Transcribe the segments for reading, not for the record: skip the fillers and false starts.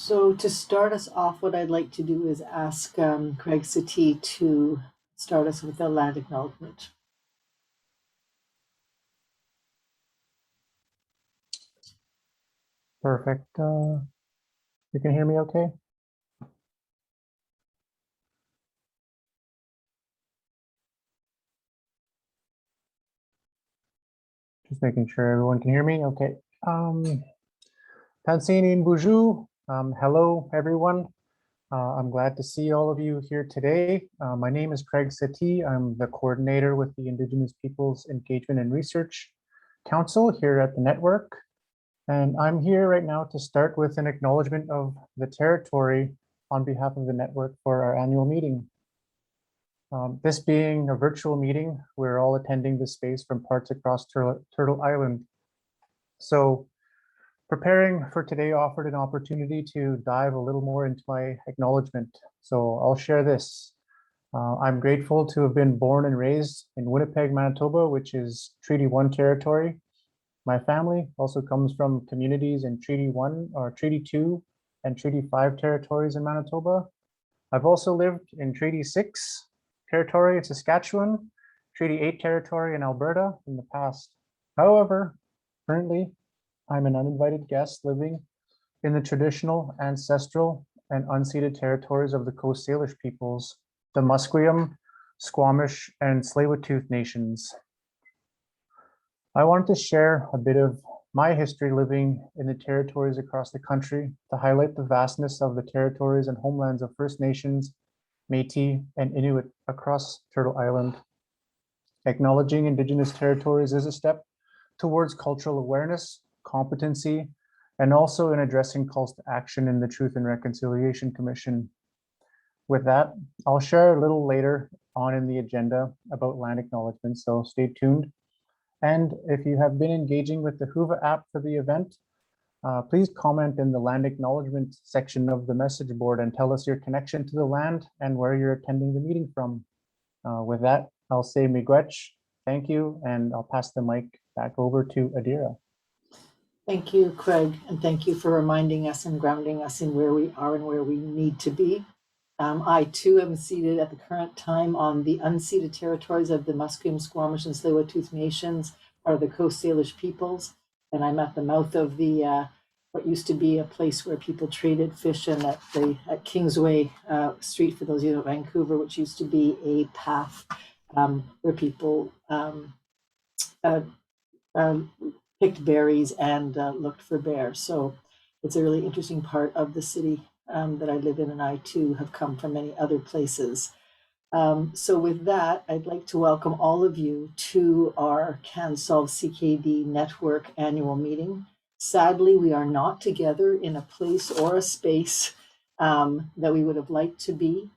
So to start us off, what I'd like to do is ask Craig Settee to start us with the land acknowledgement. Perfect. You can hear me okay? Just making sure everyone can hear me. Okay. Tansinin Boujou. Hello, everyone. I'm glad to see all of you here today. My name is Craig Settee. I'm the coordinator with the Indigenous Peoples Engagement and Research Council here at the network. And I'm here right now to start with an acknowledgement of the territory on behalf of the network for our annual meeting. This being a virtual meeting, we're all attending the space from parts across Turtle Island. So preparing for today offered an opportunity to dive a little more into my acknowledgement. So I'll share this. I'm grateful to have been born and raised in Winnipeg, Manitoba, which is Treaty 1 territory. My family also comes from communities in Treaty 1 or Treaty 2 and Treaty 5 territories in Manitoba. I've also lived in Treaty 6 territory in Saskatchewan, Treaty 8 territory in Alberta in the past. However, currently, I'm an uninvited guest living in the traditional, ancestral, and unceded territories of the Coast Salish peoples, the Musqueam, Squamish, and Tsleil-Waututh nations. I wanted to share a bit of my history living in the territories across the country to highlight the vastness of the territories and homelands of First Nations, Métis, and Inuit across Turtle Island. Acknowledging Indigenous territories is a step towards cultural awareness, competency, and also in addressing calls to action in the Truth and Reconciliation Commission. With that, I'll share a little later on in the agenda about land acknowledgement, so stay tuned. And if you have been engaging with the Whova app for the event, please comment in the land acknowledgement section of the message board and tell us your connection to the land and where you're attending the meeting from. With that, I'll say miigwech, thank you, and I'll pass the mic back over to Adira. Thank you, Craig, and thank you for reminding us and grounding us in where we are and where we need to be. I too am seated at the current time on the unceded territories of the Musqueam, Squamish, and Tsleil-Waututh nations, part of the Coast Salish peoples, and I'm at the mouth of the what used to be a place where people traded fish, and at Kingsway Street, for those of you in Vancouver, which used to be a path where people picked berries and looked for bears. So it's a really interesting part of the city that I live in, and I too have come from many other places. So with that, I'd like to welcome all of you to our CanSolve CKD Network annual meeting. Sadly, we are not together in a place or a space that we would have liked to be.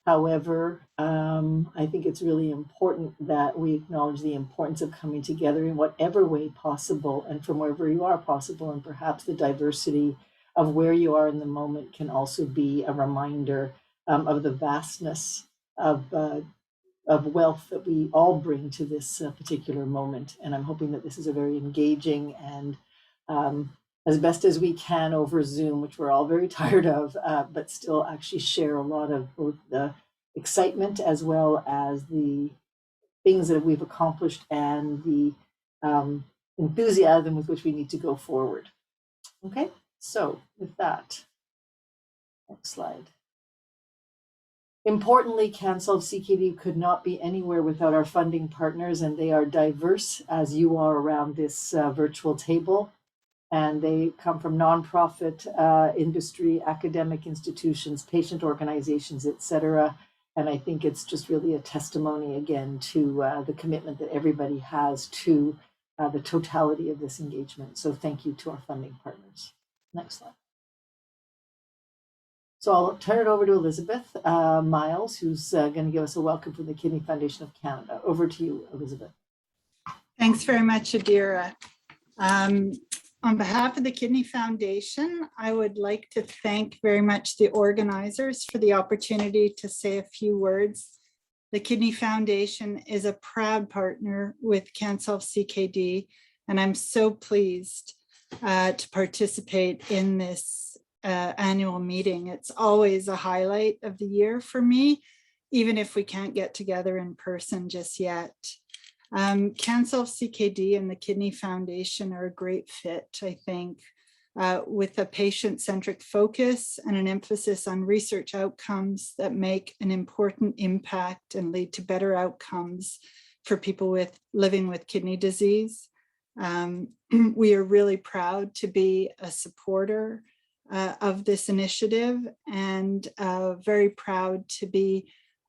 However, I think it's really important that we acknowledge the importance of coming together in whatever way possible and from wherever you are possible, and perhaps the diversity of where you are in the moment can also be a reminder of the vastness of wealth that we all bring to this particular moment. And I'm hoping that this is a very engaging and as best as we can over Zoom, which we're all very tired of, but still actually share a lot of both the excitement as well as the things that we've accomplished and the enthusiasm with which we need to go forward. Okay, so with that, next slide. Importantly, CanSolve CKD could not be anywhere without our funding partners, and they are diverse as you are around this virtual table. And they come from nonprofit industry, academic institutions, patient organizations, etc. And I think it's just really a testimony again to the commitment that everybody has to the totality of this engagement. So thank you to our funding partners. Next slide. So I'll turn it over to Elizabeth Miles, who's going to give us a welcome from the Kidney Foundation of Canada. Over to you, Elizabeth. Thanks very much, Adira. On behalf of the Kidney Foundation, I would like to thank very much the organizers for the opportunity to say a few words. The Kidney Foundation is a proud partner with CanSolve CKD, and I'm so pleased to participate in this annual meeting. It's always a highlight of the year for me, even if we can't get together in person just yet. CanSolve CKD and the Kidney Foundation are a great fit, I think, with a patient-centric focus and an emphasis on research outcomes that make an important impact and lead to better outcomes for people living with kidney disease. We are really proud to be a supporter of this initiative, and very proud to be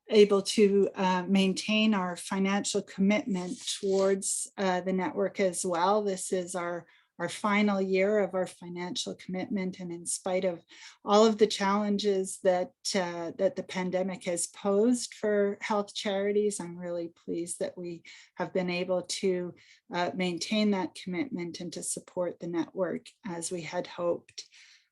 able to maintain our financial commitment towards the network as well. This is our final year of our financial commitment, and in spite of all of the challenges that the pandemic has posed for health charities, I'm really pleased that we have been able to maintain that commitment and to support the network as we had hoped.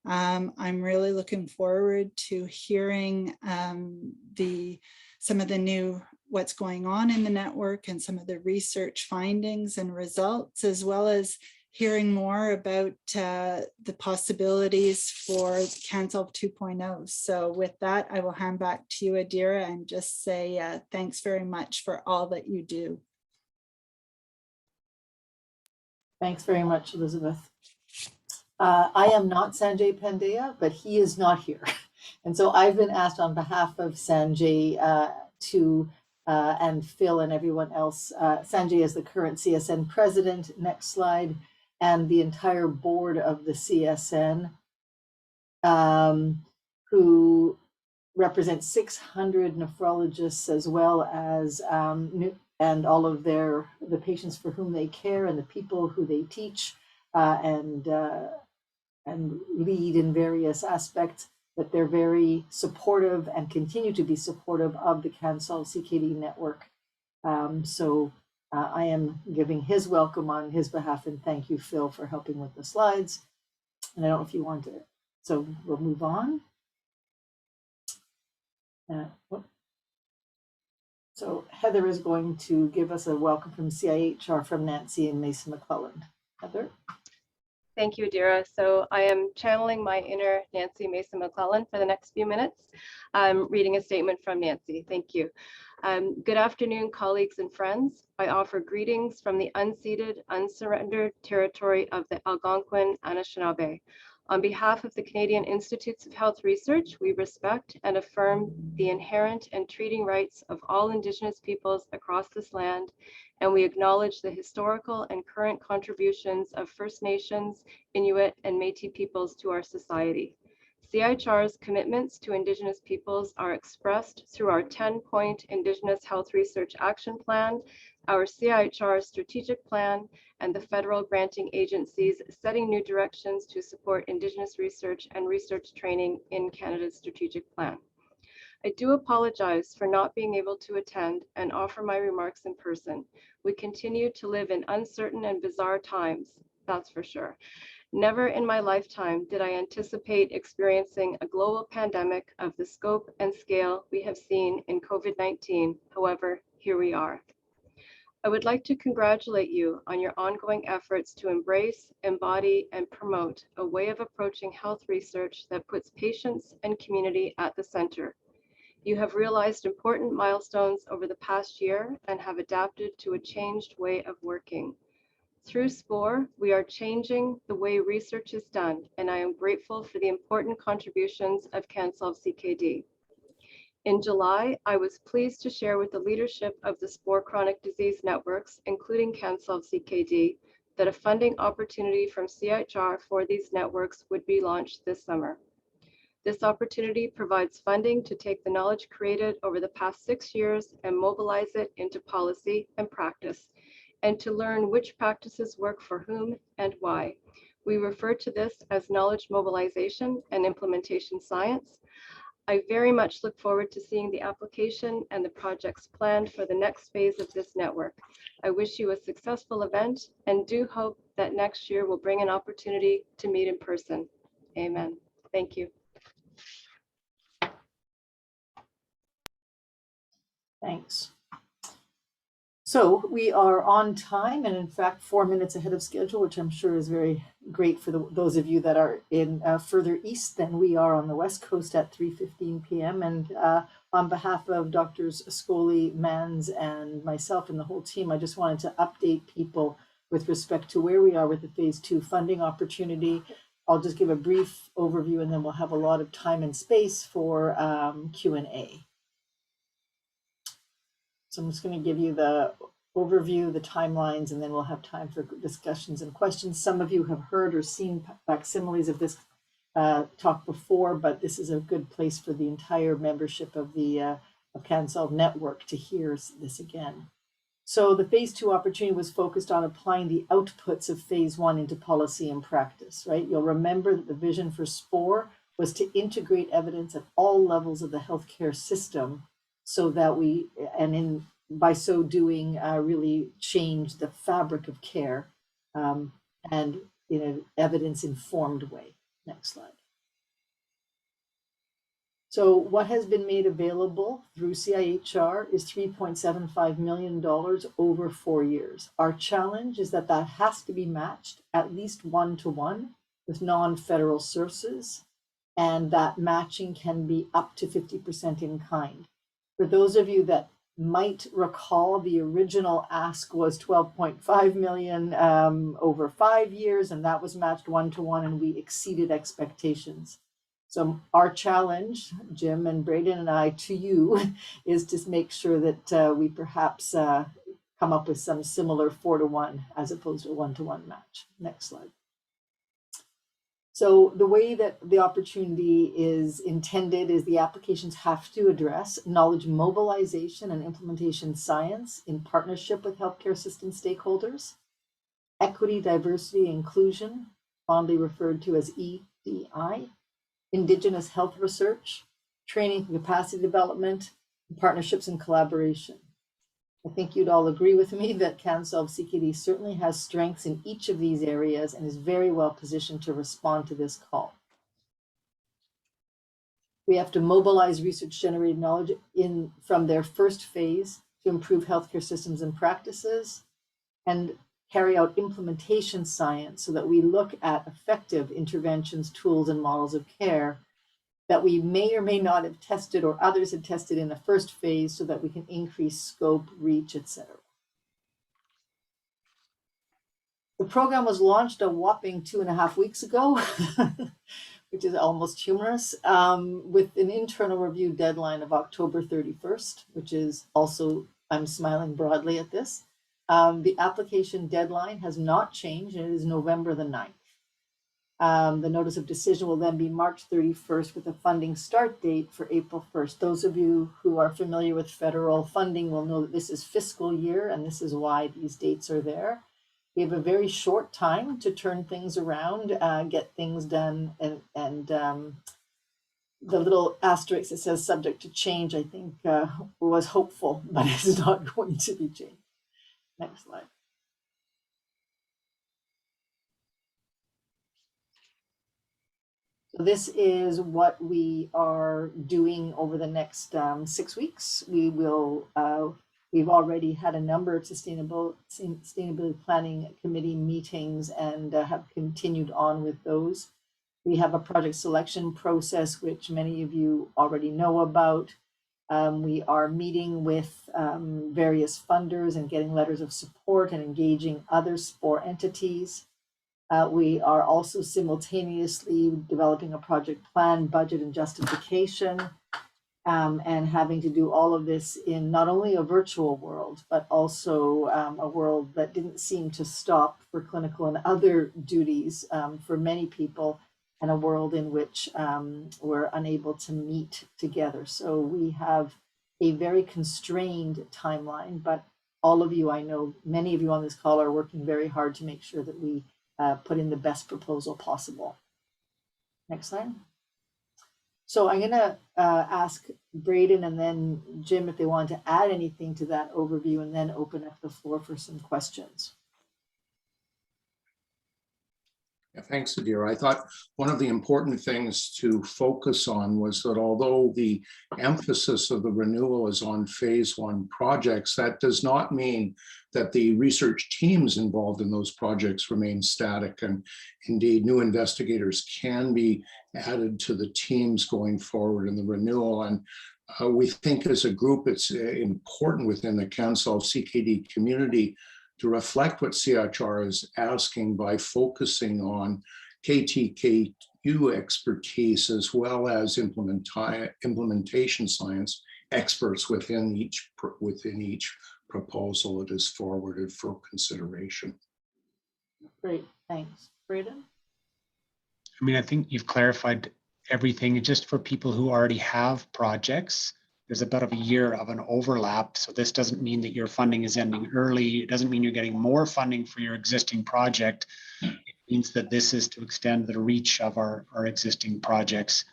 I'm really looking forward to hearing some of the new what's going on in the network and some of the research findings and results, as well as hearing more about the possibilities for CanSolve 2.0. So with that, I will hand back to you, Adira, and just say thanks very much for all that you do. Thanks very much, Elizabeth. I am not Sanjay Pandya, but he is not here. And so I've been asked on behalf of Sanjay and Phil and everyone else. Sanjay is the current CSN president, next slide, and the entire board of the CSN, who represents 600 nephrologists, as well as and all of the patients for whom they care and the people who they teach and lead in various aspects, that they're very supportive and continue to be supportive of the CanSolve CKD network. I am giving his welcome on his behalf, and thank you, Phil, for helping with the slides. And I don't know if you want to, so we'll move on. So Heather is going to give us a welcome from CIHR from Nancy and Mason McClelland. Heather. Thank you, Adira. So I am channeling my inner Nancy Mason McClelland for the next few minutes. I'm reading a statement from Nancy. Thank you. Good afternoon, colleagues and friends. I offer greetings from the unceded, unsurrendered territory of the Algonquin Anishinaabe. On behalf of the Canadian Institutes of Health Research, we respect and affirm the inherent and treating rights of all Indigenous peoples across this land, and we acknowledge the historical and current contributions of First Nations, Inuit, and Métis peoples to our society. CIHR's commitments to Indigenous peoples are expressed through our 10-point Indigenous Health Research Action Plan, our CIHR strategic plan, and the federal granting agencies setting new directions to support Indigenous research and research training in Canada's strategic plan. I do apologize for not being able to attend and offer my remarks in person. We continue to live in uncertain and bizarre times, that's for sure. Never in my lifetime did I anticipate experiencing a global pandemic of the scope and scale we have seen in COVID-19. However, here we are. I would like to congratulate you on your ongoing efforts to embrace, embody, and promote a way of approaching health research that puts patients and community at the center. You have realized important milestones over the past year and have adapted to a changed way of working. Through SPORE, we are changing the way research is done, and I am grateful for the important contributions of CanSolve CKD. In July, I was pleased to share with the leadership of the SPORE chronic disease networks, including CanSolve CKD, that a funding opportunity from CIHR for these networks would be launched this summer. This opportunity provides funding to take the knowledge created over the past 6 years and mobilize it into policy and practice, and to learn which practices work for whom and why. We refer to this as knowledge mobilization and implementation science. I very much look forward to seeing the application and the projects planned for the next phase of this network. I wish you a successful event and do hope that next year will bring an opportunity to meet in person. Amen. Thank you. Thanks. So we are on time and in fact 4 minutes ahead of schedule, which I'm sure is very great for those of you that are in further east than we are on the West Coast at 3:15 p.m. And on behalf of Drs. Scully, Mans, and myself and the whole team, I just wanted to update people with respect to where we are with the phase 2 funding opportunity. I'll just give a brief overview and then we'll have a lot of time and space for Q&A. So I'm just going to give you the overview, the timelines, and then we'll have time for discussions and questions. Some of you have heard or seen facsimiles of this talk before, but this is a good place for the entire membership of the of CanSolve network to hear this again. So the phase 2 opportunity was focused on applying the outputs of phase 1 into policy and practice, right? You'll remember that the vision for SPORE was to integrate evidence at all levels of the healthcare system so that we, and by so doing, really change the fabric of care and in an evidence-informed way. Next slide. So what has been made available through CIHR is $3.75 million over 4 years. Our challenge is that that has to be matched at least 1-to-1 with non-federal sources, and that matching can be up to 50% in kind. For those of you that might recall, the original ask was 12.5 million over 5 years, and that was matched 1-to-1, and we exceeded expectations. So our challenge, Jim and Braden and I, to you, is to make sure that we perhaps come up with some similar 4-to-1 as opposed to a 1-to-1 match. Next slide. So the way that the opportunity is intended is the applications have to address knowledge mobilization and implementation science in partnership with healthcare system stakeholders, equity, diversity, inclusion, fondly referred to as EDI, Indigenous health research, training and capacity development, and partnerships and collaboration. I think you'd all agree with me that CanSolve CKD certainly has strengths in each of these areas and is very well positioned to respond to this call. We have to mobilize research-generated knowledge from their first phase to improve healthcare systems and practices, and carry out implementation science so that we look at effective interventions, tools, and models of care that we may or may not have tested or others had tested in the first phase so that we can increase scope, reach, etc. The program was launched a whopping 2.5 weeks ago, which is almost humorous, with an internal review deadline of October 31st, which is also, I'm smiling broadly at this. The application deadline has not changed, and it is November the 9th. The notice of decision will then be March 31st with a funding start date for April 1st. Those of you who are familiar with federal funding will know that this is fiscal year, and this is why these dates are there. We have a very short time to turn things around, get things done, and the little asterisk that says subject to change, I think, was hopeful, but it's not going to be changed. Next slide. So this is what we are doing over the next 6 weeks. We've already had a number of sustainability planning committee meetings and have continued on with those. We have a project selection process, which many of you already know about. We are meeting with various funders and getting letters of support and engaging other SPORE entities. We are also simultaneously developing a project plan, budget, and justification, and having to do all of this in not only a virtual world, but also a world that didn't seem to stop for clinical and other duties for many people, and a world in which we're unable to meet together. So we have a very constrained timeline, but all of you, I know many of you on this call are working very hard to make sure that we put in the best proposal possible. Next slide. So I'm going to ask Braden and then Jim if they want to add anything to that overview, and then open up the floor for some questions. Yeah, thanks, Adira. I thought one of the important things to focus on was that although the emphasis of the renewal is on phase one projects, that does not mean that the research teams involved in those projects remain static. And indeed, new investigators can be added to the teams going forward in the renewal. And we think as a group, it's important within the Council CKD community to reflect what CIHR is asking by focusing on KTKU expertise as well as implementation science experts within each proposal that is forwarded for consideration. Great, thanks. Braden? I mean, I think you've clarified everything. Just for people who already have projects, there's about a year of an overlap. So this doesn't mean that your funding is ending early. It doesn't mean you're getting more funding for your existing project. It means that this is to extend the reach of our existing projects.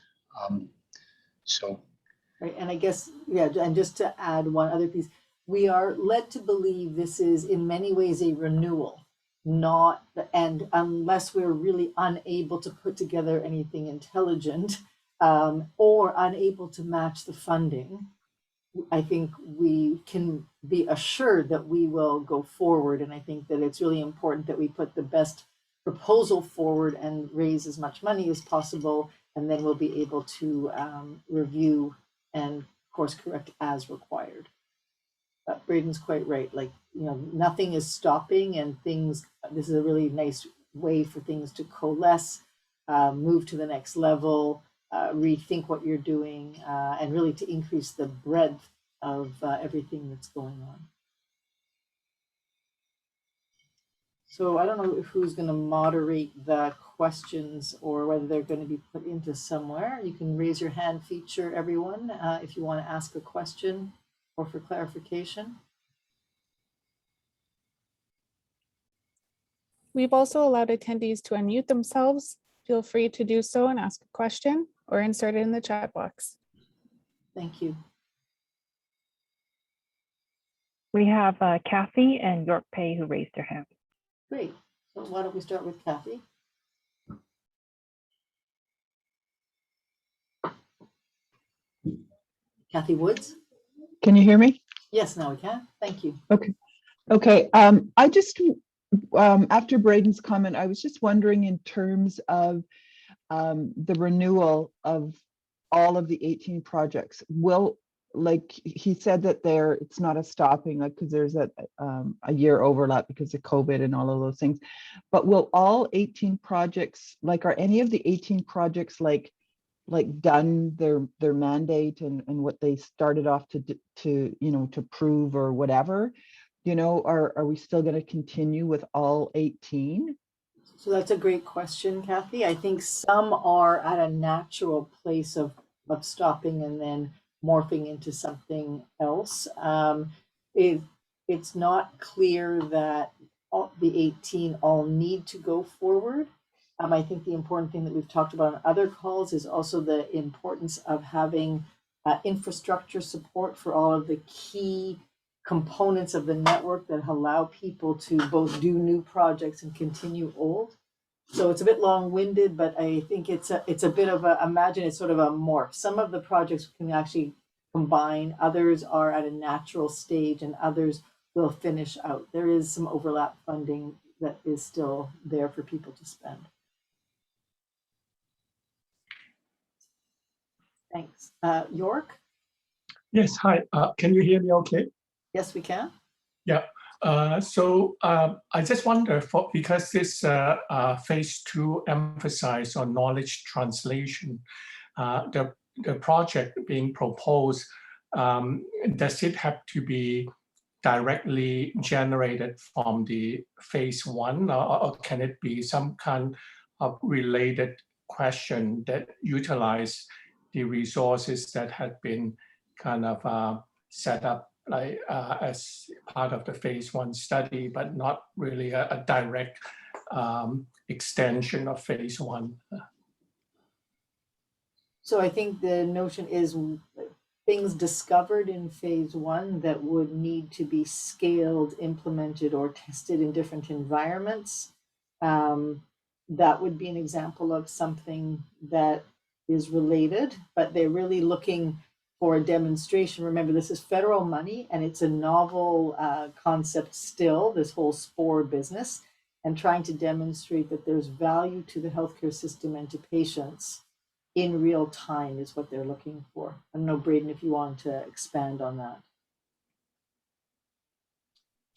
Right, and I guess, yeah, and just to add one other piece, we are led to believe this is in many ways a renewal, not the end, unless we're really unable to put together anything intelligent or unable to match the funding. I think we can be assured that we will go forward. And I think that it's really important that we put the best proposal forward and raise as much money as possible. And then we'll be able to review and course correct as required. But Braden's quite right. Like, you know, nothing is stopping and things, this is a really nice way for things to coalesce, move to the next level, rethink what you're doing, and really to increase the breadth of everything that's going on. So I don't know who's going to moderate the questions or whether they're going to be put into somewhere. You can raise your hand feature, everyone, if you want to ask a question or for clarification. We've also allowed attendees to unmute themselves. Feel free to do so and ask a question or insert it in the chat box. Thank you. We have Kathy and York Pay who raised their hand. Great. So why don't we start with Kathy? Kathy Woods? Can you hear me? Yes, now we can. Thank you. Okay. I just, after Braden's comment, I was just wondering in terms of the renewal of all of the 18 projects, will, like he said that it's not a stopping, like, because there's a year overlap because of COVID and all of those things, but will all 18 projects, like, are any of the 18 projects like done their mandate and what they started off to you know, to prove or whatever, you know, are we still going to continue with all 18? So that's a great question, Kathy. I think some are at a natural place of stopping and then morphing into something else. It's not clear that the 18 all need to go forward. I think the important thing that we've talked about on other calls is also the importance of having infrastructure support for all of the key components of the network that allow people to both do new projects and continue old. So it's a bit long-winded, but I think it's a bit of a, imagine it's sort of a morph. Some of the projects can actually combine, others are at a natural stage, and others will finish out. There is some overlap funding that is still there for people to spend. Thanks. York? Yes, hi. Can you hear me okay? Yes, we can. Yeah. So I just wonder, because this phase 2 emphasize on knowledge translation, the project being proposed, does it have to be directly generated from the phase 1, or can it be some kind of related question that utilize the resources that had been kind of set up like as part of the phase 1 study, but not really a direct extension of phase 1? So I think the notion is things discovered in phase 1 that would need to be scaled, implemented, or tested in different environments that would be an example of something that is related, but they're really looking for a demonstration. Remember, this is federal money and it's a novel concept still, this whole spore business, and trying to demonstrate that there's value to the healthcare system and to patients in real time is what they're looking for. I don't know, Braden, if you want to expand on that.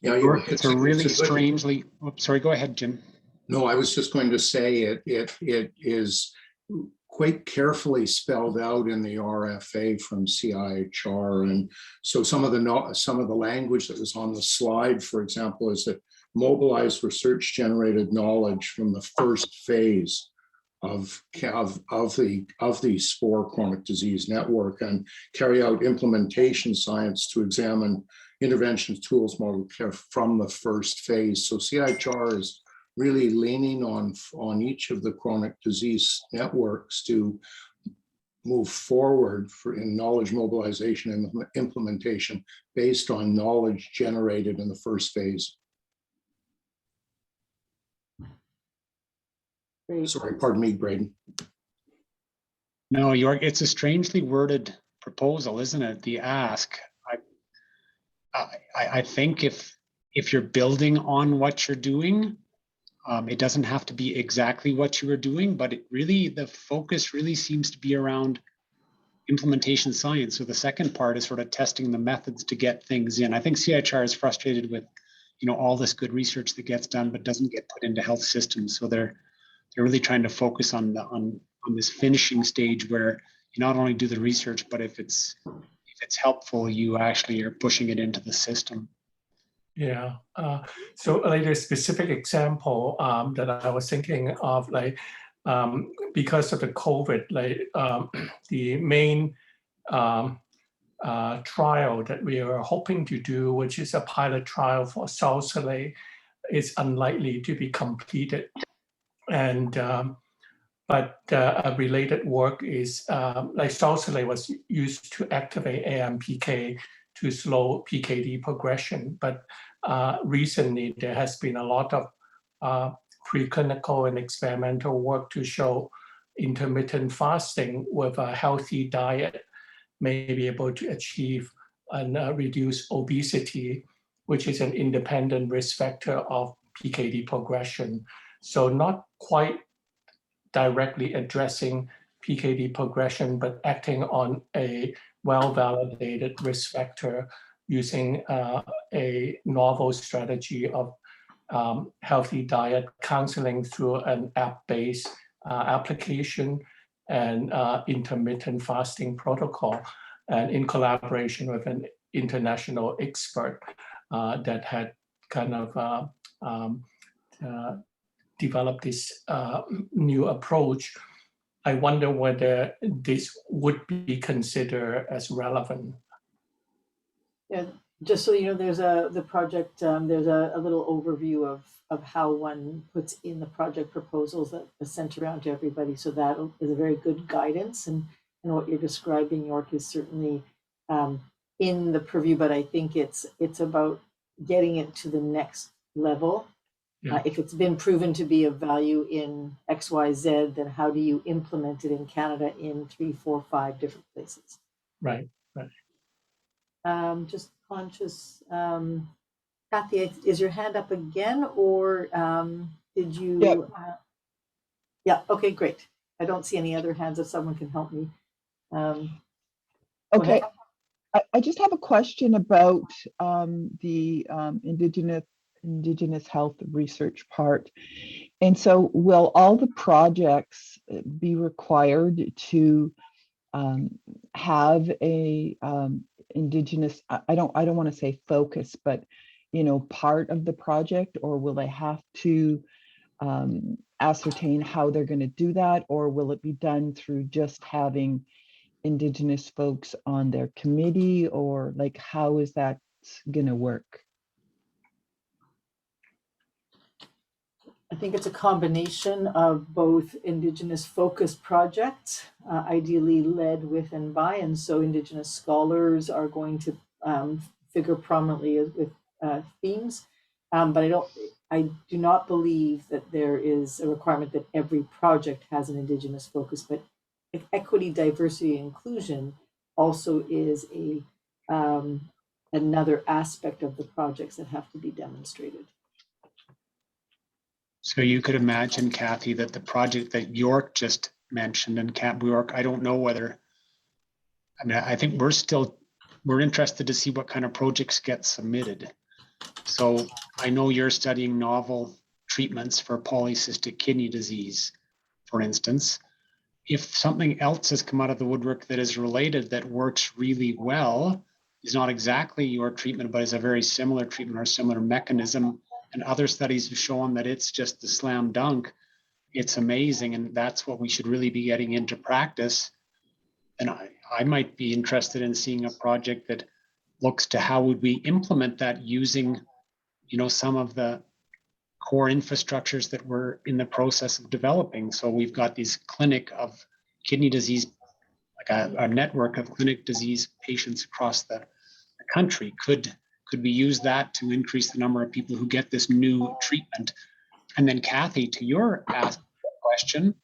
Yeah, it's a really strangely, sorry, go ahead, Jim. No, I was just going to say it is quite carefully spelled out in the RFA from CIHR, and so some of the language that was on the slide, for example, is that mobilize research-generated knowledge from the first phase of the spore chronic disease network and carry out implementation science to examine interventions, tools, model care from the first phase. So CIHR is really leaning on each of the chronic disease networks to move forward in knowledge mobilization and implementation based on knowledge generated in the first phase. Great. Sorry, pardon me, Braden. No, York, it's a strangely worded proposal, isn't it? The ask. I think if you're building on what you're doing, it doesn't have to be exactly what you were doing, but the focus really seems to be around implementation science. So the second part is sort of testing the methods to get things in. I think CIHR is frustrated with, all this good research that gets done but doesn't get put into health systems. So they're really trying to focus on this finishing stage where you not only do the research, but if it's helpful, you actually are pushing it into the system. Yeah. So like a specific example that I was thinking of, like because of the COVID, like the main trial that we are hoping to do, which is a pilot trial for salsalate, is unlikely to be completed. And but related work is like salsalate was used to activate AMPK to slow PKD progression. But recently there has been a lot of preclinical and experimental work to show intermittent fasting with a healthy diet may be able to achieve and reduce obesity, which is an independent risk factor of PKD progression. So not quite directly addressing PKD progression, but acting on a well-validated risk factor using a novel strategy of healthy diet counseling through an app-based application and intermittent fasting protocol, and in collaboration with an international expert that had kind of developed this new approach. I wonder whether this would be considered as relevant. Yeah, just so you know, there's the project, there's a little overview of how one puts in the project proposals that are sent around to everybody. So that is a very good guidance, and what you're describing, York, is certainly in the purview, but I think it's about getting it to the next level. Yeah. If it's been proven to be of value in XYZ, then how do you implement it in Canada in 3, 4, 5 different places? Right. Just conscious, Kathy, is your hand up again, or did you? Yep. Yeah, okay, great. I don't see any other hands if someone can help me. Okay, I just have a question about the Indigenous health research part. And so will all the projects be required to have a Indigenous, I don't want to say focus, but part of the project, or will they have to ascertain how they're going to do that, or will it be done through just having Indigenous folks on their committee, or like how is that going to work? I think it's a combination of both Indigenous focused projects, ideally led with and by, and so Indigenous scholars are going to figure prominently with themes, But I do not believe that there is a requirement that every project has an Indigenous focus, but equity, diversity, and inclusion also is another aspect of the projects that have to be demonstrated. So you could imagine, Kathy, that the project that York just mentioned, and York, I don't know whether, I mean, I think we're interested to see what kind of projects get submitted. So I know you're studying novel treatments for polycystic kidney disease, for instance. If something else has come out of the woodwork that is related, that works really well, is not exactly your treatment, but is a very similar treatment or similar mechanism, and other studies have shown that it's just the slam dunk, it's amazing, and that's what we should really be getting into practice. And I might be interested in seeing a project that looks to how would we implement that using, you know, some of the core infrastructures that we're in the process of developing. So we've got these clinic of kidney disease, like a network of clinic disease patients across the country. Could we use that to increase the number of people who get this new treatment? And then Kathy, to your question,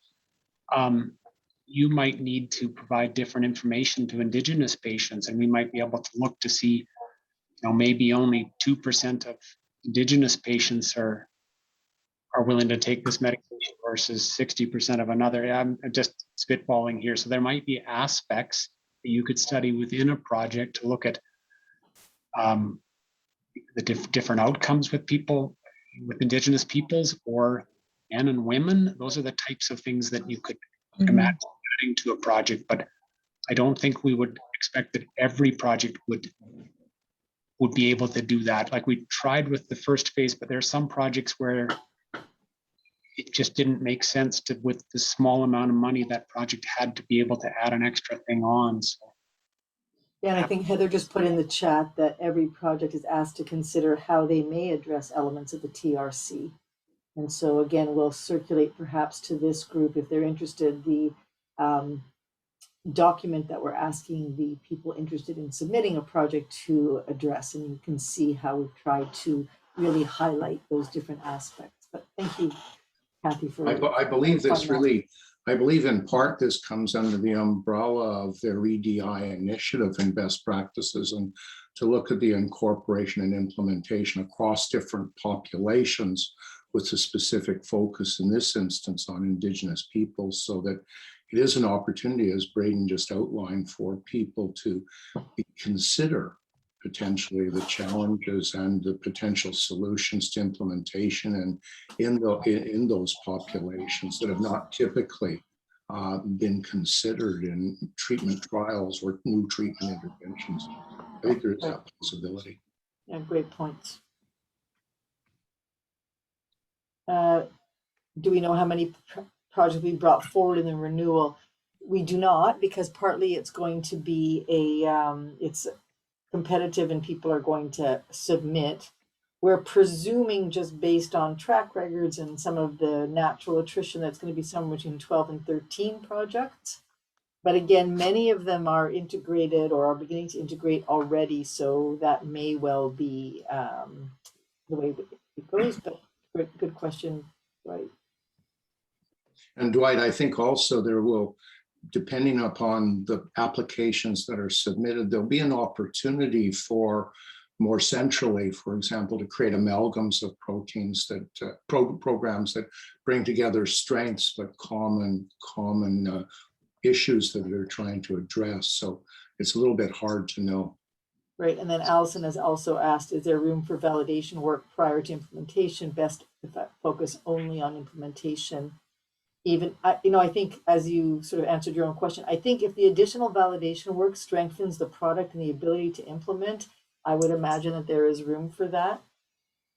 you might need to provide different information to Indigenous patients, and we might be able to look to see, you know, maybe only 2% of Indigenous patients are willing to take this medication versus 60% of another. I'm just spitballing here. So there might be aspects that you could study within a project to look at the different outcomes with people, with Indigenous peoples or men and women. Those are the types of things that you could imagine adding to a project, but I don't think we would expect that every project would be able to do that. Like we tried with the first phase, but there are some projects where it just didn't make sense to, with the small amount of money, that project had to be able to add an extra thing on. So. Yeah, and I think Heather just put in the chat that every project is asked to consider how they may address elements of the TRC. And so again, we'll circulate perhaps to this group if they're interested, the document that we're asking the people interested in submitting a project to address, and you can see how we've tried to really highlight those different aspects. But thank you, Kathy, for I believe this really, I believe in part this comes under the umbrella of their EDI initiative and best practices, and to look at the incorporation and implementation across different populations with a specific focus in this instance on Indigenous peoples, so that it is an opportunity, as Braden just outlined, for people to consider potentially the challenges and the potential solutions to implementation, and in those populations that have not typically been considered in treatment trials or new treatment interventions. I think there is that possibility. Yeah, great points. Do we know how many projects we brought forward in the renewal? We do not, because partly it's going to be it's competitive and people are going to submit. We're presuming, just based on track records and some of the natural attrition, that's going to be somewhere between 12 and 13 projects. But again, many of them are integrated or are beginning to integrate already, so that may well be the way it goes. But good question, right? And Dwight, I think also there will, depending upon the applications that are submitted, there'll be an opportunity for more centrally, for example, to create amalgams of proteins that programs that bring together strengths but common issues that they're trying to address. So it's a little bit hard to know. Right, and then Allison has also asked, is there room for validation work prior to implementation? Best if I focus only on implementation. Even, I think, as you sort of answered your own question, I think if the additional validation work strengthens the product and the ability to implement, I would imagine that there is room for that.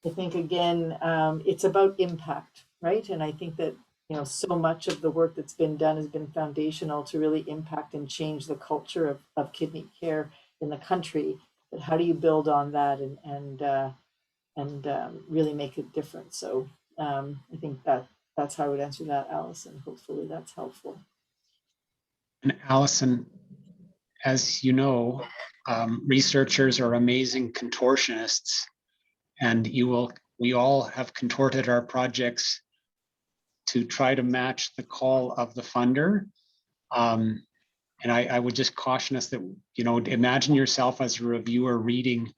I think, again, it's about impact, right? And I think that, so much of the work that's been done has been foundational to really impact and change the culture of kidney care in the country. But how do you build on that and really make a difference? So I think that's how I would answer that, Allison. Hopefully that's helpful. And Allison, as you know, researchers are amazing contortionists, and you will we all have contorted our projects to try to match the call of the funder. And I would just caution us that, you know, imagine yourself as a reviewer reading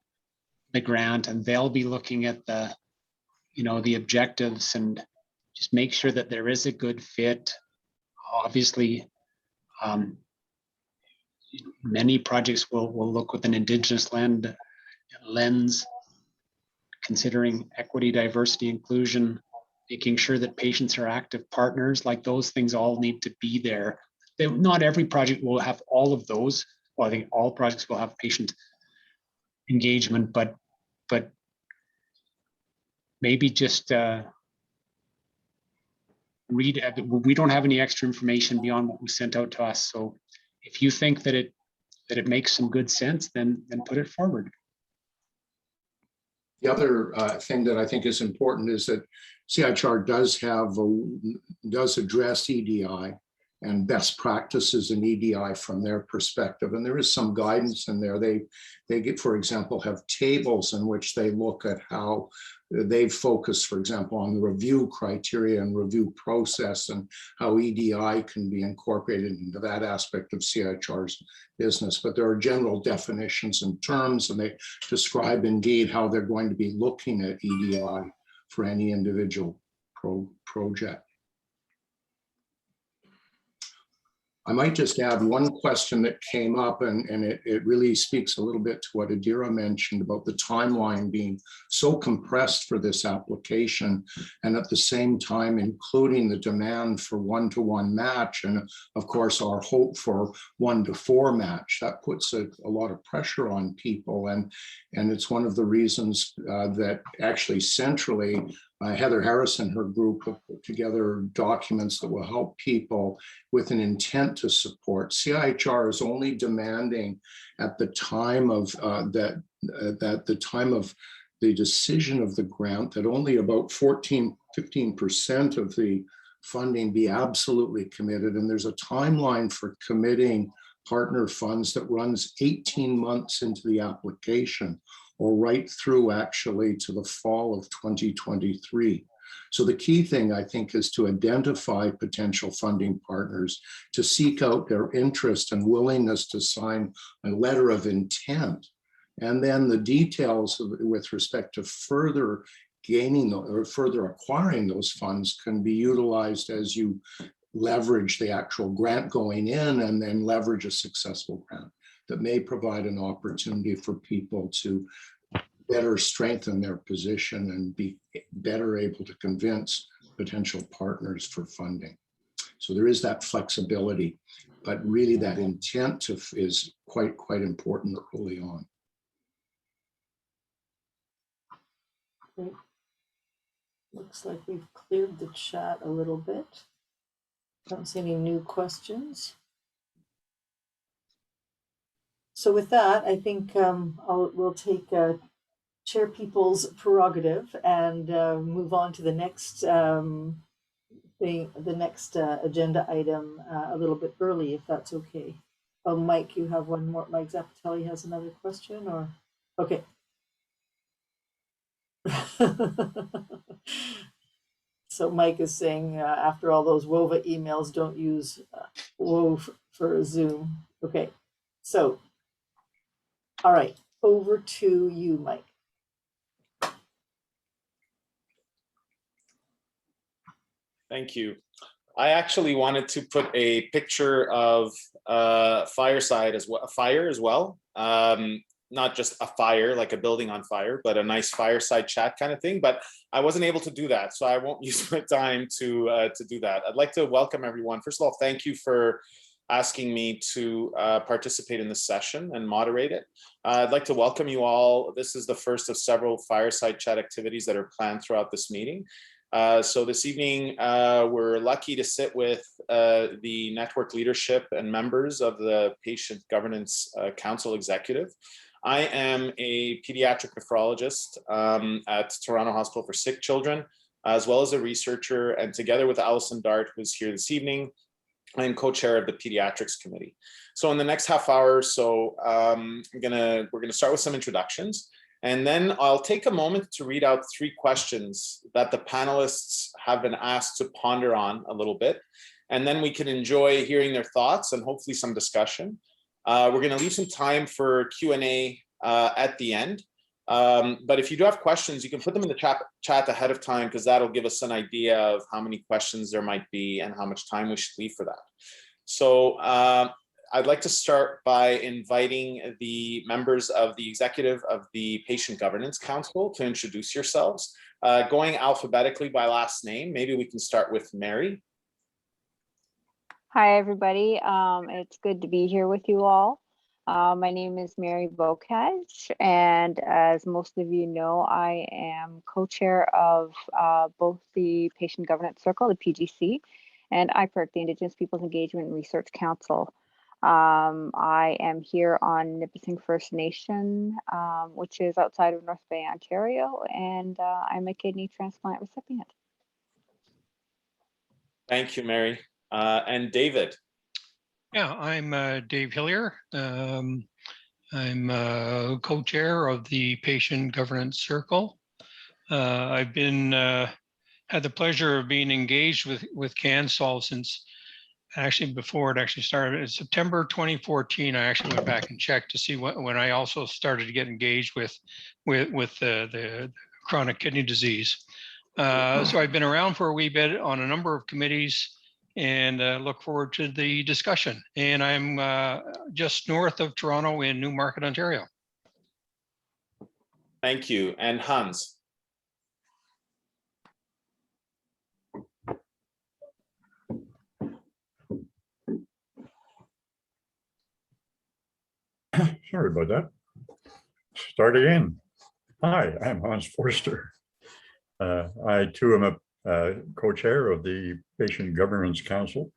the grant, and they'll be looking at the, you know, the objectives, and just make sure that there is a good fit. Obviously, many projects will look with an Indigenous land lens, considering equity, diversity, inclusion, making sure that patients are active partners. Like, those things all need to be there. Not every project will have all of those. Well, I think all projects will have patient engagement, but maybe just read. We don't have any extra information beyond what was sent out to us. So if you think that it makes some good sense, then put it forward. The other thing that I think is important is that CIHR does address EDI and best practices in EDI from their perspective. And there is some guidance in there. They get, for example, have tables in which they look at how they focus, for example, on the review criteria and review process, and how EDI can be incorporated into that aspect of CIHR's business. But there are general definitions and terms, and they describe indeed how they're going to be looking at EDI for any individual project. I might just add one question that came up, and it really speaks a little bit to what Adira mentioned about the timeline being so compressed for this application, and at the same time including the demand for one-to-one match, and of course our hope for 1-to-4 match. That puts a lot of pressure on people, and it's one of the reasons that actually centrally Heather Harris and her group have put together documents that will help people with an intent to support. CIHR is only demanding at the time of the time of the decision of the grant that only about 15% of the funding be absolutely committed. And there's a timeline for committing partner funds that runs 18 months into the application, or right through actually to the fall of 2023. So the key thing, I think, is to identify potential funding partners, to seek out their interest and willingness to sign a letter of intent. And then the details with respect to further gaining or further acquiring those funds can be utilized as you leverage the actual grant going in, and then leverage a successful grant that may provide an opportunity for people to better strengthen their position and be better able to convince potential partners for funding. So there is that flexibility, but really that intent is quite important early on. Great. Looks like we've cleared the chat a little bit. Don't see any new questions. So with that, I think we'll take chair people's prerogative and move on to the next agenda item a little bit early, if that's okay. Oh, Mike, you have one more. Mike Zappatelli has another question, or okay. So Mike is saying after all those WOVA emails, don't use WOV for Zoom. Okay, so all right, over to you, Mike. Thank you. I actually wanted to put a picture of Fireside as well, a fire as well. Not just a fire, like a building on fire, but a nice fireside chat kind of thing. But I wasn't able to do that, so I won't use my time to do that. I'd like to welcome everyone. First of all, thank you for asking me to participate in this session and moderate it. I'd like to welcome you all. This is the first of several fireside chat activities that are planned throughout this meeting. So this evening, we're lucky to sit with the network leadership and members of the Patient Governance Council Executive. I am a pediatric nephrologist at Toronto Hospital for Sick Children, as well as a researcher, and together with Alison Dart, who's here this evening, I am co-chair of the Pediatrics Committee. So in the next half hour or so, we're gonna start with some introductions, And then I'll take a moment to read out 3 questions that the panelists have been asked to ponder on a little bit. And then we can enjoy hearing their thoughts and hopefully some discussion. We're going to leave some time for Q&A at the end. But if you do have questions, you can put them in the chat ahead of time, because that'll give us an idea of how many questions there might be and how much time we should leave for that. So I'd like to start by inviting the members of the executive of the Patient Governance Council to introduce yourselves, going alphabetically by last name. Maybe we can start with Mary. Hi, everybody. It's good to be here with you all. My name is Mary Bocage, and as most of you know, I am co-chair of both the Patient Governance Circle, the PGC, and IPERC, the Indigenous Peoples Engagement and Research Council. I am here on Nipissing First Nation, which is outside of North Bay, Ontario, and I'm a kidney transplant recipient. Thank you, Mary. And David. Yeah, I'm Dave Hillier. I'm co-chair of the Patient Governance Circle. I've been had the pleasure of being engaged with CanSolve since actually before it actually started. In September 2014, I actually went back and checked to see when I also started to get engaged with the chronic kidney disease. So I've been around for a wee bit on a number of committees, and look forward to the discussion. And I'm just north of Toronto in Newmarket, Ontario. Thank you. And Hans. Sorry about that. Start again. Hi, I'm Hans Forster. I too am a co-chair of the Patient Governance Council,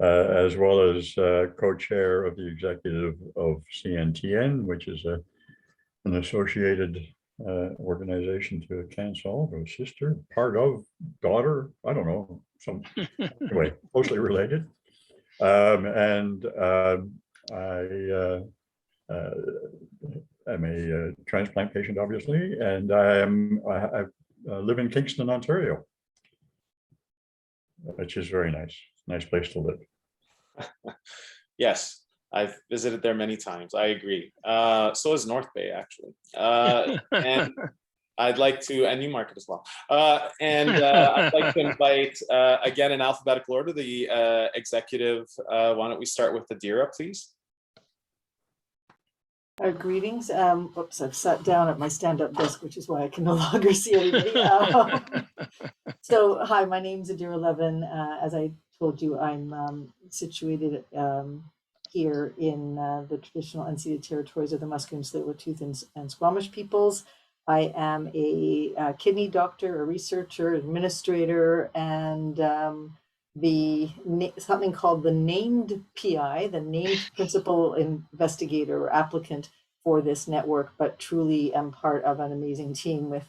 as well as co-chair of the executive of CNTN, which is an associated organization to CanSolve, a sister, part of, daughter, I don't know, some anyway, closely related. I'm a transplant patient, obviously, and I live in Kingston, Ontario, which is very nice. Nice place to live. Yes, I've visited there many times. I agree. So is North Bay, actually. And I'd like to, and Newmarket as well. I'd like to invite, again, in alphabetical order, the executive. Why don't we start with Adira, please? Greetings. Oops, I've sat down at my stand-up desk, which is why I can no longer see anybody. So, hi, my name's Adira Levin. As I told you, I'm situated here in the traditional unceded territories of the Musqueam, Tsleil-Waututh, and Squamish peoples. I am a kidney doctor, a researcher, administrator, and something called the named PI, the named principal investigator or applicant for this network, but truly am part of an amazing team with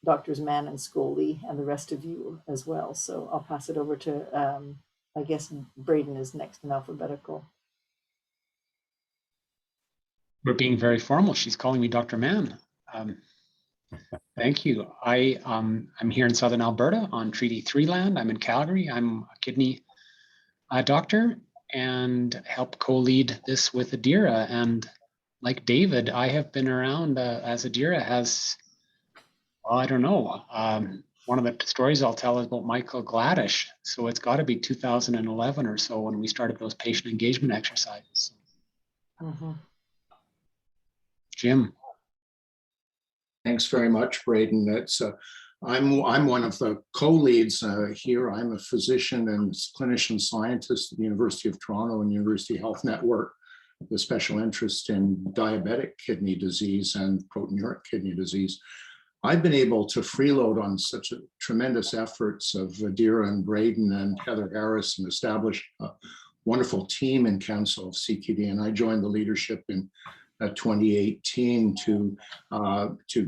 Drs. Mann and Scully and the rest of you as well. So I'll pass it over to, I guess Braden is next in alphabetical. We're being very formal. She's calling me Dr. Mann. Thank you. I'm here in Southern Alberta on Treaty 3 land. I'm in Calgary. I'm a kidney doctor and help co-lead this with Adira. And like David, I have been around as Adira has, well, I don't know. One of the stories I'll tell is about Michael Gladish. So it's got to be 2011 or so when we started those patient engagement exercises. Mm-hmm. Jim. Thanks very much, Braden. I'm one of the co-leads here. I'm a physician and clinician scientist at the University of Toronto and University Health Network, with special interest in diabetic kidney disease and proteinuric kidney disease. I've been able to freeload on such tremendous efforts of Adira and Braden and Heather Harris and establish a wonderful team in Council of CKD. And I joined the leadership in 2018 to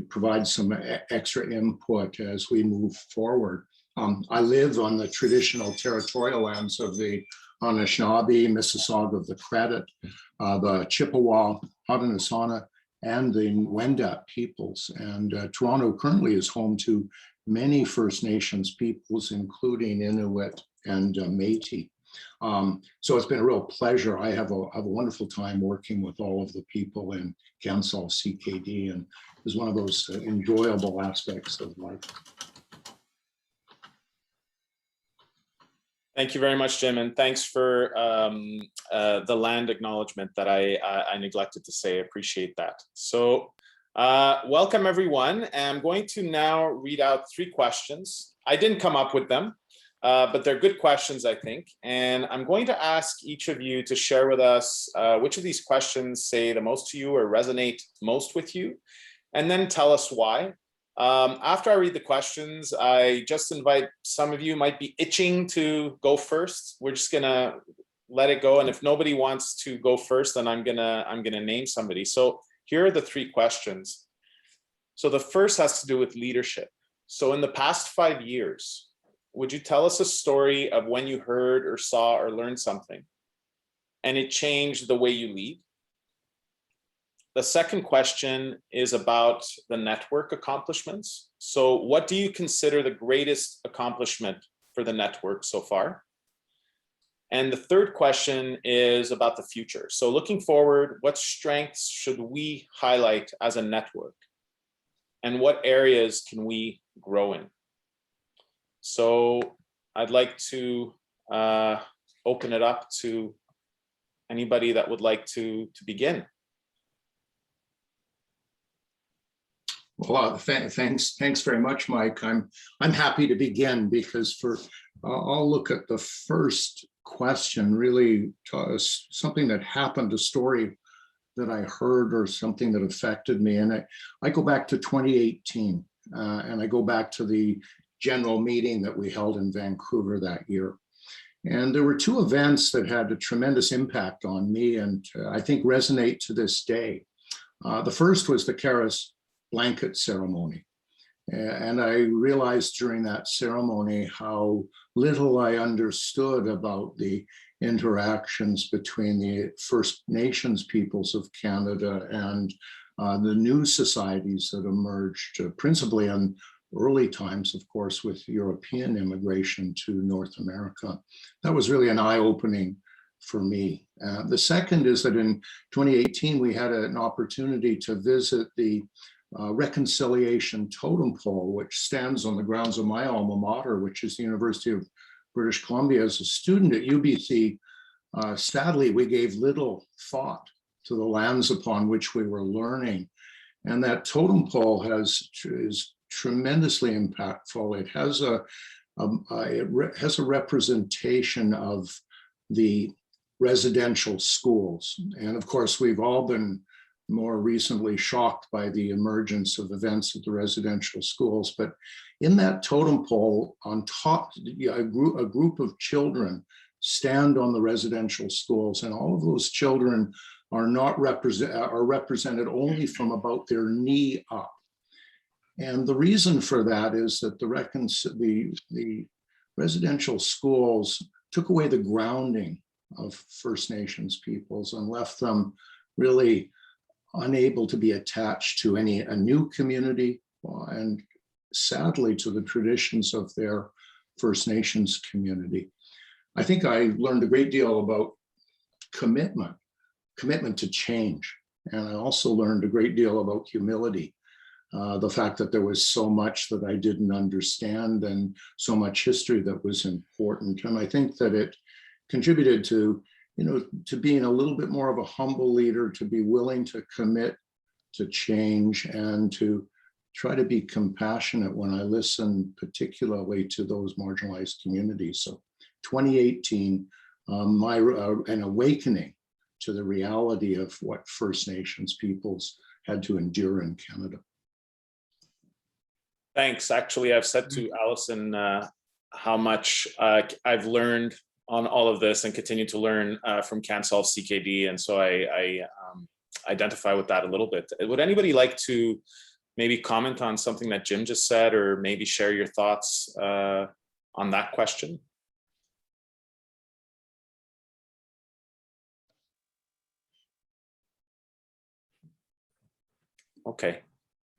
provide some extra input as we move forward. I live on the traditional territorial lands of the Anishinaabe, Mississauga of the Credit, the Chippewa, Haudenosaunee, and the Wendat peoples. And Toronto currently is home to many First Nations peoples, including Inuit and Métis. So it's been a real pleasure. I have a wonderful time working with all of the people in CANSOLV CKD, and it's one of those enjoyable aspects of life. Thank you very much, Jim, and thanks for the land acknowledgement that I neglected to say. I appreciate that. So welcome, everyone. I'm going to now read out 3 questions. I didn't come up with them, but they're good questions, I think. And I'm going to ask each of you to share with us which of these questions say the most to you or resonate most with you, and then tell us why. After I read the questions, I just invite some of you might be itching to go first. We're just gonna let it go. And if nobody wants to go first, then I'm gonna name somebody. So here are the 3 questions. So the first has to do with leadership. So in the past 5 years, would you tell us a story of when you heard or saw or learned something and it changed the way you lead? The second question is about the network accomplishments. So what do you consider the greatest accomplishment for the network so far? And the third question is about the future. So looking forward, what strengths should we highlight as a network? And what areas can we grow in? So I'd like to open it up to anybody that would like to begin. Well, thanks very much, Mike. I'm happy to begin because I'll look at the first question, really something that happened, a story that I heard or something that affected me. And I go back to 2018 and I go back to the general meeting that we held in Vancouver that year. And there were 2 events that had a tremendous impact on me and I think resonate to this day. The first was the Karis blanket ceremony. And I realized during that ceremony how little I understood about the interactions between the First Nations peoples of Canada and the new societies that emerged, principally in early times, of course, with European immigration to North America. That was really an eye-opening for me. The second is that in 2018, we had an opportunity to visit the Reconciliation Totem Pole, which stands on the grounds of my alma mater, which is the University of British Columbia. As a student at UBC, sadly, we gave little thought to the lands upon which we were learning. And that totem pole is tremendously impactful. It has a representation of the residential schools. And of course, we've all been more recently shocked by the emergence of events at the residential schools. But in that totem pole on top, a group of children stand on the residential schools, and all of those children are represented only from about their knee up. And the reason for that is that the residential schools took away the grounding of First Nations peoples and left them really unable to be attached to a new community and sadly to the traditions of their First Nations community. I think I learned a great deal about commitment to change. And I also learned a great deal about humility. The fact that there was so much that I didn't understand and so much history that was important. And I think that it contributed to being a little bit more of a humble leader, to be willing to commit to change and to try to be compassionate when I listen, particularly to those marginalized communities. So 2018, an awakening to the reality of what First Nations peoples had to endure in Canada. Thanks. Actually, I've said to Allison how much I've learned on all of this and continue to learn from CANSOLV CKD. And so I identify with that a little bit. Would anybody like to maybe comment on something that Jim just said, or maybe share your thoughts on that question? Okay,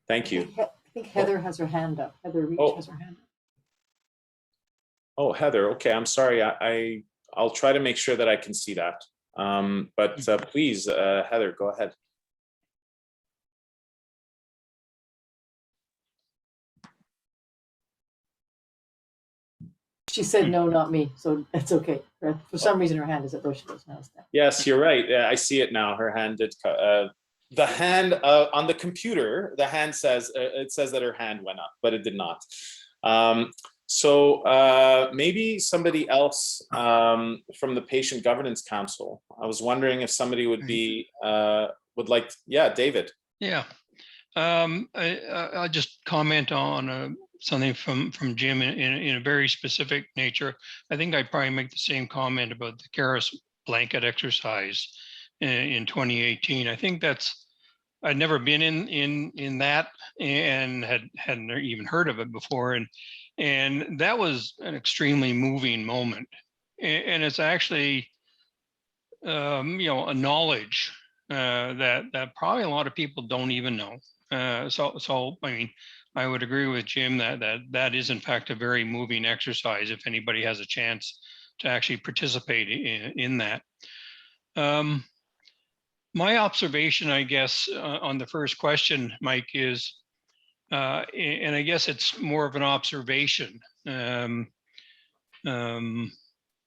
thank you. I think Heather has her hand up. Heather Reach has her hand up. Oh, Heather, okay, I'm sorry. I'll try to make sure that I can see that. But please, Heather, go ahead. She said no, not me, so it's okay. For some reason, her hand is up. There she goes now. Yes, you're right. I see it now. Her hand did. The hand on the computer, the hand says it says that her hand went up, but it did not. So maybe somebody else from the Patient Governance Council. I was wondering if somebody would be would like. Yeah, David. Yeah, I'll just comment on something from Jim in a very specific nature. I think I'd probably make the same comment about the Karis blanket exercise in 2018. I think I'd never been in that and hadn't even heard of it before, and that was an extremely moving moment. And it's actually a knowledge that probably a lot of people don't even know. So I mean, I would agree with Jim that is in fact a very moving exercise if anybody has a chance to actually participate in that. My observation, I guess, on the first question, Mike, is, and I guess it's more of an observation. CanSolve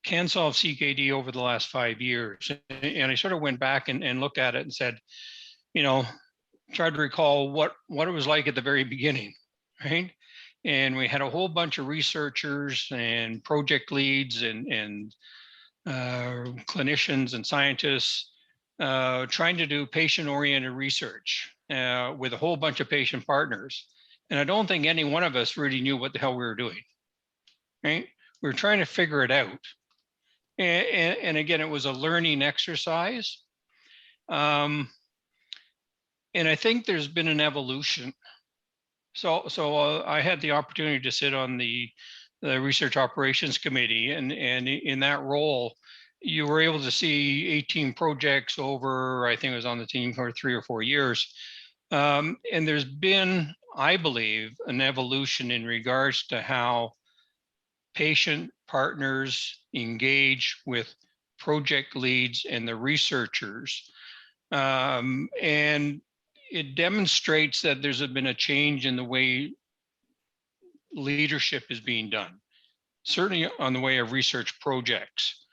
CKD over the last 5 years, and I sort of went back and looked at it and said, tried to recall what it was like at the very beginning, right? And we had a whole bunch of researchers and project leads and clinicians and scientists trying to do patient-oriented research with a whole bunch of patient partners. And I don't think any one of us really knew what the hell we were doing, right? We were trying to figure it out. And again, it was a learning exercise. And I think there's been an evolution. So I had the opportunity to sit on the Research Operations Committee, and in that role, you were able to see 18 projects over, I think it was on the team for 3 or 4 years. And there's been, I believe, an evolution in regards to how patient partners engage with project leads and the researchers. And it demonstrates that there's been a change in the way leadership is being done, certainly on the way of research projects.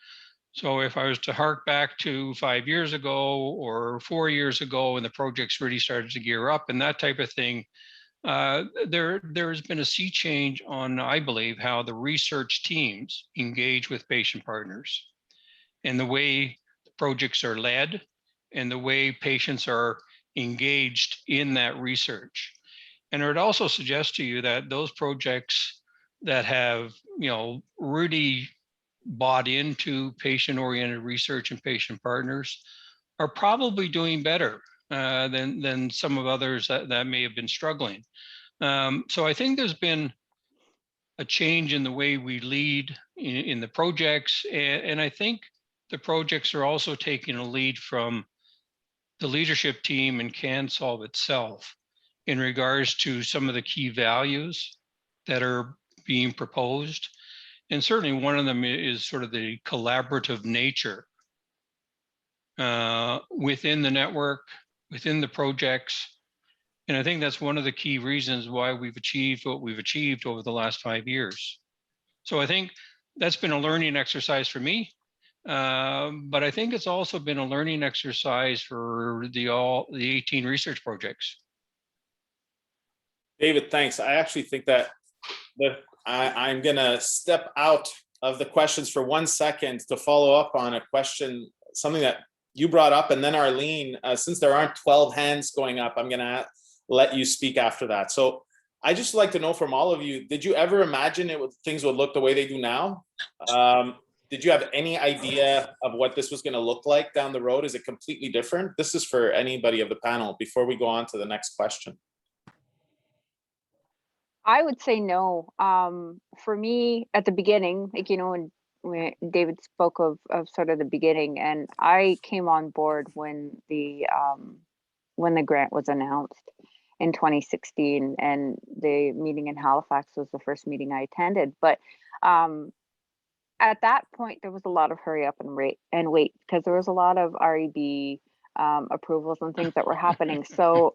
So if I was to hark back to 5 years ago or 4 years ago when the projects really started to gear up and that type of thing, there's been a sea change on, I believe, how the research teams engage with patient partners and the way the projects are led and the way patients are engaged in that research. And I would also suggest to you that those projects that have, really bought into patient-oriented research and patient partners are probably doing better than some of others that may have been struggling. So I think there's been a change in the way we lead in the projects. And I think the projects are also taking a lead from the leadership team and CanSolve itself in regards to some of the key values that are being proposed. And certainly one of them is sort of the collaborative nature within the network, within the projects. And I think that's one of the key reasons why we've achieved what we've achieved over the last 5 years. So I think that's been a learning exercise for me. But I think it's also been a learning exercise for the 18 research projects. David, thanks. I actually think that I'm going to step out of the questions for 1 second to follow up on a question, something that you brought up, and then Arlene, since there aren't 12 hands going up, I'm going to let you speak after that. So I just like to know from all of you, did you ever imagine things would look the way they do now? Did you have any idea of what this was going to look like down the road? Is it completely different? This is for anybody of the panel before we go on to the next question. I would say no. For me, at the beginning, when David spoke of sort of the beginning, and I came on board when the grant was announced, in 2016, and the meeting in Halifax was the first meeting I attended. But at that point, there was a lot of hurry up and wait because there was a lot of REB approvals and things that were happening. So,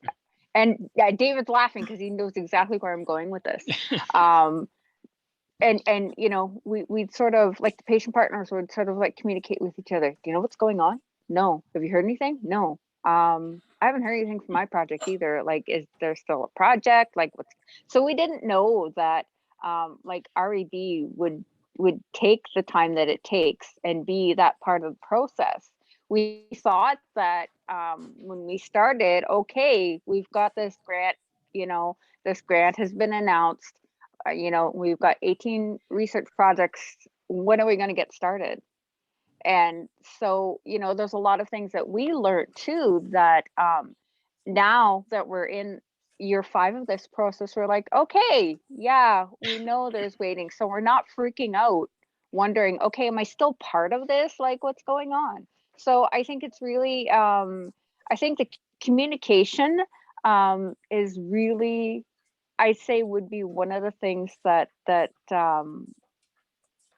and yeah, David's laughing because he knows exactly where I'm going with this. And you know, we'd sort of like the patient partners would sort of like communicate with each other. Do you know what's going on? No. Have you heard anything? No. I haven't heard anything from my project either. Like, is there still a project? Like, what's so we didn't know that like REB would take the time that it takes and be that part of the process. We thought that when we started, okay, we've got this grant, you know, this grant has been announced. You know, we've got 18 research projects. When are we going to get started? And so, you know, there's a lot of things that we learned too, that now that we're in year 5 of this process, we're like, okay, yeah, we know there's waiting. So we're not freaking out, wondering, okay, am I still part of this? Like, what's going on? So I think it's really, I think the communication is really, I say, would be one of the things that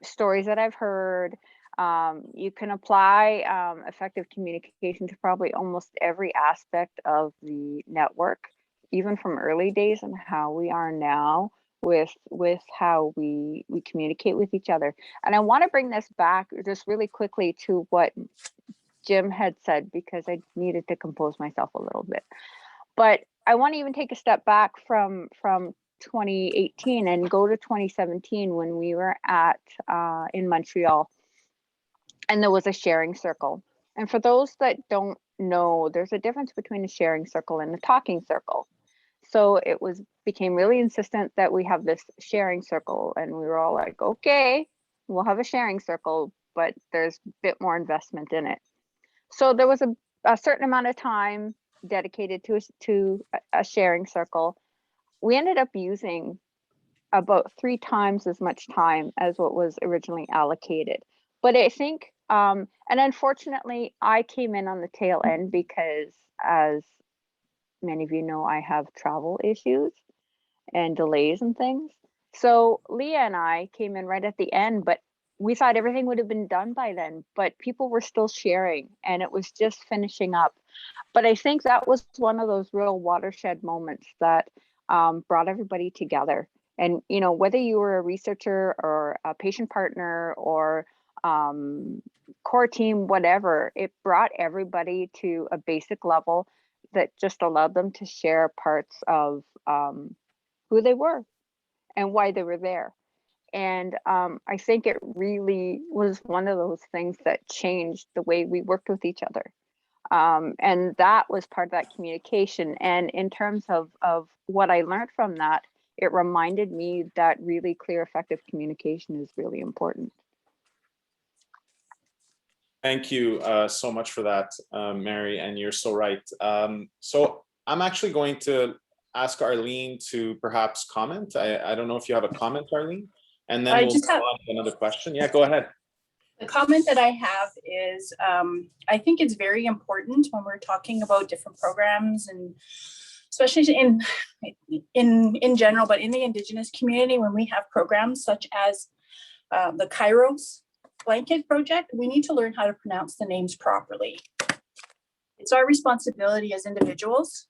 stories that I've heard. You can apply effective communication to probably almost every aspect of the network, even from early days and how we are now with how we communicate with each other. And I want to bring this back just really quickly to what Jim had said, because I needed to compose myself a little bit. But I want to even take a step back from 2018 and go to 2017 when we were at in Montreal, and there was a sharing circle. And for those that don't know, there's a difference between a sharing circle and a talking circle. So it became really insistent that we have this sharing circle, and we were all like, okay, we'll have a sharing circle, but there's a bit more investment in it. So there was a certain amount of time dedicated to a sharing circle. We ended up using about 3 times as much time as what was originally allocated. But I think, and unfortunately, I came in on the tail end because, as many of you know, I have travel issues and delays and things. So Leah and I came in right at the end, but we thought everything would have been done by then, but people were still sharing and it was just finishing up. But I think that was one of those real watershed moments that brought everybody together. And, you know, whether you were a researcher or a patient partner or core team, whatever, it brought everybody to a basic level that just allowed them to share parts of who they were and why they were there. And I think it really was one of those things that changed the way we worked with each other. And that was part of that communication. And in terms of what I learned from that, it reminded me that really clear, effective communication is really important. Thank you so much for that, Mary, and you're so right. So I'm actually going to ask Arlene to perhaps comment. I don't know if you have a comment, Arlene, and then we'll move on to another question. Yeah, go ahead. The comment that I have is, I think it's very important when we're talking about different programs, and especially in general, but in the Indigenous community, when we have programs such as the Kairos blanket project, we need to learn how to pronounce the names properly. It's our responsibility as individuals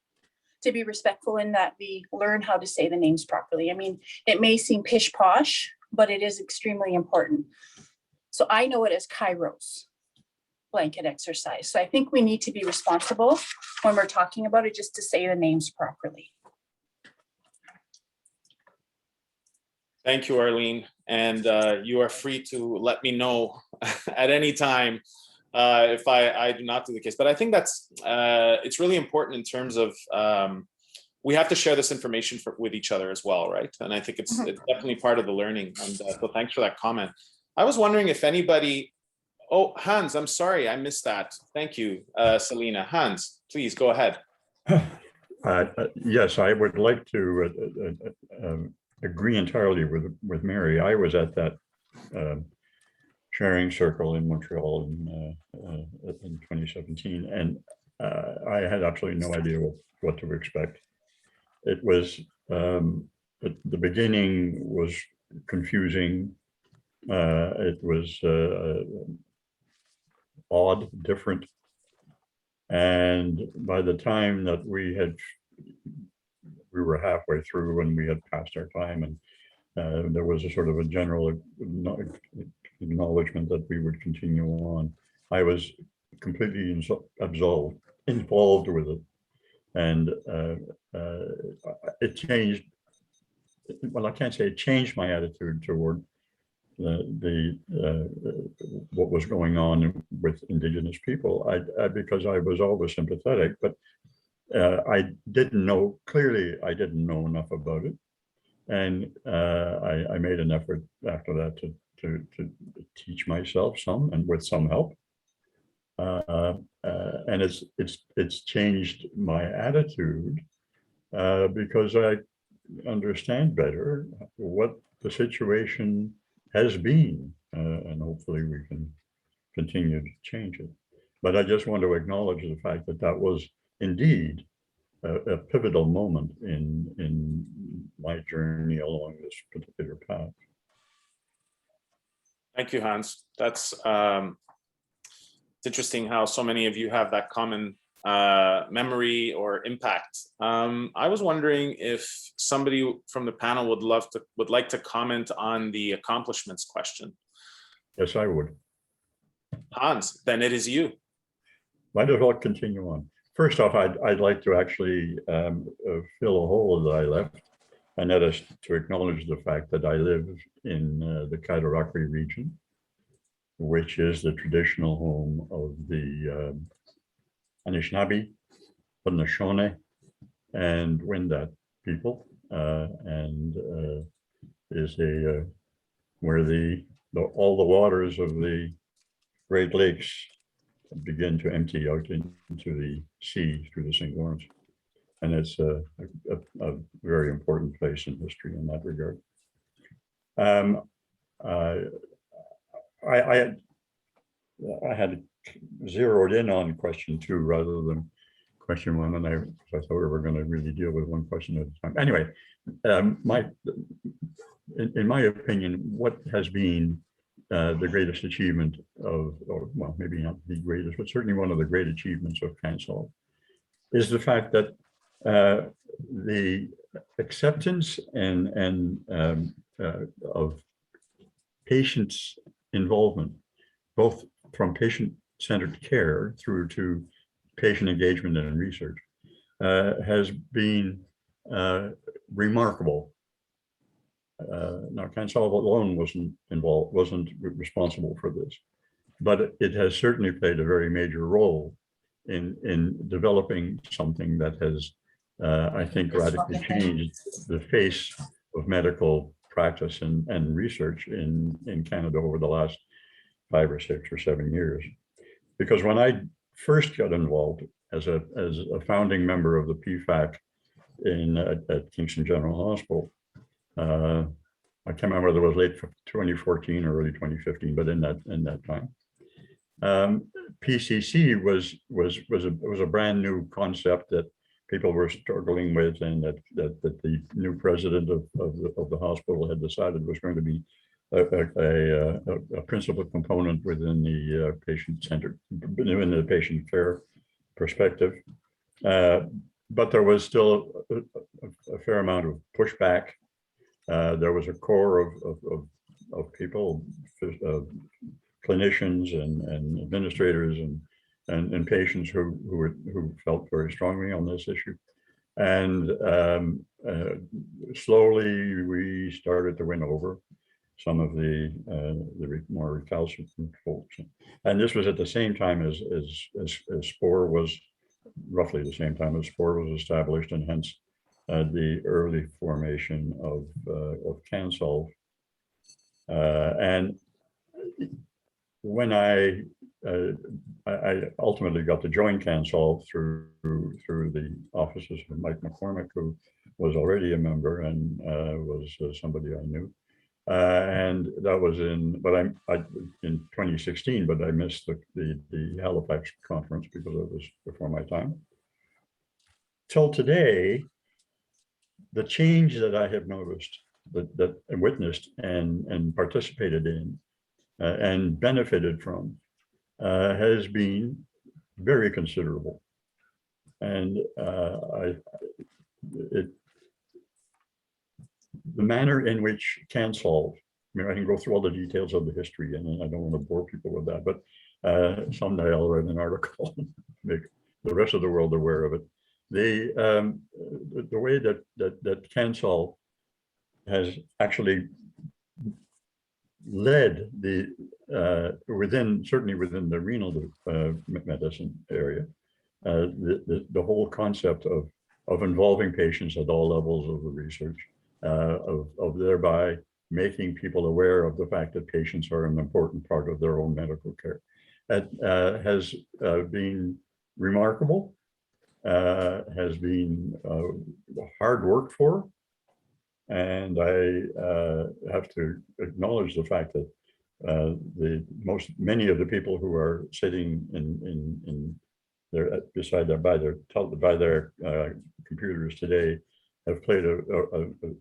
to be respectful in that we learn how to say the names properly. I mean, it may seem pish posh, but it is extremely important. So I know it as Kairos blanket exercise. So I think we need to be responsible when we're talking about it, just to say the names properly. Thank you, Arlene. And you are free to let me know at any time if I do not do the case. But I think that's, it's really important in terms of, we have to share this information with each other as well, right? And I think it's definitely part of the learning. And so thanks for that comment. I was wondering if anybody, oh, Hans, I'm sorry, I missed that. Thank you, Selena. Hans, please go ahead. Yes, I would like to agree entirely with Mary. I was at that sharing circle in Montreal in 2017, and I had absolutely no idea what to expect. it was, at the beginning was confusing. It was odd, different. And by the time that we were halfway through and we had passed our time, and there was a sort of a general acknowledgement that we would continue on, I was completely involved with it. And it changed, well, I can't say it changed my attitude toward what was going on with Indigenous people, because I was always sympathetic, but I didn't know, clearly I didn't know enough about it. And I made an effort after that to teach myself some, and with some help. And it's changed my attitude because I understand better what the situation has been, and hopefully we can continue to change it. But I just want to acknowledge the fact that that was indeed a pivotal moment in my journey along this particular path. Thank you, Hans. That's it's interesting how so many of you have that common memory or impact. I was wondering if somebody from the panel would like to comment on the accomplishments question. Yes, I would. Hans, then it is you. Might as well continue on. First off, I'd like to actually fill a hole that I left, and that is to acknowledge the fact that I live in the Cataraqui region, which is the traditional home of the Anishinaabe, Haudenosaunee, and Wendat people, and is where all the waters of the Great Lakes begin to empty out into the sea through the St. Lawrence. And it's a very important place in history in that regard. I had zeroed in on question 2 rather than question 1, and I thought we were going to really deal with one question at a time. Anyway, in my opinion, what has been the greatest achievement or well, maybe not the greatest, but certainly one of the great achievements of CANSOLV is the fact that the acceptance of patients' involvement, both from patient-centered care through to patient engagement and research, has been remarkable. Now, CANSOLV alone wasn't responsible for this, but it has certainly played a very major role in developing something that has, I think, radically changed the face of medical practice and research in Canada over the last 5 or 6 or 7 years. Because when I first got involved as a founding member of the PFAC at Kingston General Hospital, I can't remember whether it was late 2014 or early 2015, but in that time, PCC was a brand new concept that people were struggling with, and that the new president of the hospital had decided was going to be a principal component within the patient-centered, in the patient care perspective. But there was still a fair amount of pushback. There was a core of people, clinicians and administrators and patients who felt very strongly on this issue. And slowly we started to win over some of the more recalcitrant folks. And this was at the same time as SPORE was, roughly the same time as SPORE was established, and hence the early formation of CANSOLV. And when I ultimately got to join CANSOLV through the offices of Mike McCormick, who was already a member and was somebody I knew. And that was in 2016, but I missed the Halifax conference because it was before my time. Till today, the change that I have noticed, that I witnessed and participated in and benefited from has been very considerable. And the manner in which CanSolve, I mean, I can go through all the details of the history, and I don't want to bore people with that, but someday I'll write an article and make the rest of the world aware of it. The way that CanSolve has actually led the certainly within the renal medicine area, the whole concept of involving patients at all levels of the research, of thereby making people aware of the fact that patients are an important part of their own medical care. That has been remarkable, has been hard work for, and I have to acknowledge the fact that many of the people who are sitting in their by their computers today have played a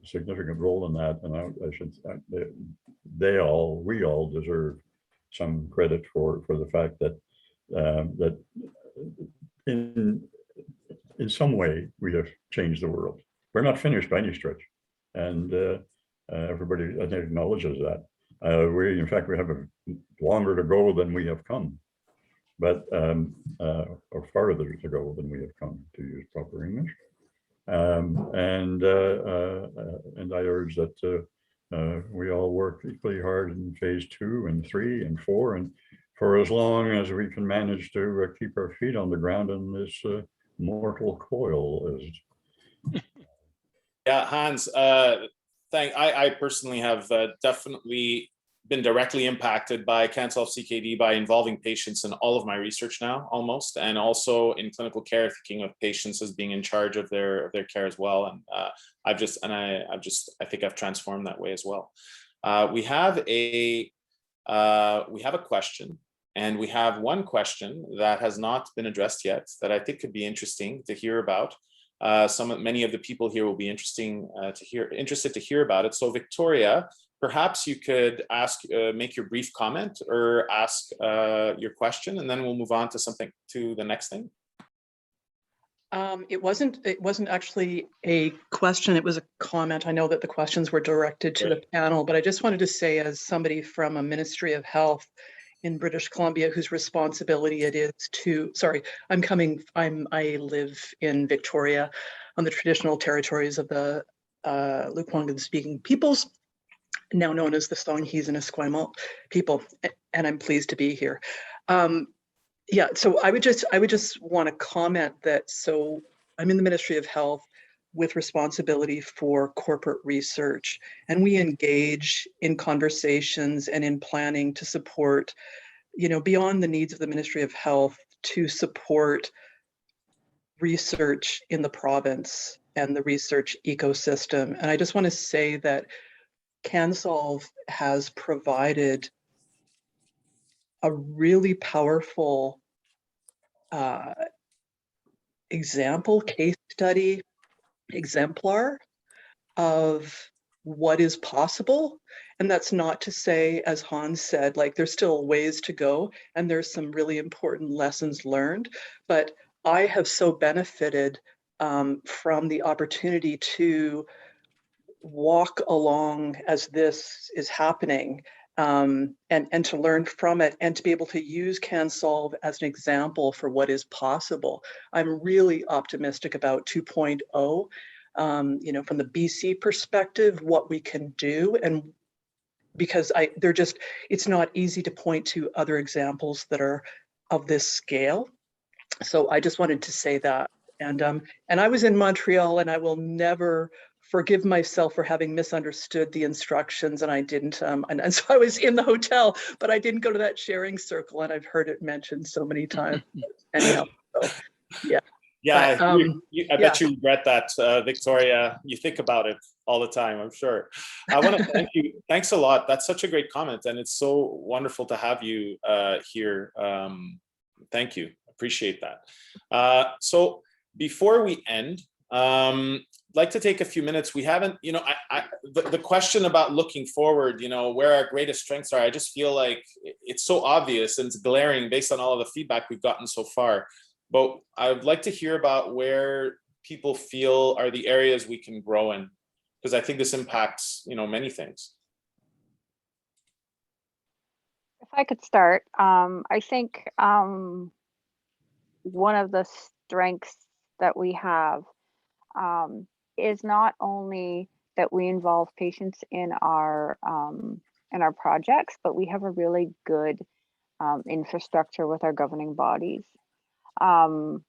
significant role in that, and we all deserve some credit for the fact that that in some way we have changed the world. We're not finished by any stretch, and everybody I think acknowledges that. In fact, we have longer to go than we have come, but or farther to go than we have come, to use proper English. And I urge that we all work equally hard in phase 2 and 3 and 4, and for as long as we can manage to keep our feet on the ground in this mortal coil. Yeah, Hans, I personally have definitely been directly impacted by CanSolve CKD by involving patients in all of my research now, almost, and also in clinical care, thinking of patients as being in charge of their care as well. And I think I've transformed that way as well. We have a question, and we have one question that has not been addressed yet that I think could be interesting to hear about. Many of the people here will be interested to hear about it. So Victoria, perhaps you could make your brief comment or ask your question, and then we'll move on to the next thing. It wasn't actually a question, it was a comment. I know that the questions were directed to the panel, but I just wanted to say, as somebody from a Ministry of Health in British Columbia, whose responsibility it is to, I live in Victoria on the traditional territories of the Lekwungen speaking peoples, now known as the Songhees and Esquimalt people, and I'm pleased to be here. Yeah, so I would just want to comment that, so I'm in the Ministry of Health with responsibility for corporate research, and we engage in conversations and in planning to support, beyond the needs of the Ministry of Health, to support research in the province and the research ecosystem. And I just want to say that CanSolve has provided a really powerful case study, exemplar of what is possible. And that's not to say, as Hans said, like there's still ways to go and there's some really important lessons learned, but I have so benefited from the opportunity to walk along as this is happening, and to learn from it, and to be able to use CanSolve as an example for what is possible. I'm really optimistic about 2.0, from the BC perspective, what we can do, and because it's not easy to point to other examples that are of this scale. So I just wanted to say that. And I was in Montreal, and I will never forgive myself for having misunderstood the instructions, and I didn't, and so I was in the hotel, but I didn't go to that sharing circle, and I've heard it mentioned so many times. Anyhow, so, yeah. Yeah, but, I bet you regret that, Victoria. You think about it all the time, I'm sure. I want to thank you. Thanks a lot. That's such a great comment, and it's so wonderful to have you here. Thank you. Appreciate that. So before we end, like to take a few minutes. We haven't, the question about looking forward, where our greatest strengths are, I just feel like it's so obvious and it's glaring based on all of the feedback we've gotten so far. But I would like to hear about where people feel are the areas we can grow in, because I think this impacts, many things. If I could start, I think one of the strengths that we have is not only that we involve patients in our projects, but we have a really good infrastructure with our governing bodies. And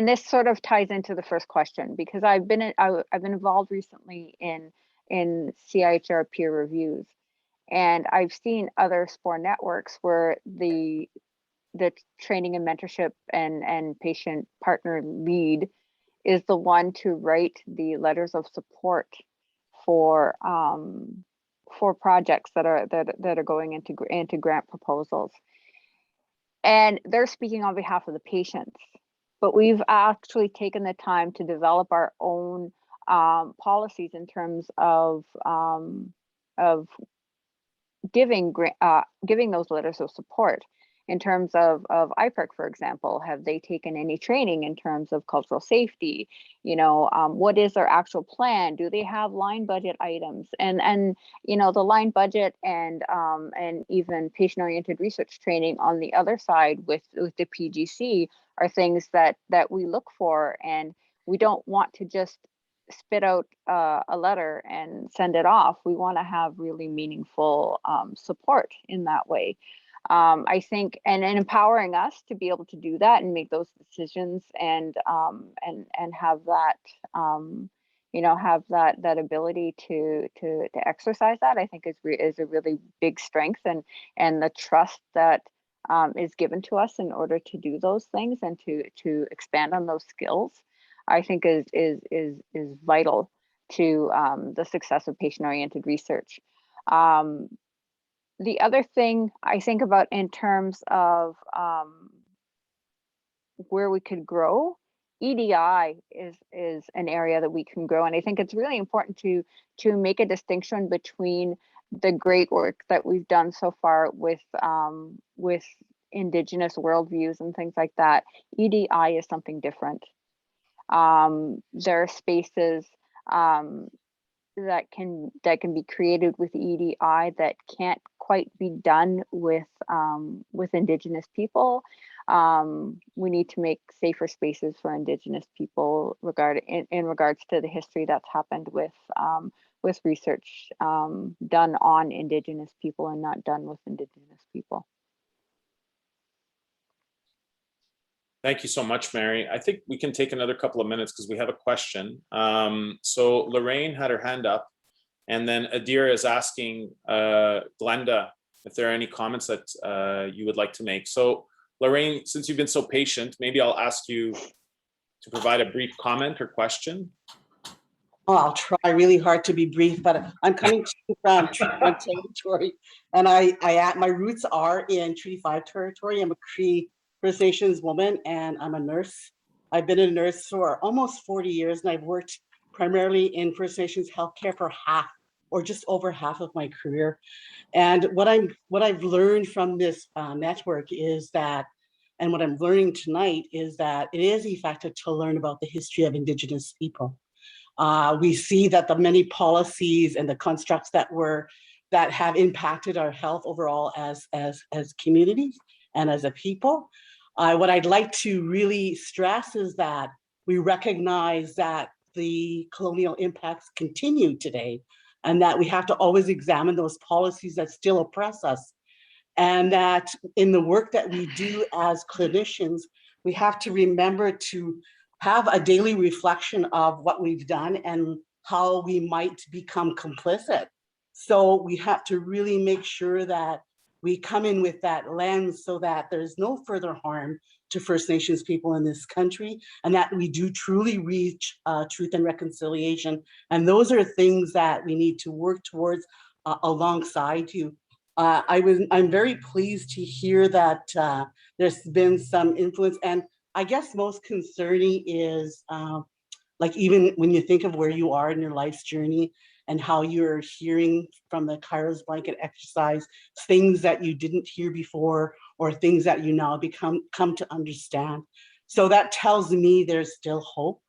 this sort of ties into the first question, because I've been involved recently in CIHR peer reviews, and I've seen other SPORE networks where the training and mentorship and patient partner lead is the one to write the letters of support for projects that are going into grant proposals, and they're speaking on behalf of the patients. But we've actually taken the time to develop our own policies in terms of giving those letters of support. In terms of IPERC, for example, have they taken any training in terms of cultural safety? What is their actual plan? Do they have line budget items? And the line budget and even patient-oriented research training on the other side with the PGC are things that we look for, and we don't want to just spit out a letter and send it off. We want to have really meaningful support in that way. I think, and empowering us to be able to do that and make those decisions and have that, have that ability to exercise that, I think is a really big strength, and the trust that is given to us in order to do those things and to expand on those skills, I think is vital to the success of patient-oriented research. The other thing I think about in terms of where we could grow, EDI is an area that we can grow, and I think it's really important to make a distinction between the great work that we've done so far with Indigenous worldviews and things like that. EDI is something different. There are spaces that can be created with EDI that can't quite be done with Indigenous people. We need to make safer spaces for Indigenous people in regards to the history that's happened with research done on Indigenous people and not done with Indigenous people. Thank you so much, Mary. I think we can take another couple of minutes because we have a question. So Lorraine had her hand up, and then Adira is asking Glenda if there are any comments that you would like to make. So Lorraine, since you've been so patient, maybe I'll ask you to provide a brief comment or question. Oh, I'll try really hard to be brief, but I'm coming from Treaty 1 territory, and my roots are in Treaty 5 territory. I'm a Cree First Nations woman, and I'm a nurse. I've been a nurse for almost 40 years, and I've worked primarily in First Nations healthcare for half or just over half of my career. And what I've learned from this network is that, and what I'm learning tonight is that it is effective to learn about the history of Indigenous people. We see that the many policies and the constructs that have impacted our health overall as communities and as a people. What I'd like to really stress is that we recognize that the colonial impacts continue today, and that we have to always examine those policies that still oppress us. And that in the work that we do as clinicians, we have to remember to have a daily reflection of what we've done and how we might become complicit. So we have to really make sure that we come in with that lens so that there's no further harm to First Nations people in this country, and that we do truly reach truth and reconciliation. And those are things that we need to work towards alongside you. I'm very pleased to hear that there's been some influence, and I guess most concerning is like even when you think of where you are in your life's journey and how you're hearing from the Kairos blanket exercise, things that you didn't hear before or things that you now come to understand. So that tells me there's still hope.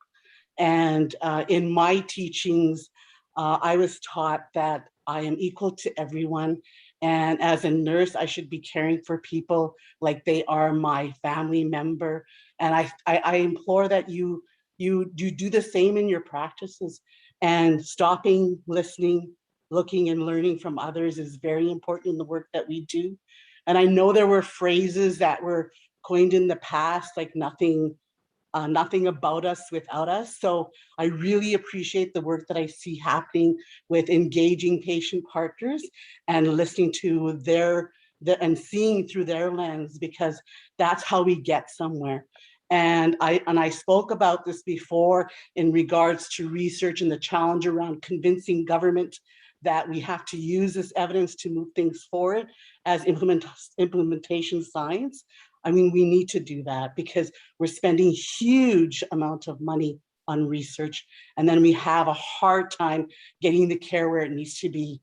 And in my teachings, I was taught that I am equal to everyone. And as a nurse, I should be caring for people like they are my family member. And I implore that you do the same in your practices, and stopping, listening, looking and learning from others is very important in the work that we do. And I know there were phrases that were coined in the past, like nothing about us without us. So I really appreciate the work that I see happening with engaging patient partners and listening to their and seeing through their lens, because that's how we get somewhere. And I spoke about this before in regards to research and the challenge around convincing government that we have to use this evidence to move things forward as implementation science. I mean, we need to do that because we're spending huge amounts of money on research, and then we have a hard time getting the care where it needs to be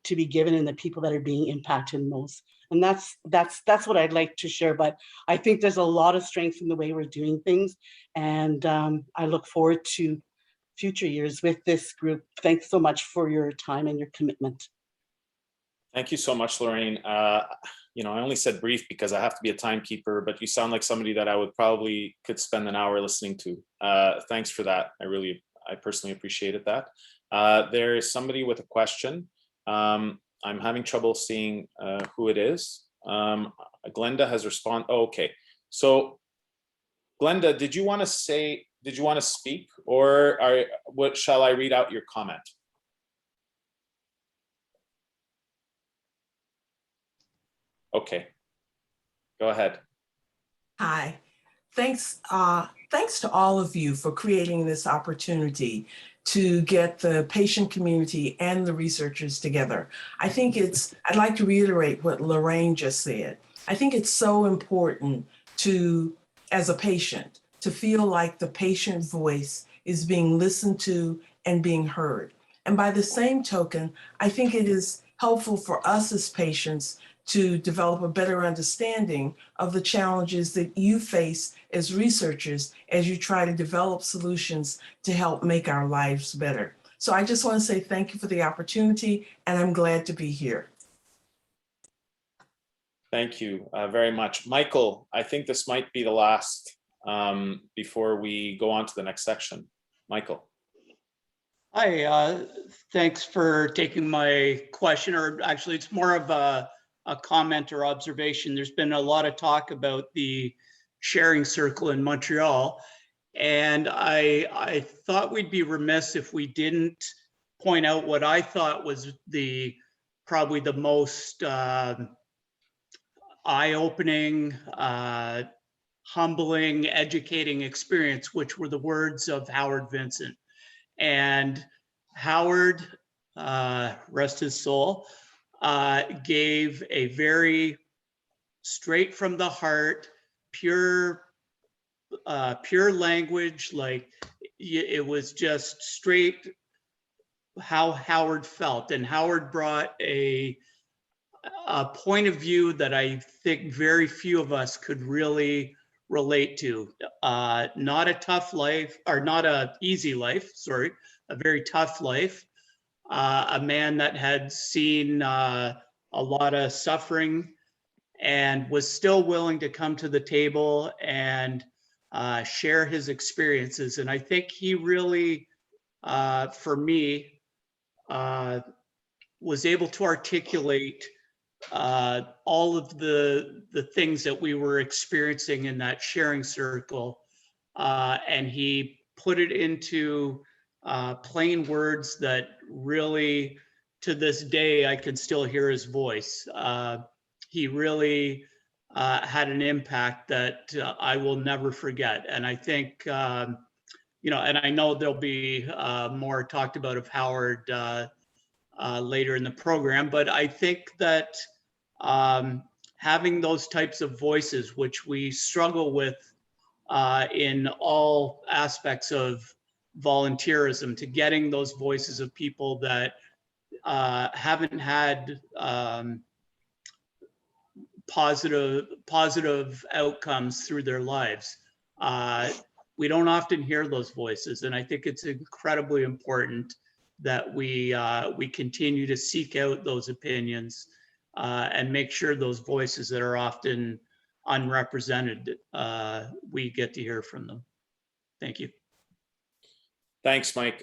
given and the people that are being impacted most. And that's what I'd like to share. But I think there's a lot of strength in the way we're doing things, and I look forward to future years with this group. Thanks so much for your time and your commitment. Thank you so much, Lorraine. You know, I only said brief because I have to be a timekeeper, but you sound like somebody that I would probably could spend an hour listening to. Thanks for that. I personally appreciated that. There is somebody with a question. I'm having trouble seeing who it is. Glenda has responded. Oh, okay. So Glenda, did you want to speak, or what shall I read out your comment? Okay, go ahead. Hi, thanks to all of you for creating this opportunity to get the patient community and the researchers together. I'd like to reiterate what Lorraine just said. I think it's so important as a patient, to feel like the patient voice is being listened to and being heard. And by the same token, I think it is helpful for us as patients to develop a better understanding of the challenges that you face as researchers as you try to develop solutions to help make our lives better. So I just want to say thank you for the opportunity, and I'm glad to be here. Thank you very much. Michael, I think this might be the last before we go on to the next section. Michael. Hi, thanks for taking my question, or actually it's more of a comment or observation. There's been a lot of talk about the sharing circle in Montreal, and I thought we'd be remiss if we didn't point out what I thought was probably the most eye-opening, humbling, educating experience, which were the words of Howard Vincent. And Howard, rest his soul, gave a very straight from the heart, pure language. Like it was just straight how Howard felt. And Howard brought a point of view that I think very few of us could really relate to. Not a tough life, or not a easy life, sorry, a very tough life. A man that had seen a lot of suffering and was still willing to come to the table and share his experiences. And I think he really, for me, was able to articulate all of the things that we were experiencing in that sharing circle. And he put it into plain words that really, to this day, I can still hear his voice. He really had an impact that I will never forget. And I think, you know, and I know there'll be more talked about of Howard later in the program, but I think that having those types of voices, which we struggle with in all aspects of volunteerism, to getting those voices of people that haven't had positive outcomes through their lives. We don't often hear those voices, and I think it's incredibly important that we continue to seek out those opinions and make sure those voices that are often unrepresented, we get to hear from them. Thank you. Thanks, Mike.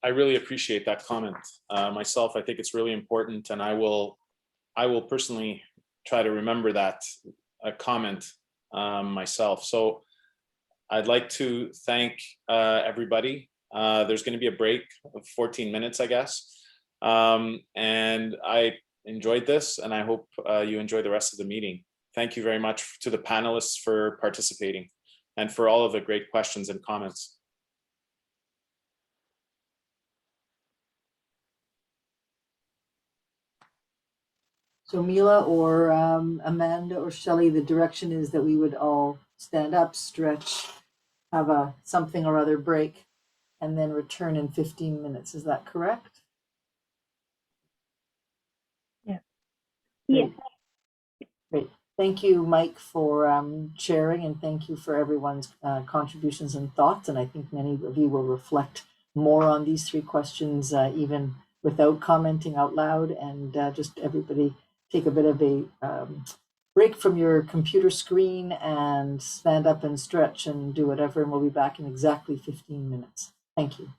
I really appreciate that comment. Myself, I think it's really important, and I will personally try to remember that comment myself. So I'd like to thank everybody. There's going to be a break of 14 minutes, I guess. And I enjoyed this, and I hope you enjoy the rest of the meeting. Thank you very much to the panelists for participating and for all of the great questions and comments. So Mila or Amanda or Shelley, the direction is that we would all stand up, stretch, have a something or other break, and then return in 15 minutes. Is that correct? Yeah. Great. Great. Thank you, Mike, for sharing, and thank you for everyone's contributions and thoughts. And I think many of you will reflect more on these three questions, even without commenting out loud, and just everybody take a bit of a break from your computer screen and stand up and stretch and do whatever, and we'll be back in exactly 15 minutes. Thank you.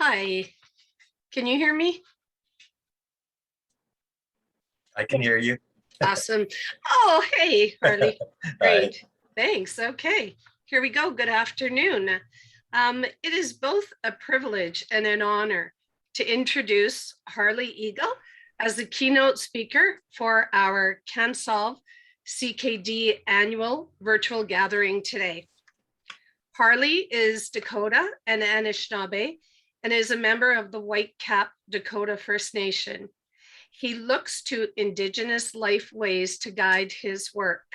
Hi, can you hear me? I can hear you. Awesome. Oh, hey, Harley. Hi. Great. Thanks. Okay, here we go. Good afternoon. It is both a privilege and an honor to introduce Harley Eagle as the keynote speaker for our CanSolve CKD annual virtual gathering today. Harley is Dakota and Anishinaabe and is a member of the Whitecap Dakota First Nation. He looks to Indigenous life ways to guide his work.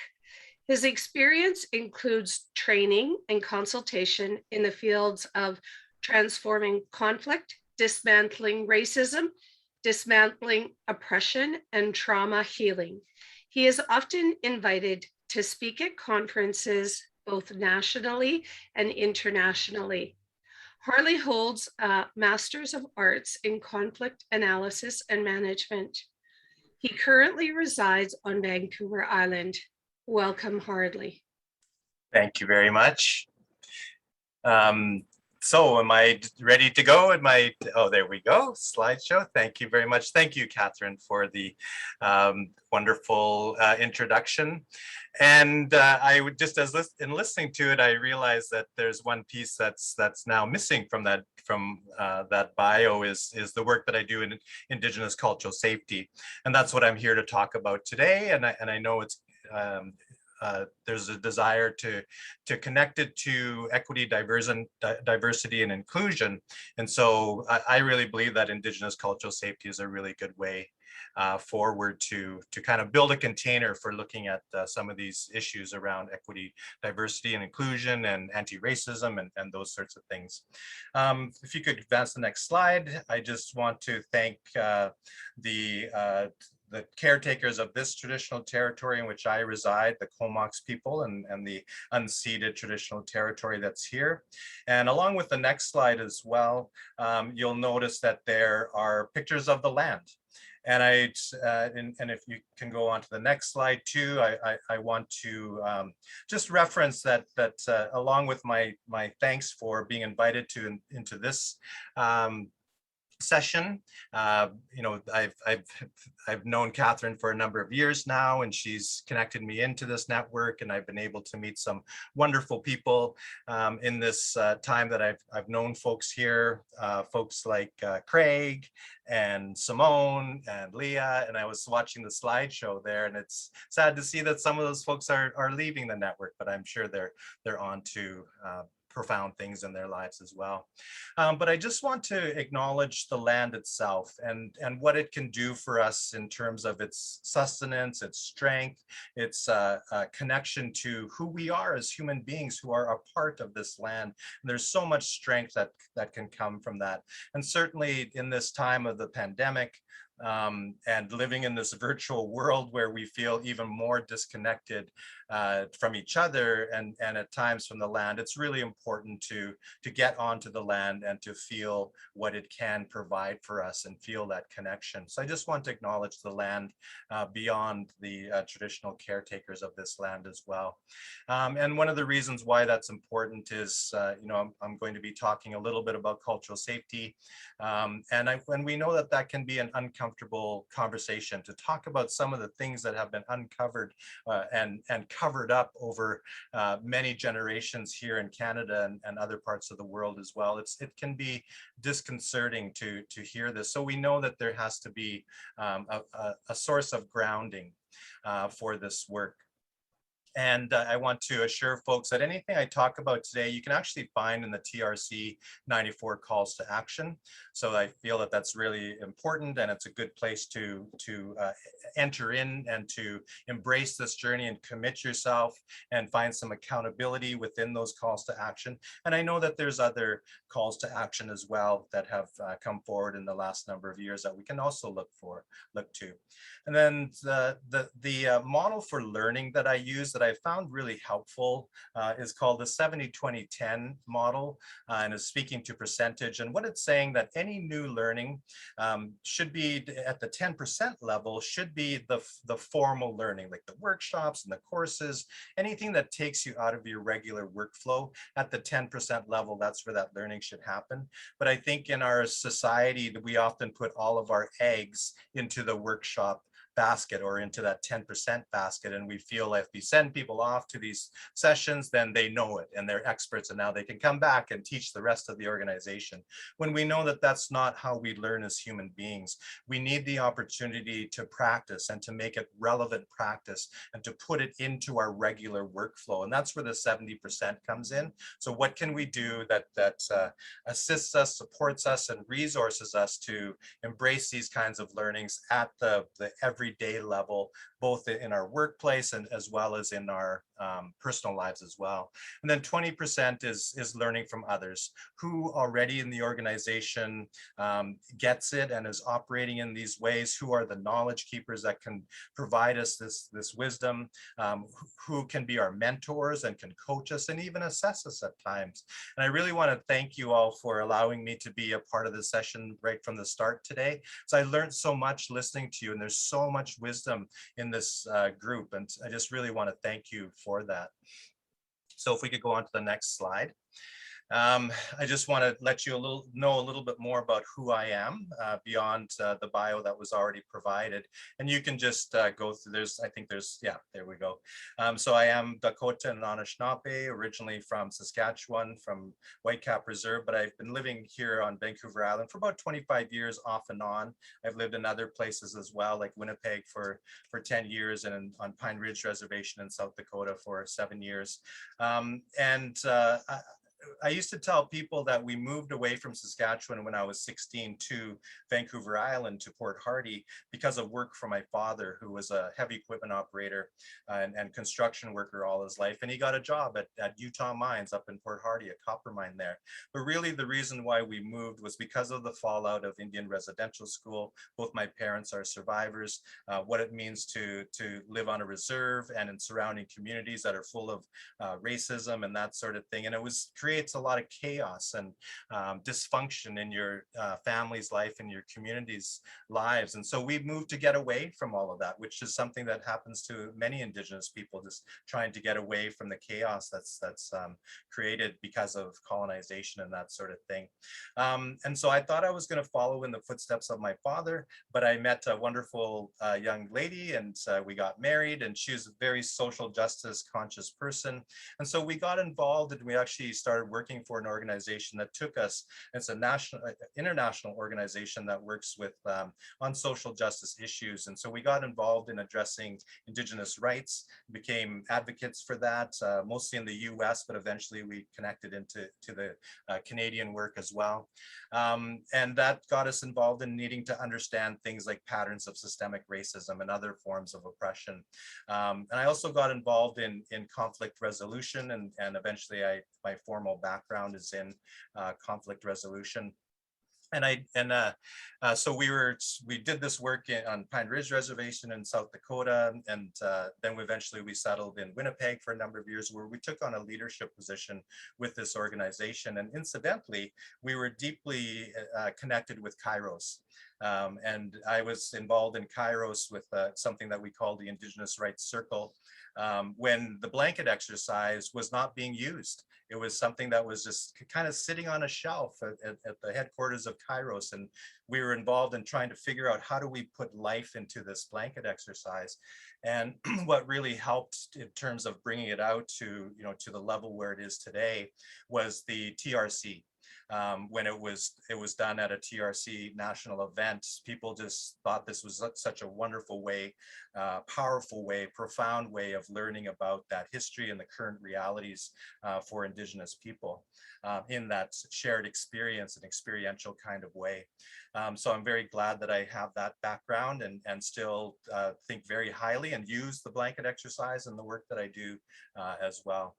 His experience includes training and consultation in the fields of transforming conflict, dismantling racism, dismantling oppression, and trauma healing. He is often invited to speak at conferences, both nationally and internationally. Harley holds a Master's of Arts in Conflict Analysis and Management. He currently resides on Vancouver Island. Welcome, Harley. Thank you very much. So am I ready to go? Oh, there we go, slideshow. Thank you very much. Thank you, Catherine, for the wonderful introduction. And I would just, in listening to it, I realized that there's one piece that's now missing from that bio is the work that I do in Indigenous cultural safety. And that's what I'm here to talk about today. And I know it's there's a desire to connect it to equity, diversity, and inclusion. And so I really believe that Indigenous cultural safety is a really good way forward to kind of build a container for looking at some of these issues around equity, diversity, and inclusion, and anti-racism, and those sorts of things. If you could advance the next slide, I just want to thank the caretakers of this traditional territory in which I reside, the Comox people, and the unceded traditional territory that's here. And along with the next slide as well, you'll notice that there are pictures of the land. And and if you can go on to the next slide too, I want to just reference that along with my thanks for being invited into this session. You know, I've known Catherine for a number of years now, and she's connected me into this network, and I've been able to meet some wonderful people in this time that I've known folks here, folks like Craig and Simone and Leah, and I was watching the slideshow there, and it's sad to see that some of those folks are leaving the network, but I'm sure they're on to profound things in their lives as well. But I just want to acknowledge the land itself and what it can do for us in terms of its sustenance, its strength, its connection to who we are as human beings who are a part of this land. And there's so much strength that can come from that. And certainly in this time of the pandemic, and living in this virtual world where we feel even more disconnected from each other and at times from the land, it's really important to get onto the land and to feel what it can provide for us and feel that connection. So I just want to acknowledge the land beyond the traditional caretakers of this land as well. And one of the reasons why that's important is, you know, I'm going to be talking a little bit about cultural safety. And we know that can be an uncomfortable conversation to talk about some of the things that have been uncovered and covered up over many generations here in Canada and other parts of the world as well. It can be disconcerting to hear this. So we know that there has to be a source of grounding for this work. And I want to assure folks that anything I talk about today, you can actually find in the TRC 94 calls to action. So I feel that that's really important, and it's a good place to enter in and to embrace this journey and commit yourself and find some accountability within those calls to action. And I know that there's other calls to action as well that have come forward in the last number of years that we can also look to. And then the model for learning that I use, that I found really helpful is called the 70-20-10 model, and is speaking to percentage. And what it's saying that any new learning should be at the 10% level, should be the formal learning, like the workshops and the courses, anything that takes you out of your regular workflow at the 10% level. That's where that learning should happen. But I think in our society, we often put all of our eggs into the workshop basket or into that 10% basket. And we feel like if we send people off to these sessions, then they know it and they're experts and now they can come back and teach the rest of the organization. When we know that that's not how we learn as human beings, we need the opportunity to practice and to make it relevant practice and to put it into our regular workflow. And that's where the 70% comes in. So what can we do that assists us, supports us, and resources us to embrace these kinds of learnings at the everyday level, both in our workplace and as well as in our personal lives as well. And then 20% is learning from others who already in the organization gets it and is operating in these ways, who are the knowledge keepers that can provide us this wisdom, who can be our mentors and can coach us and even assess us at times. And I really want to thank you all for allowing me to be a part of this session right from the start today. So I learned so much listening to you, and there's so much wisdom in this group, and I just really want to thank you for that. So if we could go on to the next slide. I just want to let you know a little bit more about who I am beyond the bio that was already provided. And you can just go through, yeah, there we go. So I am Dakota and Anishinaabe, originally from Saskatchewan, from Whitecap Reserve, but I've been living here on Vancouver Island for about 25 years off and on. I've lived in other places as well, like Winnipeg for 10 years and on Pine Ridge Reservation in South Dakota for 7 years. I used to tell people that we moved away from Saskatchewan when I was 16 to Vancouver Island to Port Hardy because of work for my father, who was a heavy equipment operator and construction worker all his life. And he got a job at Utah Mines up in Port Hardy, a copper mine there. But really the reason why we moved was because of the fallout of Indian residential school. Both my parents are survivors, what it means to live on a reserve and in surrounding communities that are full of racism and that sort of thing. And it creates a lot of chaos and dysfunction in your family's life and your community's lives. And so we moved to get away from all of that, which is something that happens to many Indigenous people, just trying to get away from the chaos that's created because of colonization and that sort of thing. And so I thought I was going to follow in the footsteps of my father, but I met a wonderful young lady, and we got married, and she was a very social justice conscious person. And so we got involved, and we actually started working for an organization that took us. It's a international organization that works with on social justice issues. And so we got involved in addressing Indigenous rights, became advocates for that, mostly in the US, but eventually we connected into the Canadian work as well. And that got us involved in needing to understand things like patterns of systemic racism and other forms of oppression. And I also got involved in conflict resolution, and eventually my formal background is in conflict resolution. So we did this work on Pine Ridge Reservation in South Dakota, and then eventually we settled in Winnipeg for a number of years, where we took on a leadership position with this organization. And incidentally, we were deeply connected with Kairos. And I was involved in Kairos with something that we call the Indigenous Rights Circle, when the blanket exercise was not being used. It was something that was just kind of sitting on a shelf at the headquarters of Kairos. And we were involved in trying to figure out, how do we put life into this blanket exercise? And what really helped in terms of bringing it out to the level where it is today was the TRC. When it was done at a TRC national event, people just thought this was such a wonderful way, powerful way, profound way of learning about that history and the current realities for Indigenous people in that shared experience and experiential kind of way. So I'm very glad that I have that background and still think very highly and use the blanket exercise in the work that I do as well.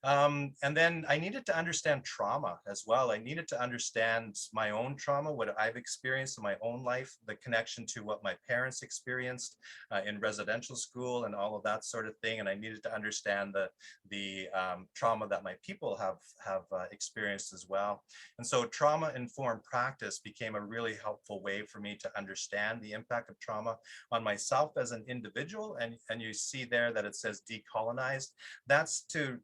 And then I needed to understand trauma as well. I needed to understand my own trauma, what I've experienced in my own life, the connection to what my parents experienced in residential school and all of that sort of thing. And I needed to understand the trauma that my people have experienced as well. And so trauma-informed practice became a really helpful way for me to understand the impact of trauma on myself as an individual. And you see there that it says decolonized. That's to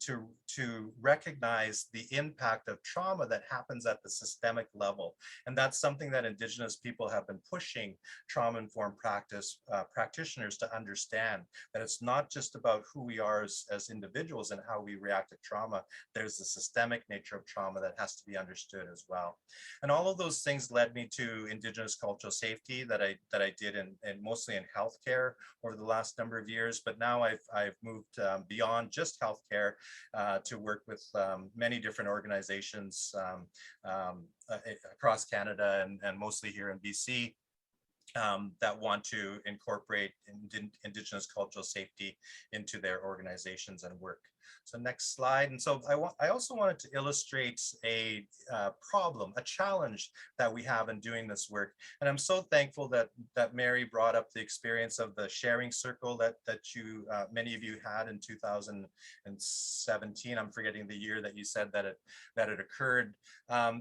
recognize the impact of trauma that happens at the systemic level. And that's something that Indigenous people have been pushing trauma-informed practice practitioners to understand, that it's not just about who we are as individuals and how we react to trauma. There's the systemic nature of trauma that has to be understood as well. And all of those things led me to Indigenous cultural safety that I did in mostly in healthcare over the last number of years. But now I've moved beyond just healthcare to work with many different organizations across Canada and mostly here in BC. That want to incorporate Indigenous cultural safety into their organizations and work. So next slide. And so I also wanted to illustrate a problem, a challenge that we have in doing this work. And I'm so thankful that Mary brought up the experience of the sharing circle that you many of you had in 2017. I'm forgetting the year that you said that it occurred,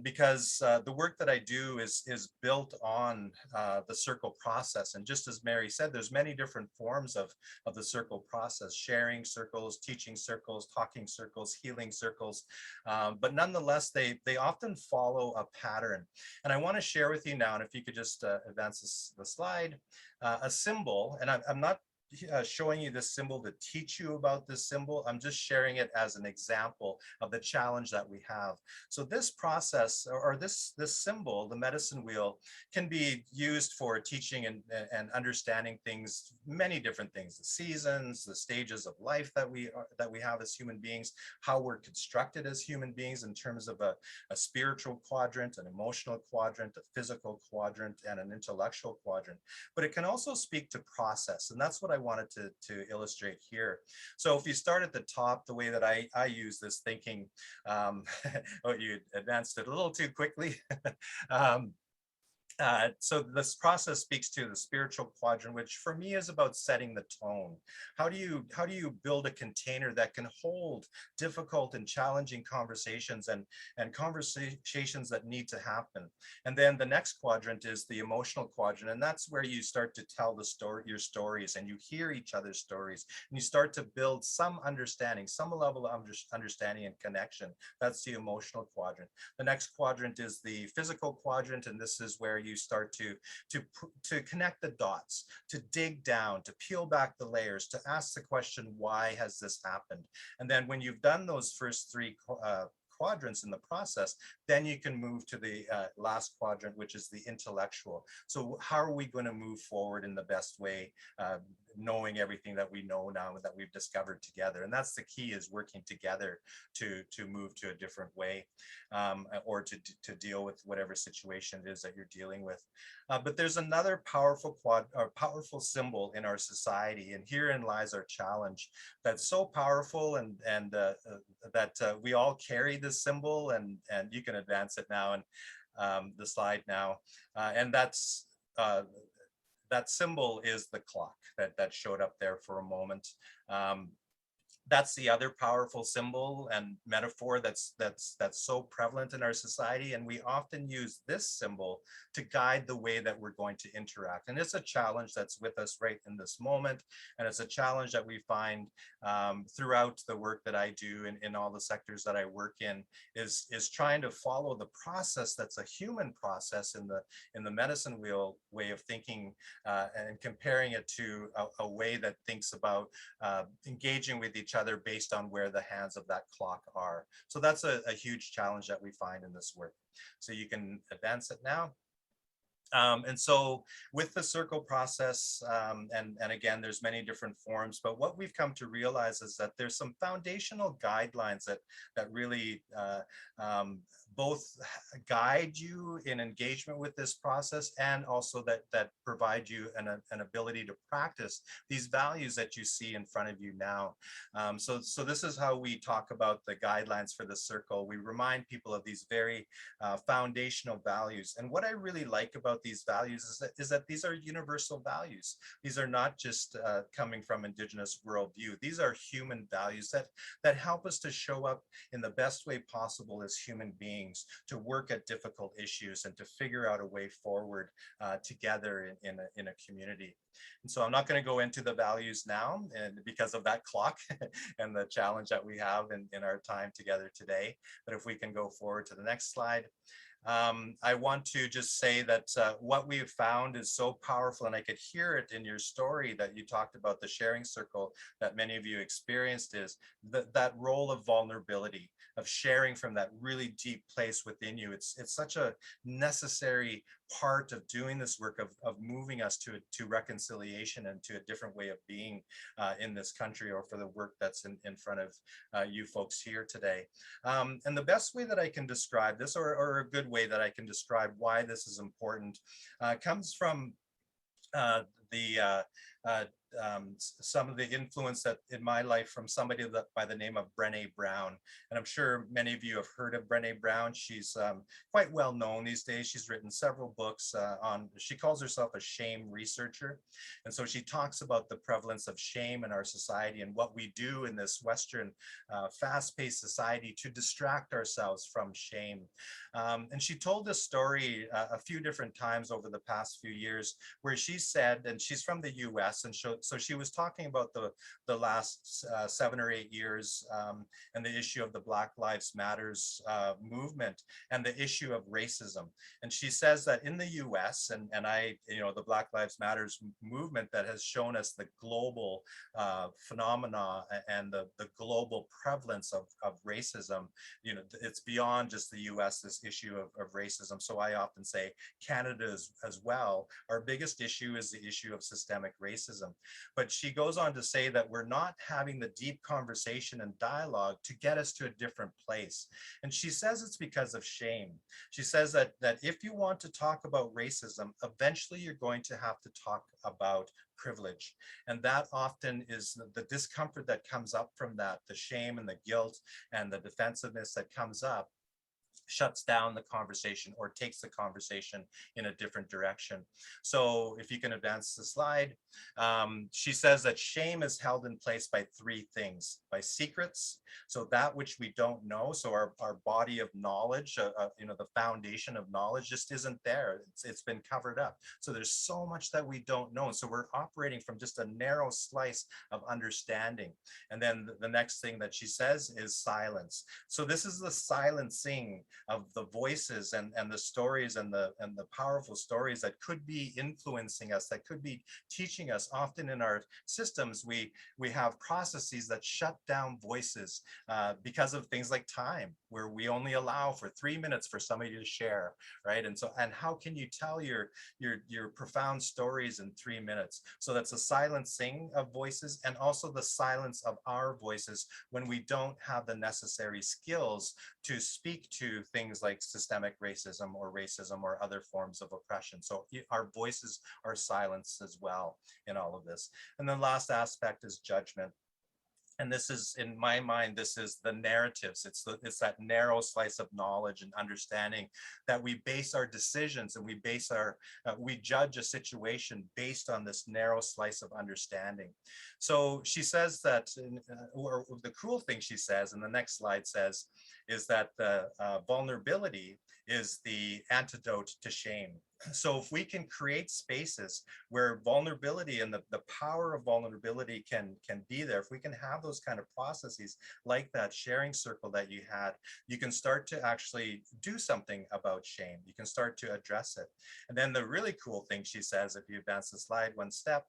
because the work that I do is built on the circle process. And just as Mary said, there's many different forms of the circle process: sharing circles, teaching circles, talking circles, healing circles, but nonetheless, they often follow a pattern. And I want to share with you now, and if you could just advance the slide, a symbol, and I'm not showing you this symbol to teach you about this symbol. I'm just sharing it as an example of the challenge that we have. So this process, or this symbol, the medicine wheel, can be used for teaching and understanding things, many different things: the seasons, the stages of life that we have as human beings, how we're constructed as human beings in terms of a spiritual quadrant, an emotional quadrant, a physical quadrant, and an intellectual quadrant. But it can also speak to process, and that's what I wanted to illustrate here. So if you start at the top, the way that I use this thinking, oh, you advanced it a little too quickly. So this process speaks to the spiritual quadrant, which for me is about setting the tone. How do you build a container that can hold difficult and challenging conversations and conversations that need to happen? And then the next quadrant is the emotional quadrant, and that's where you start to tell your stories, and you hear each other's stories, and you start to build some understanding, some level of understanding and connection. That's the emotional quadrant. The next quadrant is the physical quadrant, and this is where you start to connect the dots, to dig down, to peel back the layers, to ask the question, why has this happened? And then when you've done those first three quadrants in the process, then you can move to the last quadrant, which is the intellectual. So how are we going to move forward in the best way, knowing everything that we know now and that we've discovered together? And that's the key, is working together to move to a different way, or to deal with whatever situation it is that you're dealing with. But there's another powerful symbol in our society, and herein lies our challenge. That's so powerful, and that we all carry this symbol, and you can advance it now, and the slide now, and that's that symbol is the clock that showed up there for a moment. That's the other powerful symbol and metaphor that's so prevalent in our society, and we often use this symbol to guide the way that we're going to interact. And it's a challenge that's with us right in this moment, and it's a challenge that we find throughout the work that I do in all the sectors that I work in, is trying to follow the process that's a human process in the medicine wheel way of thinking, and comparing it to a way that thinks about engaging with each other based on where the hands of that clock are. So that's a huge challenge that we find in this work. So you can advance it now. And so with the circle process, and again, there's many different forms, but what we've come to realize is that there's some foundational guidelines that really both guide you in engagement with this process, and also that provide you an ability to practice these values that you see in front of you now. So this is how we talk about the guidelines for the circle. We remind people of these very foundational values. And what I really like about these values is that these are universal values. These are not just coming from Indigenous worldview. These are human values that help us to show up in the best way possible as human beings, to work at difficult issues and to figure out a way forward together in a community. And so I'm not going to go into the values now, and because of that clock and the challenge that we have in our time together today. But if we can go forward to the next slide. I want to just say that what we've found is so powerful, and I could hear it in your story that you talked about, the sharing circle that many of you experienced, is that role of vulnerability, of sharing from that really deep place within you. It's such a necessary part of doing this work, of moving us to reconciliation and to a different way of being in this country, or for the work that's in front of you folks here today. And the best way that I can describe this, or a good way that I can describe why this is important, comes from some of the influence that in my life from somebody by the name of Brené Brown. And I'm sure many of you have heard of Brené Brown. She's quite well known these days. She's written several books she calls herself a shame researcher. And so she talks about the prevalence of shame in our society and what we do in this Western fast-paced society to distract ourselves from shame. And she told this story a few different times over the past few years, where she said, and she's from the US, and so she was talking about the last 7 or 8 years and the issue of the Black Lives Matters movement and the issue of racism. And she says that in the US, and the Black Lives Matters movement that has shown us the global phenomena and the global prevalence of racism, it's beyond just the US, this issue of racism. So I often say Canada as well. Our biggest issue is the issue of systemic racism. But she goes on to say that we're not having the deep conversation and dialogue to get us to a different place. And she says it's because of shame. She says that if you want to talk about racism, eventually you're going to have to talk about privilege. And that often is the discomfort that comes up from that, the shame and the guilt and the defensiveness that comes up, shuts down the conversation or takes the conversation in a different direction. So if you can advance the slide, she says that shame is held in place by 3 things: by secrets, so that which we don't know, so our body of knowledge, the foundation of knowledge just isn't there. It's been covered up. So there's so much that we don't know. So we're operating from just a narrow slice of understanding. And then the next thing that she says is silence. So this is the silencing of the voices and the stories and the powerful stories that could be influencing us, that could be teaching us. Often in our systems, we have processes that shut down voices because of things like time, where we only allow for 3 minutes for somebody to share, right? And how can you tell your profound stories in 3 minutes? So that's a silencing of voices, and also the silence of our voices when we don't have the necessary skills to speak to things like systemic racism or other forms of oppression. So our voices are silenced as well in all of this. And the last aspect is judgment. And this is, in my mind, this is the narratives. It's that narrow slice of knowledge and understanding that we base our decisions, and we judge a situation based on this narrow slice of understanding. So she says that, or the cruel thing she says, and the next slide says, is that the vulnerability is the antidote to shame. So if we can create spaces where vulnerability and the power of vulnerability can be there, if we can have those kind of processes like that sharing circle that you had, you can start to actually do something about shame. You can start to address it. And then the really cool thing she says, if you advance the slide 1 step,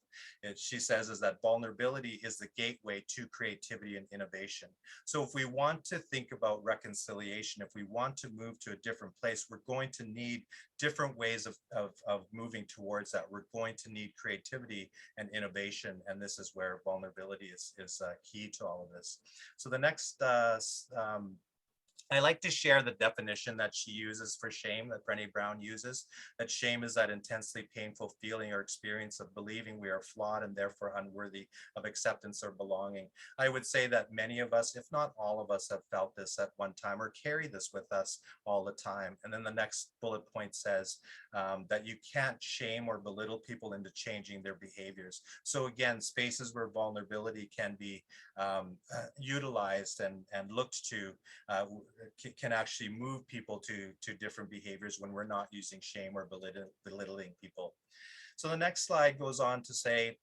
she says is that vulnerability is the gateway to creativity and innovation. So if we want to think about reconciliation, if we want to move to a different place, we're going to need different ways of moving towards that. We're going to need creativity and innovation, and this is where vulnerability is key to all of this. So the next I like to share the definition that she uses for shame, that Brené Brown uses, that shame is that intensely painful feeling or experience of believing we are flawed and therefore unworthy of acceptance or belonging. I would say that many of us, if not all of us, have felt this at one time or carry this with us all the time. And then the next bullet point says that you can't shame or belittle people into changing their behaviors. So again, spaces where vulnerability can be utilized and looked to can actually move people to different behaviors when we're not using shame or belittling people. So the next slide goes on to say,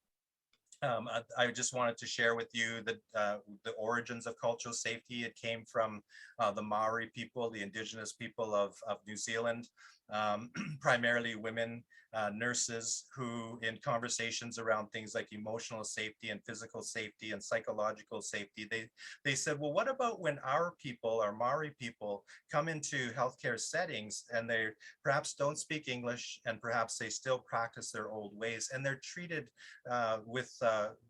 I just wanted to share with you the origins of cultural safety. It came from the Maori people, the indigenous people of New Zealand, primarily women, nurses who in conversations around things like emotional safety and physical safety and psychological safety, they said, well, what about when our people, our Maori people, come into healthcare settings and they perhaps don't speak English and perhaps they still practice their old ways and they're treated with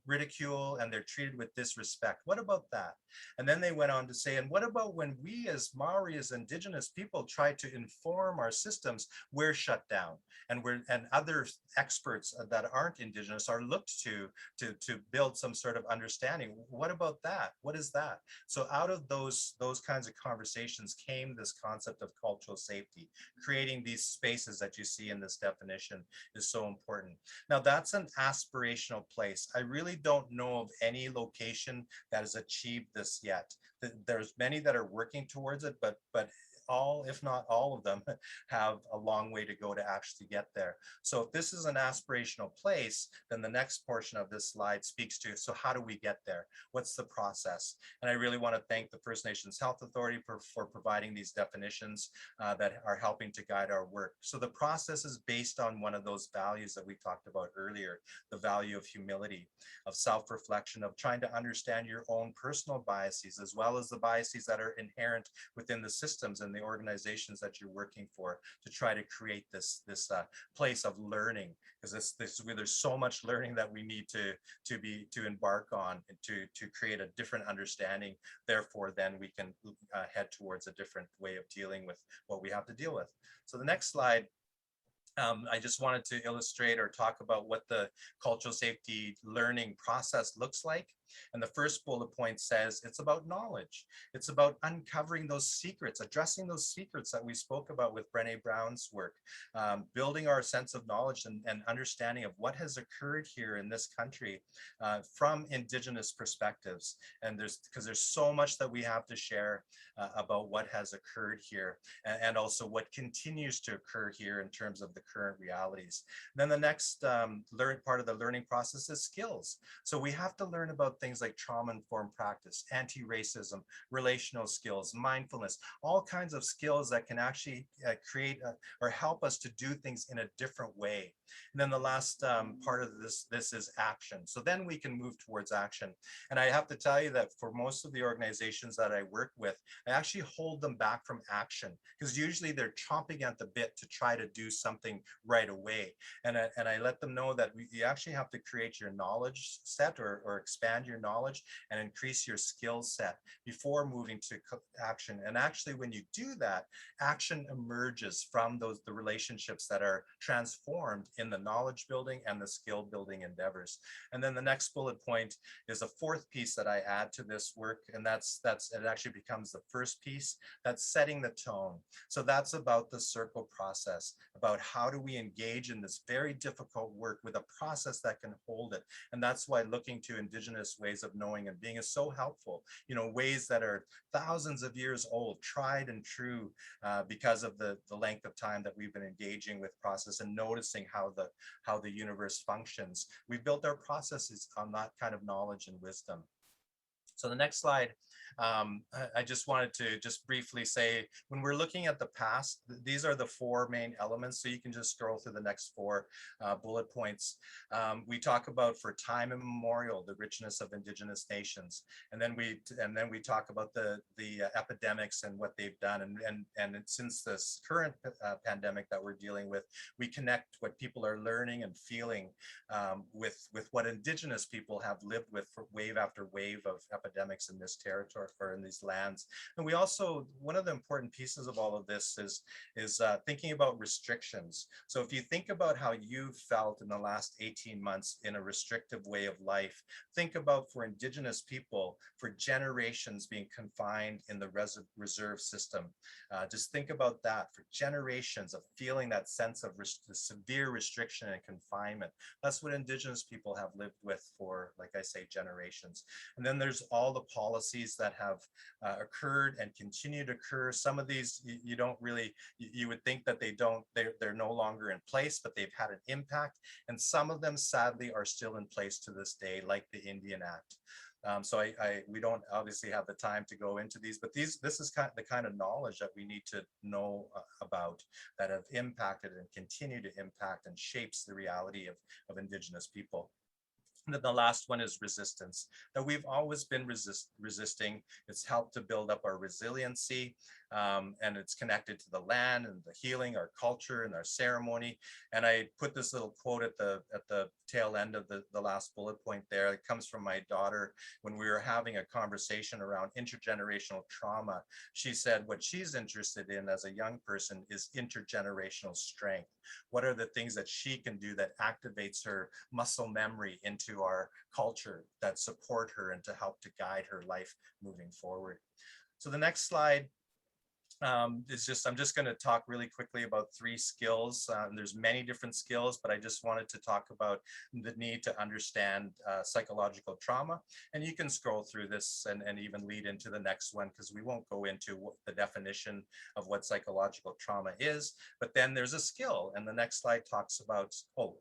ridicule and they're treated with disrespect. What about that? And then they went on to say, and what about when we as Maori, as indigenous people, try to inform our systems, we're shut down and other experts that aren't indigenous are looked to build some sort of understanding. What about that? What is that? So out of those kinds of conversations came this concept of cultural safety. Creating these spaces that you see in this definition is so important. Now that's an aspirational place. I really don't know of any location that has achieved this yet. There's many that are working towards it, but all, if not all of them, have a long way to go to actually get there. So if this is an aspirational place, then the next portion of this slide speaks to, so how do we get there? What's the process? And I really want to thank the First Nations Health Authority for providing these definitions that are helping to guide our work. So the process is based on one of those values that we talked about earlier, the value of humility, of self-reflection, of trying to understand your own personal biases, as well as the biases that are inherent within the systems and the organizations that you're working for, to try to create this place of learning, because this where there's so much learning that we need to embark on and to create a different understanding. Therefore, then we can head towards a different way of dealing with what we have to deal with. So the next slide. I just wanted to illustrate or talk about what the cultural safety learning process looks like. And the first bullet point says it's about knowledge. It's about uncovering those secrets, addressing those secrets that we spoke about with Brené Brown's work, building our sense of knowledge and understanding of what has occurred here in this country from Indigenous perspectives. And because there's so much that we have to share about what has occurred here and also what continues to occur here in terms of the current realities. Then the next part of the learning process is skills. So we have to learn about things like trauma-informed practice, anti-racism, relational skills, mindfulness, all kinds of skills that can actually create or help us to do things in a different way. And then the last part of this is action. So then we can move towards action. And I have to tell you that for most of the organizations that I work with, I actually hold them back from action because usually they're chomping at the bit to try to do something right away. And I let them know that you actually have to create your knowledge set or expand your knowledge and increase your skill set before moving to action. And actually, when you do that, action emerges from the relationships that are transformed in the knowledge building and the skill building endeavors. And then the next bullet point is a fourth piece that I add to this work, and it actually becomes the first piece. That's setting the tone. So that's about the circle process, about how do we engage in this very difficult work with a process that can hold it. And that's why looking to Indigenous ways of knowing and being is so helpful. You know, ways that are thousands of years old, tried and true, because of the length of time that we've been engaging with process and noticing how the universe functions. We've built our processes on that kind of knowledge and wisdom. So the next slide I just wanted to just briefly say, when we're looking at the past, these are the 4 main elements. So you can just scroll through the next 4 bullet points. We talk about, for time immemorial, the richness of Indigenous nations, and then we talk about the epidemics and what they've done, and since this current pandemic that we're dealing with, we connect what people are learning and feeling with what Indigenous people have lived with for wave after wave of epidemics in this territory, or in these lands. And we also, one of the important pieces of all of this is thinking about restrictions. So if you think about how you felt in the last 18 months in a restrictive way of life, think about, for Indigenous people, for generations being confined in the reserve system. Just think about that, for generations of feeling that sense of severe restriction and confinement. That's what Indigenous people have lived with for, like I say, generations. And then there's all the policies that have occurred and continue to occur. Some of these you don't really, you would think that they're no longer in place, but they've had an impact. And some of them sadly are still in place to this day, like the Indian Act. So we don't obviously have the time to go into these, but this is the kind of knowledge that we need to know about, that have impacted and continue to impact and shapes the reality of Indigenous people. And then the last one is resistance, that we've always been resisting. It's helped to build up our resiliency, and it's connected to the land and the healing, our culture and our ceremony. And I put this little quote at the tail end of the last bullet point there. It comes from my daughter when we were having a conversation around intergenerational trauma. She said what she's interested in as a young person is intergenerational strength. What are the things that she can do that activates her muscle memory into our culture, that support her and to help to guide her life moving forward? So the next slide is just, I'm just going to talk really quickly about 3 skills. There's many different skills, but I just wanted to talk about the need to understand psychological trauma. And you can scroll through this and even lead into the next one, because we won't go into the definition of what psychological trauma is. But then there's a skill, and the next slide talks about, go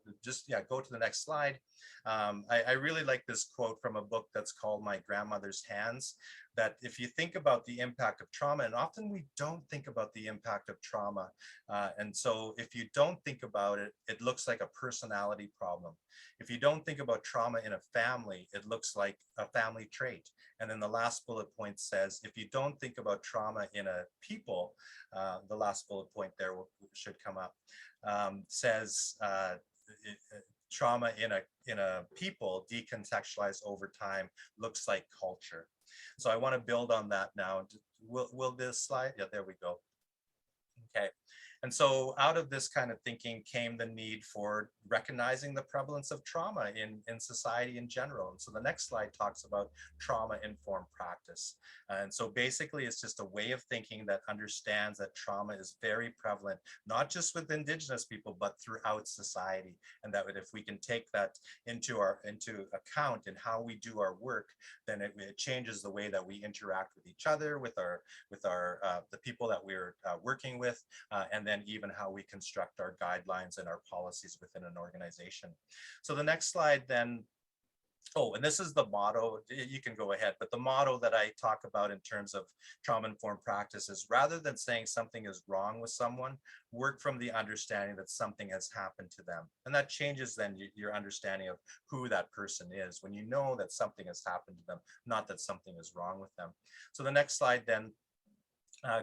to the next slide. I really like this quote from a book that's called My Grandmother's Hands, that if you think about the impact of trauma, and often we don't think about the impact of trauma. And so if you don't think about it, it looks like a personality problem. If you don't think about trauma in a family, it looks like a family trait. And then the last bullet point says, if you don't think about trauma in a people, the last bullet point there should come up, says, trauma in a people decontextualized over time looks like culture. So I want to build on that now. Will this slide? Yeah, there we go. Okay. And so out of this kind of thinking came the need for recognizing the prevalence of trauma in society in general. And so the next slide talks about trauma-informed practice. And so basically it's just a way of thinking that understands that trauma is very prevalent, not just with Indigenous people, but throughout society. And that if we can take that into account in how we do our work, then it changes the way that we interact with each other, with the people that we're working with, and then even how we construct our guidelines and our policies within an organization. So the next slide then, and this is the motto, you can go ahead, but the motto that I talk about in terms of trauma-informed practice is, rather than saying something is wrong with someone, work from the understanding that something has happened to them. And that changes then your understanding of who that person is, when you know that something has happened to them, not that something is wrong with them. So the next slide then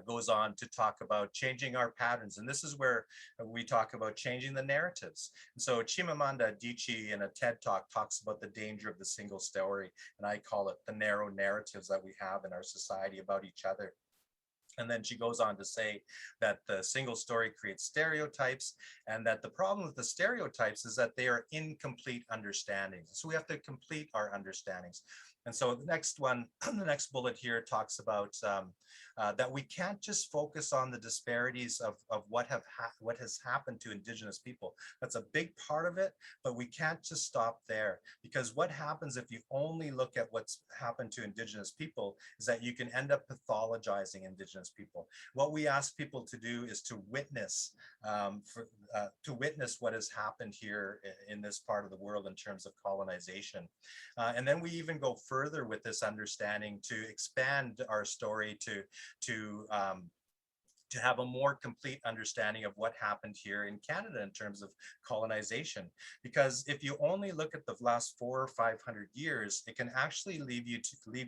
goes on to talk about changing our patterns. And this is where we talk about changing the narratives. And so Chimamanda Adichie in a TED Talk talks about the danger of the single story. And I call it the narrow narratives that we have in our society about each other. And then she goes on to say that the single story creates stereotypes, and that the problem with the stereotypes is that they are incomplete understandings. So we have to complete our understandings. And so the next one, the next bullet here talks about that we can't just focus on the disparities of what has happened to Indigenous people. That's a big part of it, but we can't just stop there, because what happens if you only look at what's happened to Indigenous people is that you can end up pathologizing Indigenous people. What we ask people to do is to witness, what has happened here in this part of the world in terms of colonization. And then we even go further with this understanding, to expand our story, to have a more complete understanding of what happened here in Canada in terms of colonization. Because if you only look at the last 400 or 500 years, it can actually leave you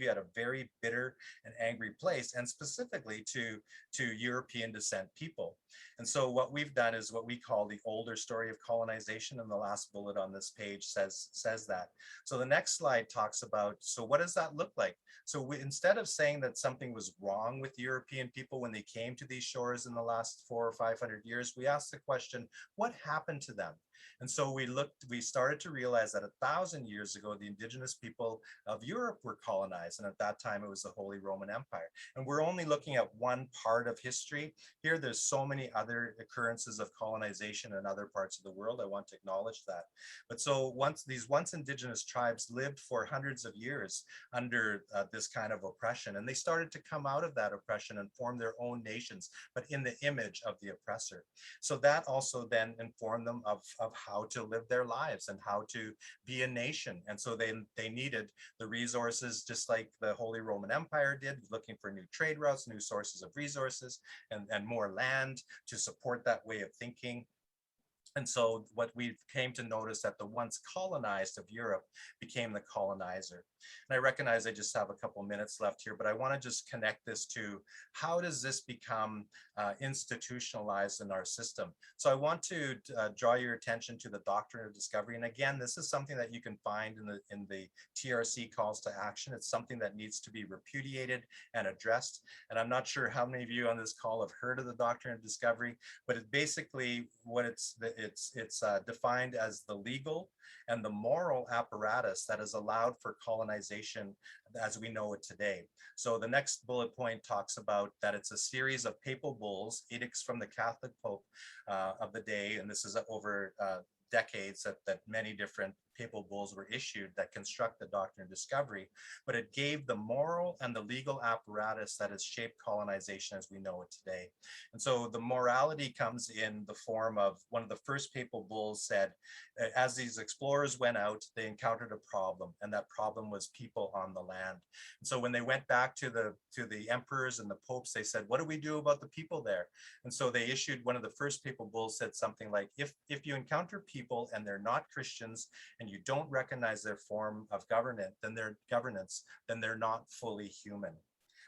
at a very bitter and angry place, and specifically to European descent people. And so what we've done is what we call the older story of colonization, and the last bullet on this page says that. So the next slide talks about, so what does that look like? So instead of saying that something was wrong with European people when they came to these shores in the last 400 or 500 years, we asked the question, what happened to them? And so we started to realize that 1,000 years ago, the indigenous people of Europe were colonized. And at that time, it was the Holy Roman Empire. And we're only looking at one part of history. Here, there's so many other occurrences of colonization in other parts of the world. I want to acknowledge that. But so these once indigenous tribes lived for hundreds of years under this kind of oppression. And they started to come out of that oppression and form their own nations, but in the image of the oppressor. So that also then informed them of how to live their lives and how to be a nation. And so they needed the resources, just like the Holy Roman Empire did, looking for new trade routes, new sources of resources, and more land to support that way of thinking. And so what we came to notice that the once colonized of Europe became the colonizer. And I recognize I just have a couple minutes left here, but I want to just connect this to how does this become institutionalized in our system? So I want to draw your attention to the doctrine of discovery. And again, this is something that you can find in the TRC calls to action. It's something that needs to be repudiated and addressed. And I'm not sure how many of you on this call have heard of the doctrine of discovery, but it basically what it's defined as the legal and the moral apparatus that has allowed for colonization as we know it today. So the next bullet point talks about that it's a series of papal bulls, edicts from the Catholic Pope of the day, and this is over decades that many different papal bulls were issued that construct the doctrine of discovery, but it gave the moral and the legal apparatus that has shaped colonization as we know it today. And so the morality comes in the form of one of the first papal bulls said, as these explorers went out, they encountered a problem, and that problem was people on the land. And so when they went back to the emperors and the popes, they said, what do we do about the people there? And so they issued one of the first papal bulls said something like, if you encounter people and they're not Christians, and you don't recognize their form of governance, then they're not fully human.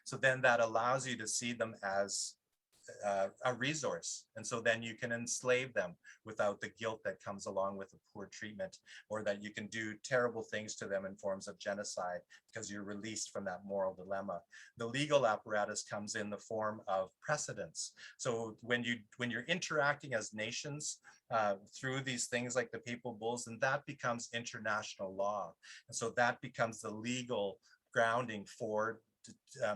So then that allows you to see them as a resource. And so then you can enslave them without the guilt that comes along with the poor treatment, or that you can do terrible things to them in forms of genocide because you're released from that moral dilemma. The legal apparatus comes in the form of precedents. So when you're interacting as nations through these things like the papal bulls, and that becomes international law. And so that becomes the legal grounding for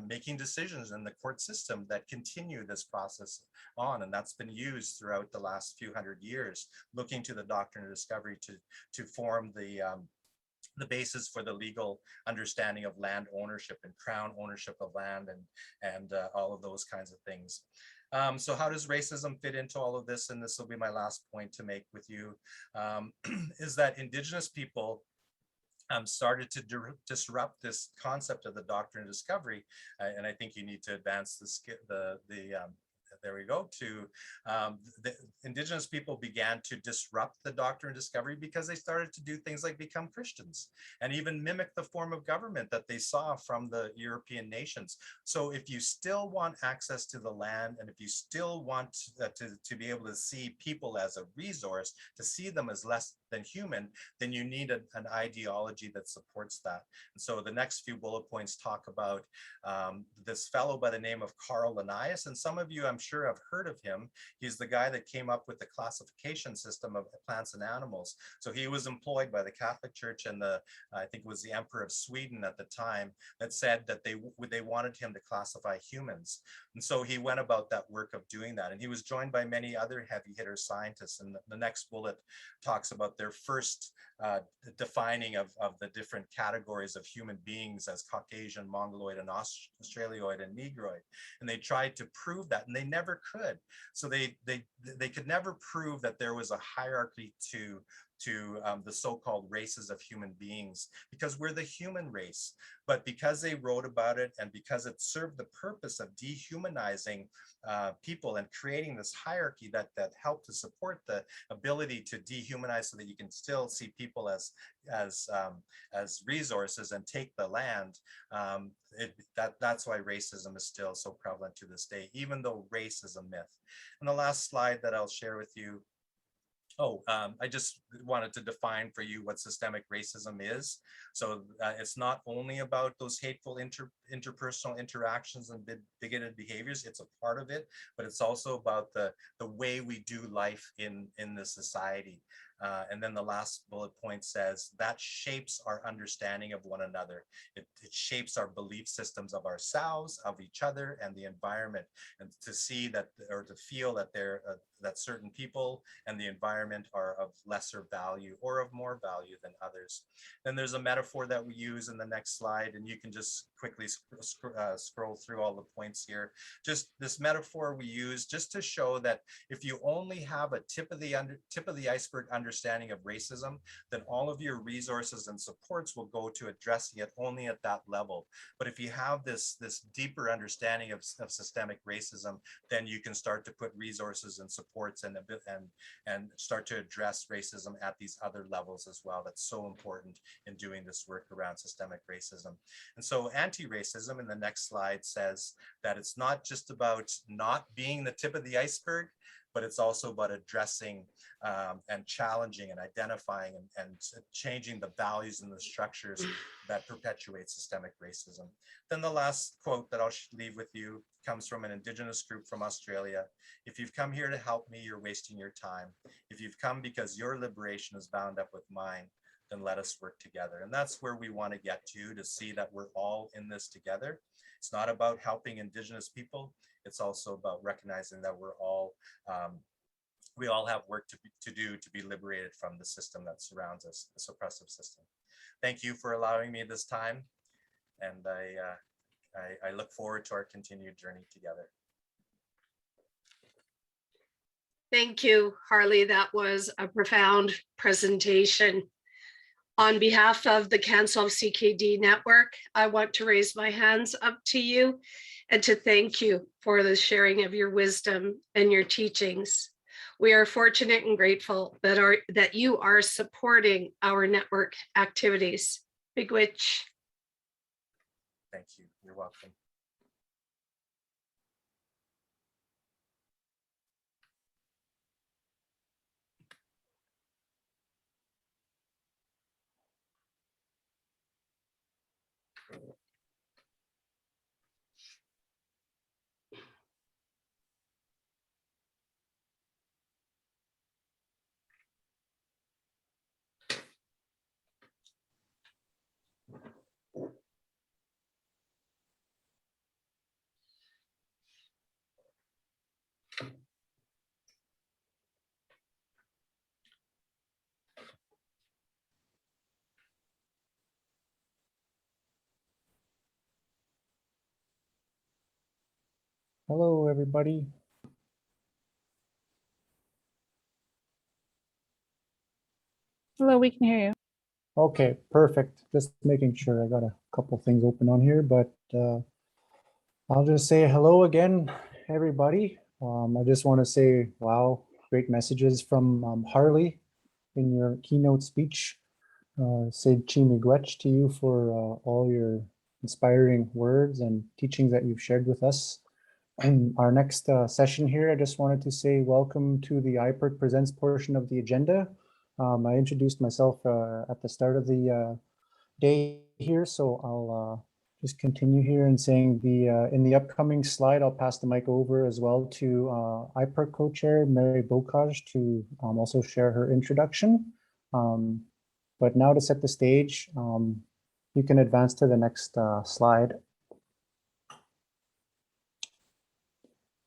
making decisions in the court system that continue this process on. And that's been used throughout the last few hundred years, looking to the doctrine of discovery to form the basis for the legal understanding of land ownership and crown ownership of land and all of those kinds of things. So how does racism fit into all of this? And this will be my last point to make with you, is that Indigenous people started to disrupt this concept of the doctrine of discovery, and I think you need to advance there we go, the Indigenous people began to disrupt the doctrine of discovery because they started to do things like become Christians and even mimic the form of government that they saw from the European nations. So if you still want access to the land, and if you still want to be able to see people as a resource, to see them as less than human, then you need an ideology that supports that. And so the next few bullet points talk about this fellow by the name of Carl Linnaeus, and some of you I'm sure have heard of him. He's the guy that came up with the classification system of plants and animals. So he was employed by the Catholic Church and I think it was the Emperor of Sweden at the time, that said that they wanted him to classify humans. And so he went about that work of doing that. And he was joined by many other heavy hitter scientists. And the next bullet talks about their first defining of the different categories of human beings as Caucasian, Mongoloid, and Australioid, and Negroid. And they tried to prove that, and they never could. So they could never prove that there was a hierarchy to to the so-called races of human beings, because we're the human race. But because they wrote about it and because it served the purpose of dehumanizing people and creating this hierarchy that helped to support the ability to dehumanize so that you can still see people as resources and take the land, that's why racism is still so prevalent to this day, even though race is a myth. And the last slide that I'll share with you, I just wanted to define for you what systemic racism is. So it's not only about those hateful interpersonal interactions and bigoted behaviors, it's a part of it, but it's also about the way we do life in the society. And then the last bullet point says that shapes our understanding of one another. It shapes our belief systems of ourselves, of each other, and the environment. And to see that, or to feel that that certain people and the environment are of lesser value or of more value than others. Then there's a metaphor that we use in the next slide, and you can just quickly scroll through all the points here. Just this metaphor we use just to show that if you only have a tip of the iceberg understanding of racism, then all of your resources and supports will go to addressing it only at that level. But if you have this deeper understanding of systemic racism, then you can start to put resources and supports and start to address racism at these other levels as well. That's so important in doing this work around systemic racism. And so anti-racism in the next slide says that it's not just about not being the tip of the iceberg, but it's also about addressing and challenging and identifying and changing the values and the structures that perpetuate systemic racism. Then the last quote that I'll leave with you comes from an Indigenous group from Australia. If you've come here to help me, you're wasting your time. If you've come because your liberation is bound up with mine, then let us work together. And that's where we want to get to see that we're all in this together. It's not about helping Indigenous people. It's also about recognizing that we all have work to do to be liberated from the system that surrounds us, the suppressive system. Thank you for allowing me this time. And I look forward to our continued journey together. Thank you, Harley. That was a profound presentation. On behalf of the CanSolve CKD network, I want to raise my hands up to you and to thank you for the sharing of your wisdom and your teachings. We are fortunate and grateful that you are supporting our network activities. Big witch. Thank you. You're welcome. Hello, everybody. Hello, we can hear you. Okay, perfect. Just making sure. I got a couple things open on here, but I'll just say hello again, everybody. I just want to say, wow, great messages from Harley in your keynote speech. Say chi miigwech to you for all your inspiring words and teachings that you've shared with us. In our next session here, I just wanted to say welcome to the IPERC Presents portion of the agenda. I introduced myself at the start of the day here, so I'll just continue here and saying in the upcoming slide, I'll pass the mic over as well to IPERC co-chair Mary Bocage to also share her introduction. But now to set the stage, you can advance to the next slide.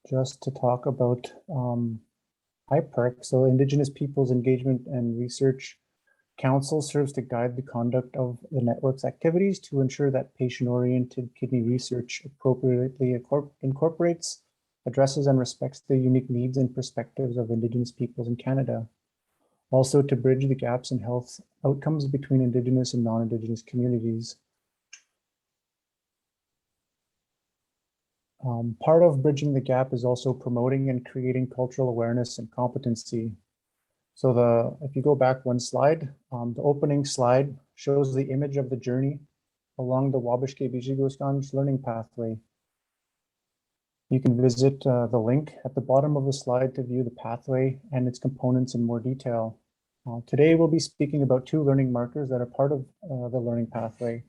Just to talk about IPERC, so Indigenous Peoples Engagement and Research Council serves to guide the conduct of the network's activities to ensure that patient-oriented kidney research appropriately incorporates, addresses, and respects the unique needs and perspectives of Indigenous peoples in Canada. Also to bridge the gaps in health outcomes between Indigenous and non-Indigenous communities. Part of bridging the gap is also promoting and creating cultural awareness and competency. So if you go back one slide, the opening slide shows the image of the journey along the Wabishke Bijigoskanj learning pathway. You can visit the link at the bottom of the slide to view the pathway and its components in more detail. Today, we'll be speaking about 2 learning markers that are part of the learning pathway.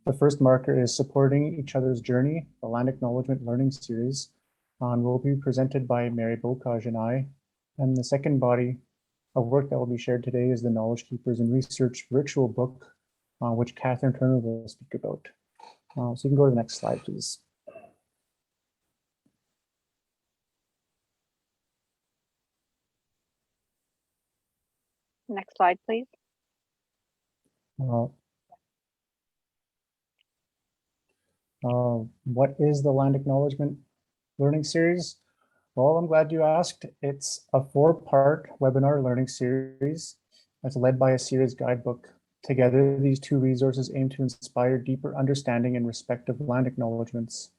The first marker is supporting each other's journey, the Land Acknowledgement Learning Series, will be presented by Mary Bocage and I. And the second body of work that will be shared today is the Knowledge Keepers in Research virtual book, which Catherine Turner will speak about. So you can go to the next slide, please. Next slide, please. What is the Land Acknowledgement Learning Series? Well, I'm glad you asked. It's a 4-part webinar learning series that's led by a series guidebook. Together, these 2 resources aim to inspire deeper understanding and respect of land acknowledgements.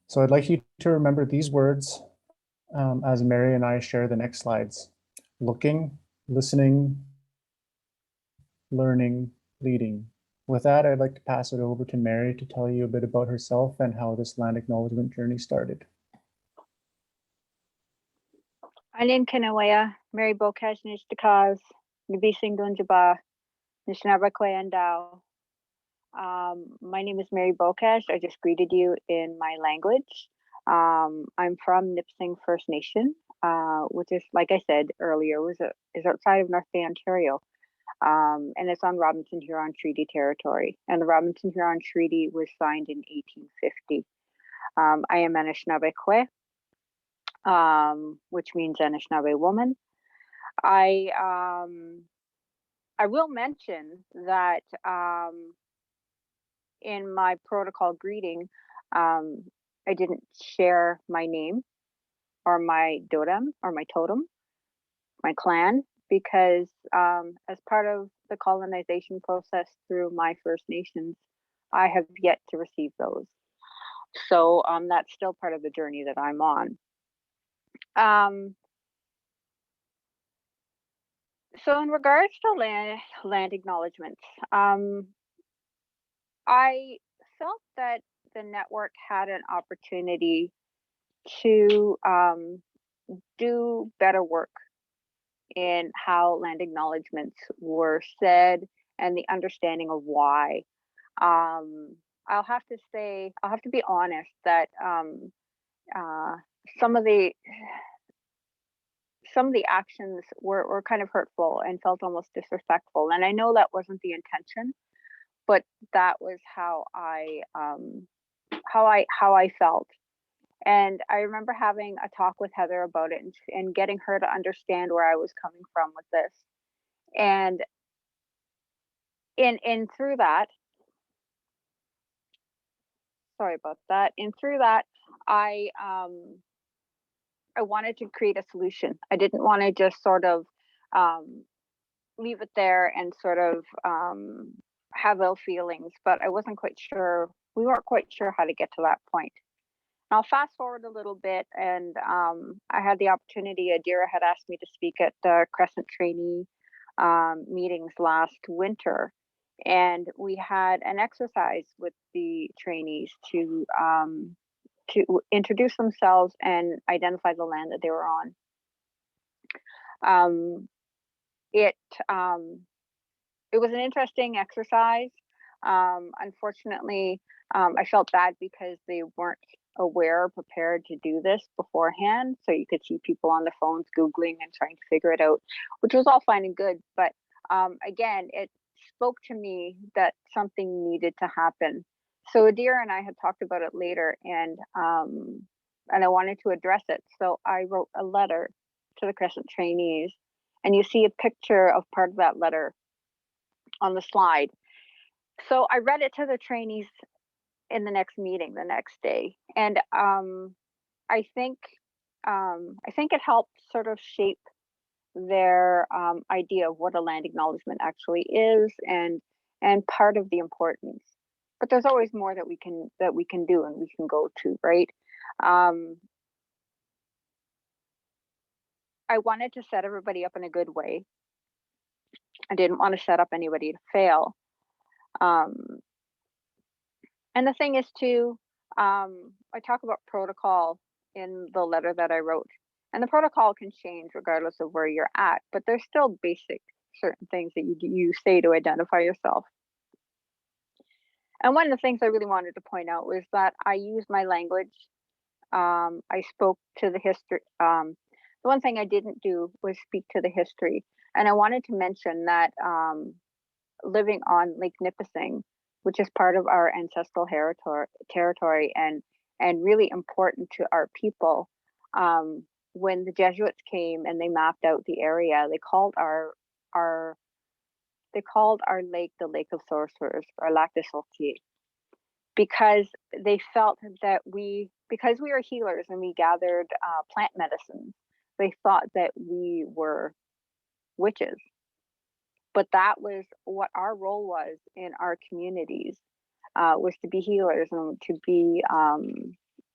So I'd like you to remember these words as Mary and I share the next slides. Looking, listening, learning, leading. With that, I'd like to pass it over to Mary to tell you a bit about herself and how this land acknowledgement journey started. Anin Kanawaya, Mary Bokash Nishtakaz, Nabising Dunjaba, Nishnabakwe. My name is Mary Bokash. I just greeted you in my language. I'm from Nipissing First Nation, which is, like I said earlier, is outside of North Bay, Ontario. And it's on Robinson Huron Treaty territory. And the Robinson Huron Treaty was signed in 1850. I am Anishinaabe, which means Anishinaabe woman. I will mention that in my protocol greeting, I didn't share my name or my totem, my clan, because as part of the colonization process through my First Nations, I have yet to receive those. So that's still part of the journey that I'm on. So in regards to land acknowledgements, I felt that the network had an opportunity to do better work in how land acknowledgements were said and the understanding of why. I'll have to be honest that some of the actions were kind of hurtful and felt almost disrespectful. And I know that wasn't the intention, but that was how I felt. And I remember having a talk with Heather about it and getting her to understand where I was coming from with this. And through that, sorry about that. And through that, I wanted to create a solution. I didn't want to just sort of leave it there and sort of have ill feelings, but I wasn't quite sure. We weren't quite sure how to get to that point. I'll fast forward a little bit, and I had the opportunity. Adira had asked me to speak at the Crescent trainee meetings last winter, and we had an exercise with the trainees to introduce themselves and identify the land that they were on. It was an interesting exercise. Unfortunately, I felt bad because they weren't aware or prepared to do this beforehand. So you could see people on their phones Googling and trying to figure it out, which was all fine and good. But again, it spoke to me that something needed to happen. So Adira and I had talked about it later, and I wanted to address it. So I wrote a letter to the Crescent trainees, and you see a picture of part of that letter on the slide. So I read it to the trainees in the next meeting the next day, and I think it helped sort of shape their idea of what a land acknowledgement actually is and part of the importance. But there's always more that we can do and we can go to, right? I wanted to set everybody up in a good way. I didn't want to set up anybody to fail. And the thing is too, I talk about protocol in the letter that I wrote, and the protocol can change regardless of where you're at, but there's still basic certain things that you say to identify yourself. And one of the things I really wanted to point out was that I used my language. I spoke to the history. The one thing I didn't do was speak to the history. And I wanted to mention that living on Lake Nipissing, which is part of our ancestral territory and really important to our people, when the Jesuits came and they mapped out the area, they called our lake the Lake of Sorcerers, or Lac des Sorciers, because they felt that because we are healers and we gathered plant medicines, they thought that we were witches. But that was what our role was in our communities, was to be healers and to be,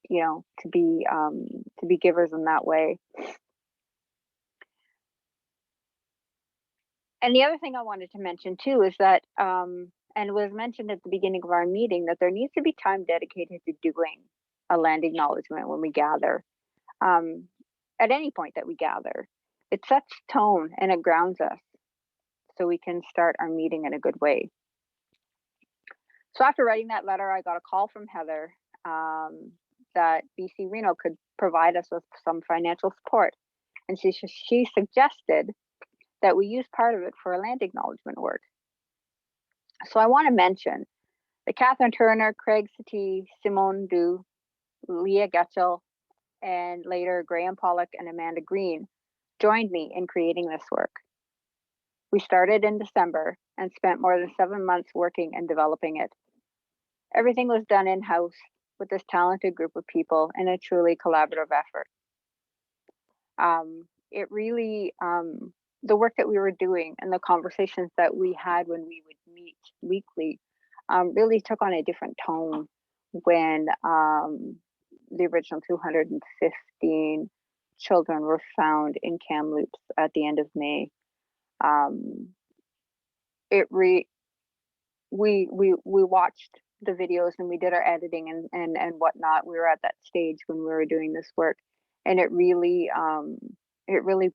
to be givers in that way. And the other thing I wanted to mention too is that, and it was mentioned at the beginning of our meeting, that there needs to be time dedicated to doing a land acknowledgement when we gather. At any point that we gather, it sets tone and it grounds us so we can start our meeting in a good way. So after writing that letter, I got a call from Heather that BC Reno could provide us with some financial support. And she suggested that we use part of it for a land acknowledgement work. So I want to mention that Catherine Turner, Craig Satie, Simone Du, Leah Getchell, and later Graham Pollock and Amanda Green joined me in creating this work. We started in December and spent more than 7 months working and developing it. Everything was done in-house with this talented group of people in a truly collaborative effort. It really, the work that we were doing and the conversations that we had when we would meet weekly really took on a different tone when the original 215 children were found in Kamloops at the end of May. We watched the videos and we did our editing and whatnot. We were at that stage when we were doing this work, and it really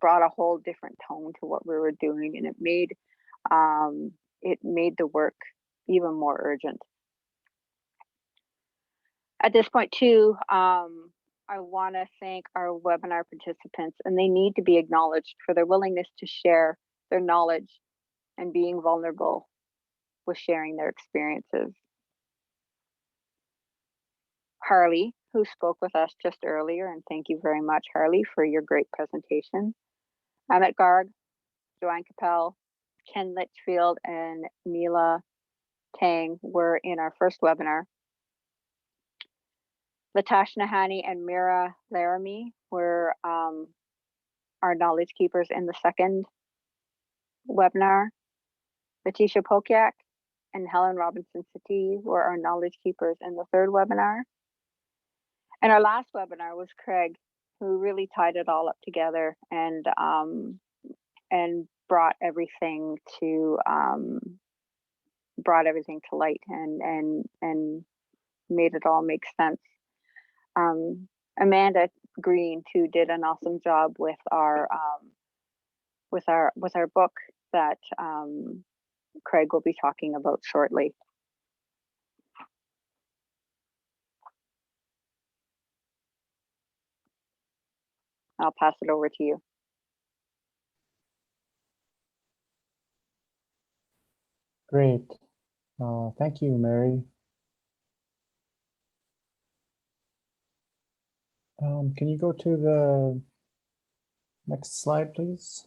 brought a whole different tone to what we were doing, and it made the work even more urgent. At this point too, I want to thank our webinar participants, and they need to be acknowledged for their willingness to share their knowledge and being vulnerable with sharing their experiences. Harley, who spoke with us just earlier, and thank you very much, Harley, for your great presentation. Amit Garg, Joanne Capel, Ken Litchfield, and Neela Tang were in our first webinar. Latash Nahani and Mira Laramie were our knowledge keepers in the second webinar. Letitia Pokiak and Helen Robinson Satie were our knowledge keepers in the third webinar. And our last webinar was Craig, who really tied it all up together and brought everything to light and made it all make sense. Amanda Green too did an awesome job with our book that Craig will be talking about shortly. I'll pass it over to you. Great. Thank you, Mary. Can you go to the next slide, please?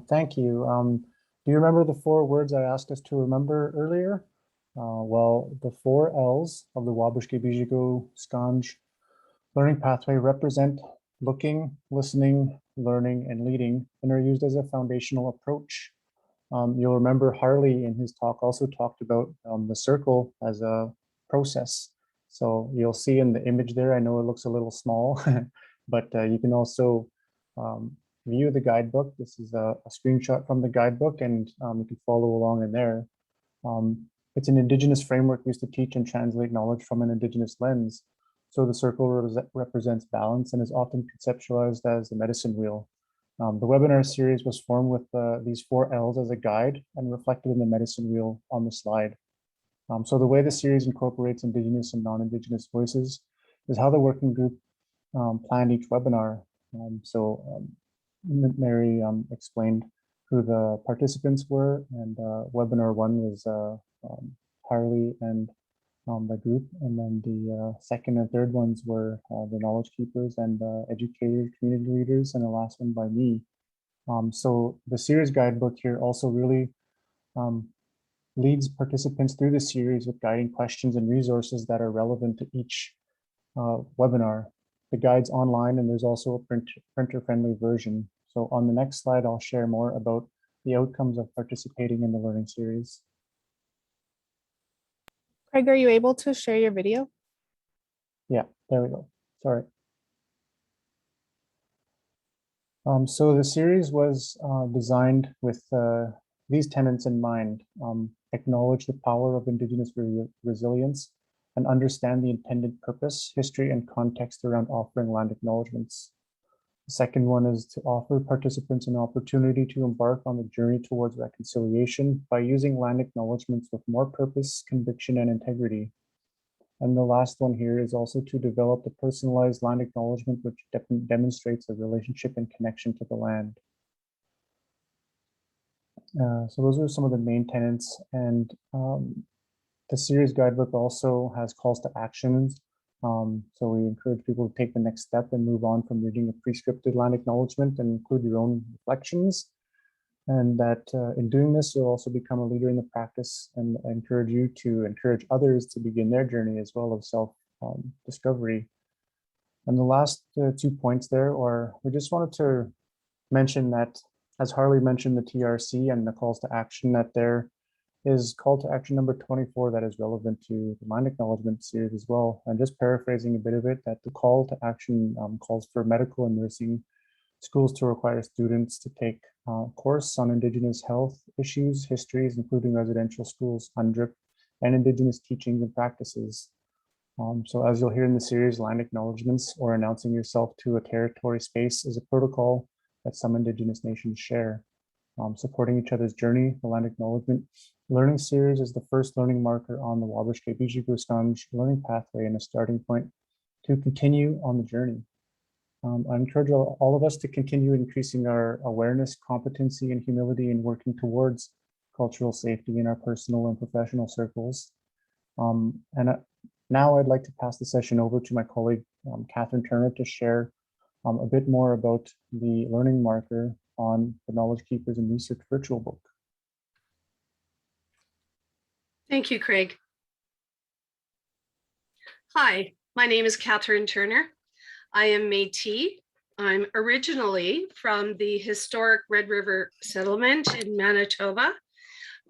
Thank you. Do you remember the 4 words I asked us to remember earlier? Well, the 4 L's of the Wabashke Bijigo Skanj learning pathway represent looking, listening, learning, and leading, and are used as a foundational approach. You'll remember Harley in his talk also talked about the circle as a process. So you'll see in the image there, I know it looks a little small, but you can also view the guidebook. This is a screenshot from the guidebook, and you can follow along in there. It's an Indigenous framework used to teach and translate knowledge from an Indigenous lens. So the circle represents balance and is often conceptualized as the medicine wheel. The webinar series was formed with these 4 L's as a guide and reflected in the medicine wheel on the slide. So the way the series incorporates Indigenous and non-Indigenous voices is how the working group planned each webinar. Mary explained who the participants were, and webinar 1 was Harley and the group, and then the second and third ones were the knowledge keepers and educators, community leaders, and the last one by me. So the series guidebook here also really leads participants through the series with guiding questions and resources that are relevant to each webinar. The guide's online, and there's also a printer-friendly version. So on the next slide, I'll share more about the outcomes of participating in the learning series. Craig, are you able to share your video? Yeah, there we go. Sorry. So the series was designed with these tenets in mind: acknowledge the power of Indigenous resilience and understand the intended purpose, history, and context around offering land acknowledgements. The second one is to offer participants an opportunity to embark on the journey towards reconciliation by using land acknowledgements with more purpose, conviction, and integrity. And the last one here is also to develop a personalized land acknowledgement which demonstrates a relationship and connection to the land. So those are some of the main tenets, and the series guidebook also has calls to actions. So we encourage people to take the next step and move on from reading a prescripted land acknowledgement and include your own reflections. And that in doing this, you'll also become a leader in the practice, and I encourage you to encourage others to begin their journey as well of self-discovery. And the last 2 points there, or we just wanted to mention that, as Harley mentioned, the TRC and the calls to action, that there is call to action number 24 that is relevant to the land acknowledgement series as well. And just paraphrasing a bit of it, that the call to action calls for medical and nursing schools to require students to take a course on Indigenous health issues, histories, including residential schools, UNDRIP, and Indigenous teachings and practices. So as you'll hear in the series, land acknowledgements or announcing yourself to a territory space is a protocol that some Indigenous nations share. Supporting each other's journey, the land acknowledgement learning series is the first learning marker on the Wabash-Biji-Gustanj learning pathway and a starting point to continue on the journey. I encourage all of us to continue increasing our awareness, competency, and humility in working towards cultural safety in our personal and professional circles. Now I'd like to pass the session over to my colleague, Catherine Turner, to share a bit more about the learning marker on the Knowledge Keepers and Research virtual book. Thank you, Craig. Hi, my name is Catherine Turner. I am Métis. I'm originally from the historic Red River settlement in Manitoba.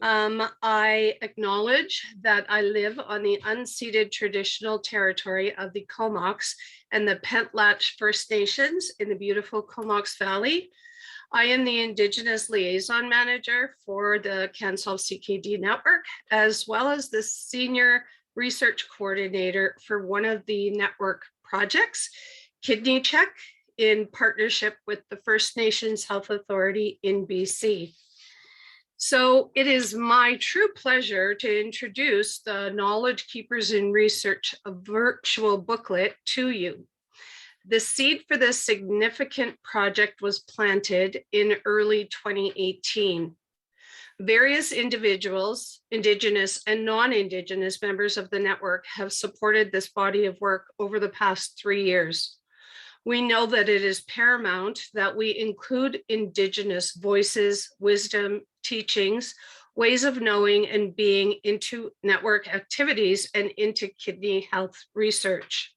I acknowledge that I live on the unceded traditional territory of the Comox and the Pentlatch First Nations in the beautiful Comox Valley. I am the Indigenous Liaison Manager for the CanSolve CKD network, as well as the Senior Research Coordinator for one of the network projects, Kidney Check, in partnership with the First Nations Health Authority in BC. So it is my true pleasure to introduce the Knowledge Keepers in Research, a virtual booklet, to you. The seed for this significant project was planted in early 2018. Various individuals, Indigenous and non-Indigenous members of the network, have supported this body of work over the past 3 years. We know that it is paramount that we include Indigenous voices, wisdom, teachings, ways of knowing and being into network activities and into kidney health research.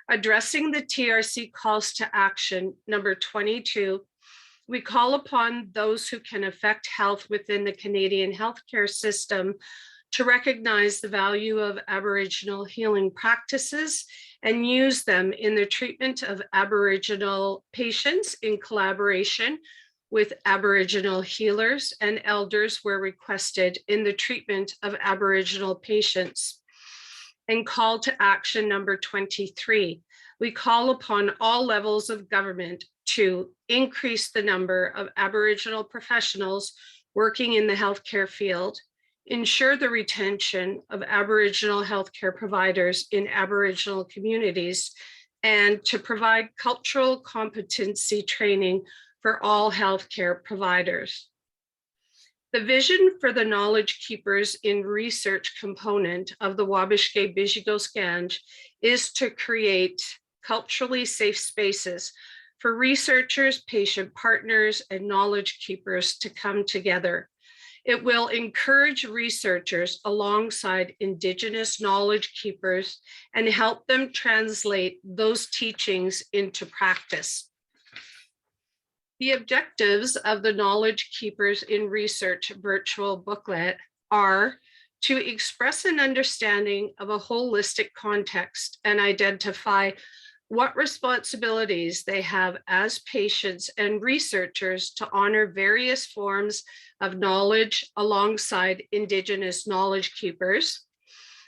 Addressing the TRC calls to action, number 22, we call upon those who can affect health within the Canadian healthcare system to recognize the value of Aboriginal healing practices and use them in the treatment of Aboriginal patients in collaboration with Aboriginal healers and elders where requested in the treatment of Aboriginal patients. And call to action number 23, we call upon all levels of government to increase the number of Aboriginal professionals working in the healthcare field, ensure the retention of Aboriginal healthcare providers in Aboriginal communities, and to provide cultural competency training for all healthcare providers. The vision for the Knowledge Keepers in Research component of the Wabishke Bijigoskandj is to create culturally safe spaces for researchers, patient partners, and knowledge keepers to come together. It will encourage researchers alongside Indigenous knowledge keepers and help them translate those teachings into practice. The objectives of the Knowledge Keepers in Research virtual booklet are to express an understanding of a holistic context and identify what responsibilities they have as patients and researchers to honor various forms of knowledge alongside Indigenous knowledge keepers.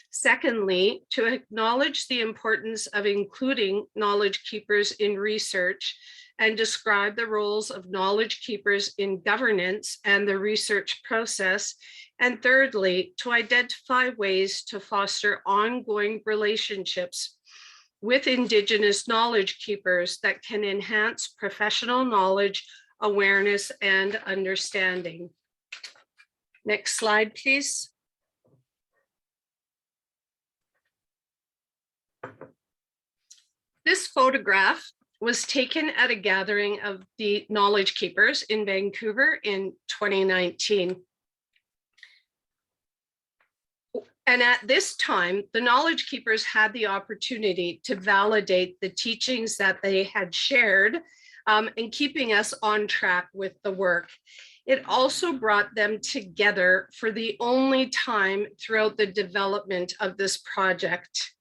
Secondly, to acknowledge the importance of including knowledge keepers in research and describe the roles of knowledge keepers in governance and the research process. And thirdly, to identify ways to foster ongoing relationships with Indigenous knowledge keepers that can enhance professional knowledge, awareness, and understanding. Next slide, please. This photograph was taken at a gathering of the knowledge keepers in Vancouver in 2019. And at this time, the knowledge keepers had the opportunity to validate the teachings that they had shared and keeping us on track with the work. It also brought them together for the only time throughout the development of this project.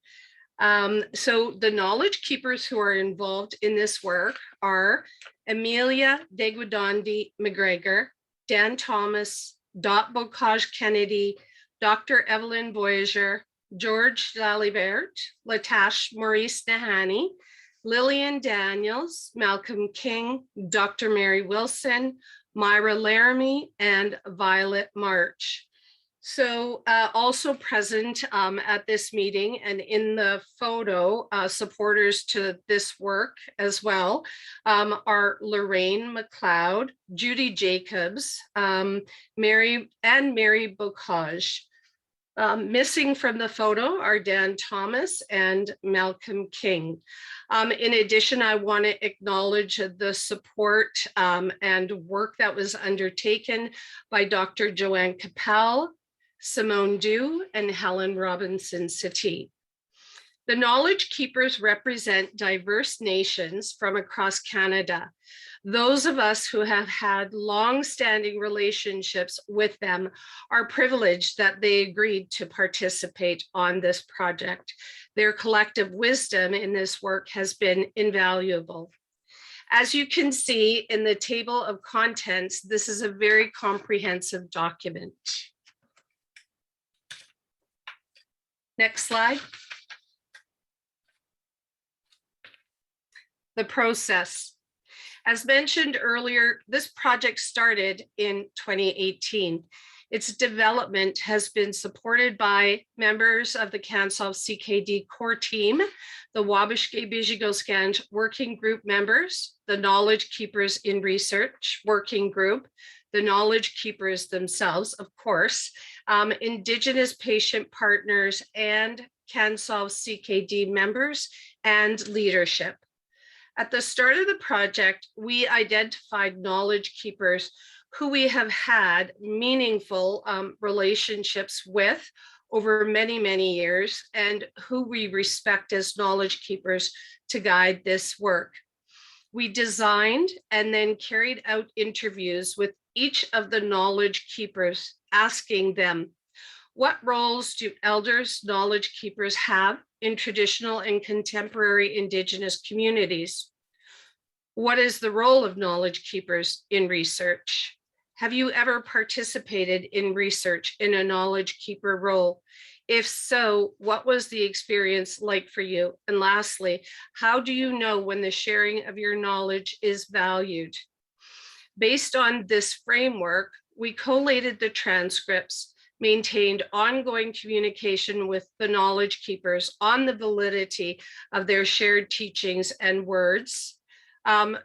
So the knowledge keepers who are involved in this work are Amelia Degudondi McGregor, Dan Thomas, Dot Bocage Kennedy, Dr. Evelyn Voyager, George Lalibert, Latash Maurice Nahani, Lillian Daniels, Malcolm King, Dr. Mary Wilson, Myra Laramie, and Violet March. So also present at this meeting and in the photo, supporters to this work as well are Lorraine McLeod, Judy Jacobs, Mary Bocage. Missing from the photo are Dan Thomas and Malcolm King. In addition, I want to acknowledge the support and work that was undertaken by Dr. Joanne Capel, Simone Dew, and Helen Robinson-Settee. The knowledge keepers represent diverse nations from across Canada. Those of us who have had long-standing relationships with them are privileged that they agreed to participate on this project. Their collective wisdom in this work has been invaluable. As you can see in the table of contents, this is a very comprehensive document. Next slide. The process. As mentioned earlier, this project started in 2018. Its development has been supported by members of the CANSOLV CKD core team, the Wabishke Bijigoskandj working group members, the Knowledge Keepers in Research working group, the knowledge keepers themselves, of course, Indigenous patient partners, and CANSOLV CKD members and leadership. At the start of the project, we identified knowledge keepers who we have had meaningful relationships with over many, many years, and who we respect as knowledge keepers to guide this work. We designed and then carried out interviews with each of the knowledge keepers, asking them, what roles do elders, knowledge keepers have in traditional and contemporary Indigenous communities? What is the role of knowledge keepers in research? Have you ever participated in research in a knowledge keeper role? If so, what was the experience like for you? And lastly, how do you know when the sharing of your knowledge is valued? Based on this framework, we collated the transcripts, maintained ongoing communication with the knowledge keepers on the validity of their shared teachings and words.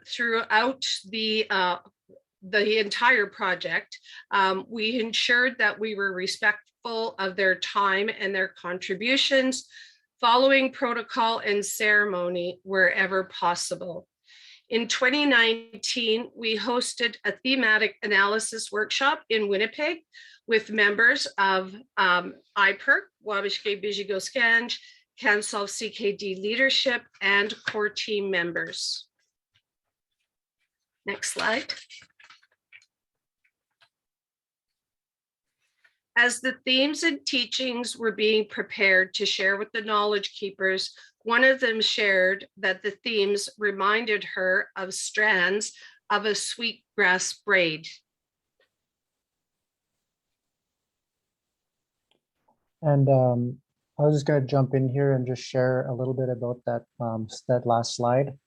Throughout the entire project, we ensured that we were respectful of their time and their contributions, following protocol and ceremony wherever possible. In 2019, we hosted a thematic analysis workshop in Winnipeg with members of IPERC, Wabishke Bijigoskanj, CanSolve CKD leadership, and core team members. Next slide. As the themes and teachings were being prepared to share with the knowledge keepers, one of them shared that the themes reminded her of strands of a sweetgrass braid. And I was just going to jump in here and just share a little bit about that, that last slide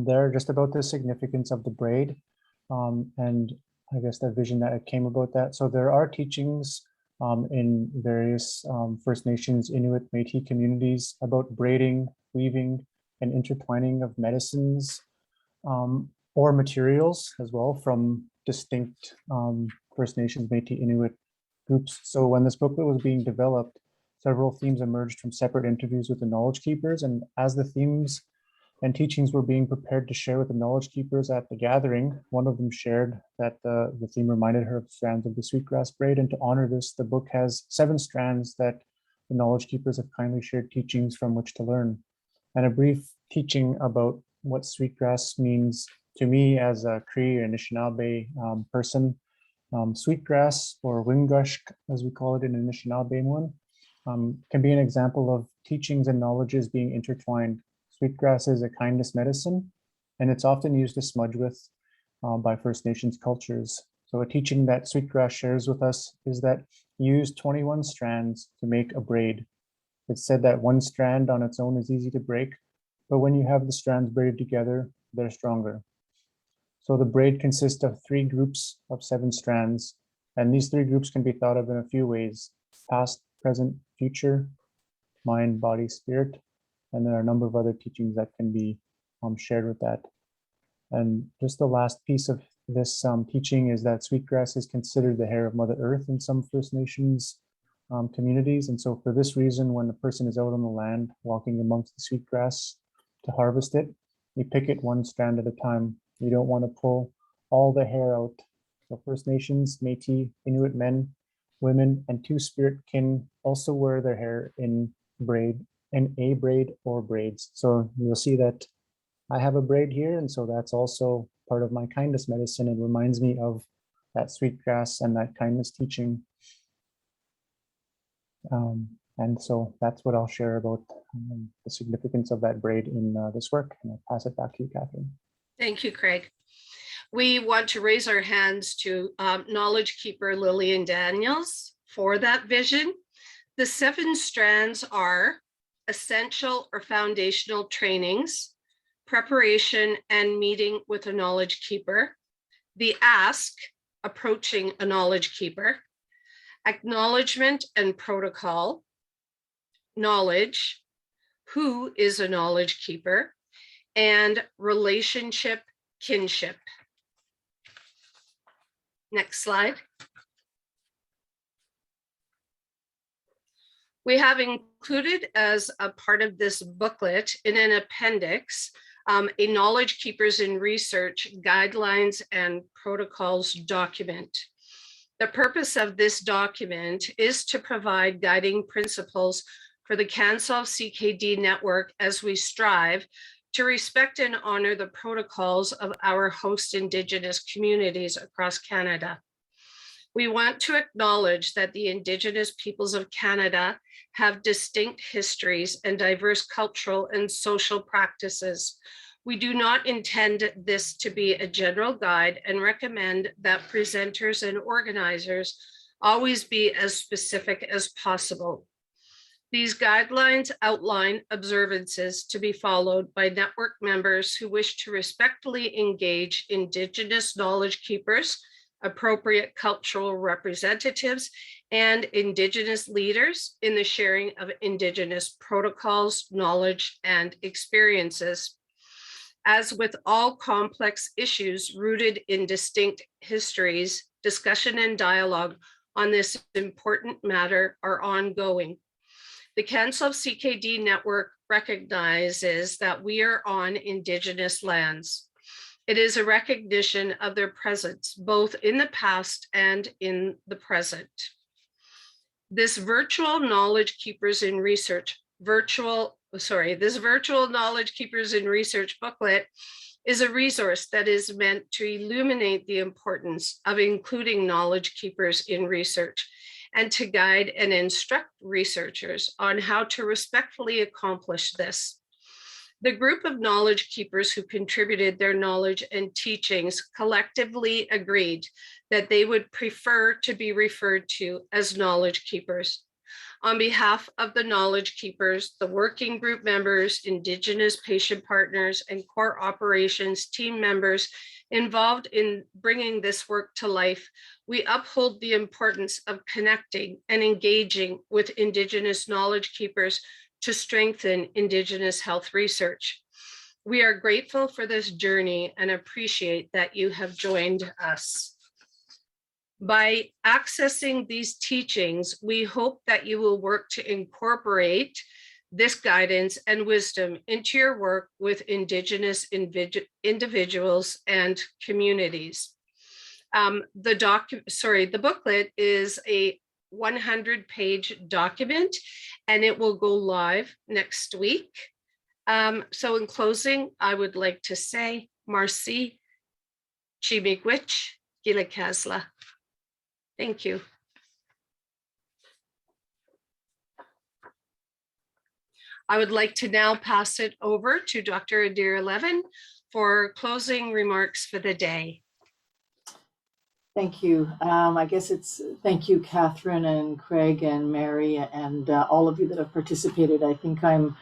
there, just about the significance of the braid and I guess the vision that it came about that. So there are teachings in various First Nations, Inuit, Métis communities about braiding, weaving, and intertwining of medicines or materials as well from distinct First Nations, Métis, Inuit groups. So when this booklet was being developed, several themes emerged from separate interviews with the knowledge keepers. And as the themes and teachings were being prepared to share with the knowledge keepers at the gathering, one of them shared that the theme reminded her of strands of the sweetgrass braid. And to honor this, the book has 7 strands that the knowledge keepers have kindly shared teachings from which to learn. And a brief teaching about what sweetgrass means to me as a Cree or Anishinaabe person. Sweetgrass, or Wingushk, as we call it in Anishinaabe one, can be an example of teachings and knowledges being intertwined. Sweetgrass is a kindness medicine, and it's often used to smudge with by First Nations cultures. So a teaching that Sweetgrass shares with us is that use 21 strands to make a braid. It's said that one strand on its own is easy to break, but when you have the strands braided together, they're stronger. So the braid consists of 3 groups of 7 strands, and these 3 groups can be thought of in a few ways: past, present, future, mind, body, spirit. And there are a number of other teachings that can be shared with that. And just the last piece of this teaching is that sweetgrass is considered the hair of Mother Earth in some First Nations communities. And so for this reason, when a person is out on the land walking amongst the sweetgrass to harvest it, you pick it one strand at a time. You don't want to pull all the hair out. So First Nations, Métis, Inuit men, women, and 2 spirit kin also wear their hair in braid, in a braid or braids. So you'll see that I have a braid here, and so that's also part of my kindness medicine. It reminds me of that sweetgrass and that kindness teaching. And so that's what I'll share about the significance of that braid in this work. And I'll pass it back to you, Catherine. Thank you, Craig. We want to raise our hands to knowledge keeper Lillian Daniels for that vision. The 7 strands are essential or foundational trainings, preparation and meeting with a knowledge keeper, the ask, approaching a knowledge keeper, acknowledgement and protocol, knowledge, who is a knowledge keeper, and relationship, kinship. Next slide. We have included as a part of this booklet in an appendix, a knowledge keepers in research guidelines and protocols document. The purpose of this document is to provide guiding principles for the CANSOLVE CKD network as we strive to respect and honor the protocols of our host Indigenous communities across Canada. We want to acknowledge that the Indigenous peoples of Canada have distinct histories and diverse cultural and social practices. We do not intend this to be a general guide and recommend that presenters and organizers always be as specific as possible. These guidelines outline observances to be followed by network members who wish to respectfully engage Indigenous knowledge keepers, appropriate cultural representatives, and Indigenous leaders in the sharing of Indigenous protocols, knowledge, and experiences. As with all complex issues rooted in distinct histories, discussion and dialogue on this important matter are ongoing. The CANSOLVE CKD network recognizes that we are on Indigenous lands. It is a recognition of their presence, both in the past and in the present. This virtual knowledge keepers in research knowledge keepers in research booklet is a resource that is meant to illuminate the importance of including knowledge keepers in research and to guide and instruct researchers on how to respectfully accomplish this. The group of knowledge keepers who contributed their knowledge and teachings collectively agreed that they would prefer to be referred to as knowledge keepers. On behalf of the knowledge keepers, the working group members, Indigenous patient partners, and core operations team members involved in bringing this work to life, we uphold the importance of connecting and engaging with Indigenous knowledge keepers to strengthen Indigenous health research. We are grateful for this journey and appreciate that you have joined us. By accessing these teachings, we hope that you will work to incorporate this guidance and wisdom into your work with Indigenous individuals and communities. The booklet is a 100-page document, and it will go live next week. So in closing, I would like to say, Marcy Chimigwich Gilakasla. Thank you. I would like to now pass it over to Dr. Adira Levin for closing remarks for the day. Thank you. I guess it's thank you, Catherine and Craig and Mary and all of you that have participated. I think I'm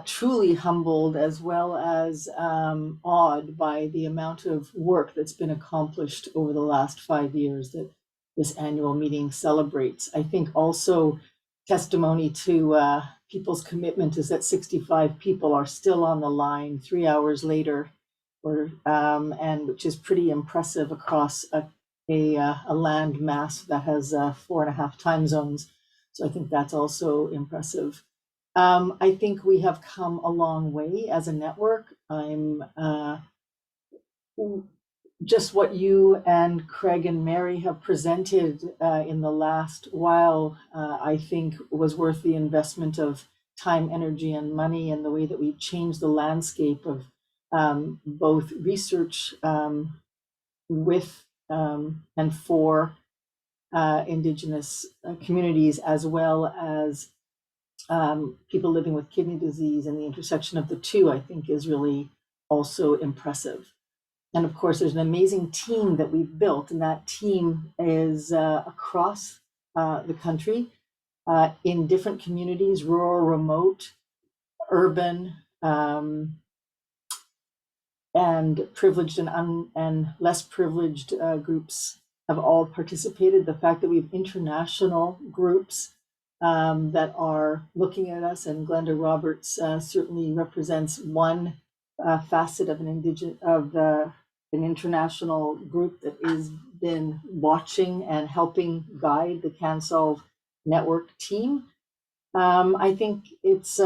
truly humbled as well as awed by the amount of work that's been accomplished over the last 5 years that this annual meeting celebrates. I think also testimony to people's commitment is that 65 people are still on the line 3 hours later, and which is pretty impressive across a land mass that has 4.5 time zones. So I think that's also impressive. I think we have come a long way as a network. Just what you and Craig and Mary have presented in the last while, I think was worth the investment of time, energy, and money, and the way that we changed the landscape of both research with and for Indigenous communities, as well as people living with kidney disease, and the intersection of the two, I think, is really also impressive. And of course, there's an amazing team that we've built, and that team is across the country in different communities, rural, remote, urban, and privileged and less privileged groups have all participated. The fact that we have international groups that are looking at us, and Glenda Roberts certainly represents one facet of an international group that has been watching and helping guide the CANSOLVE network team. I think it's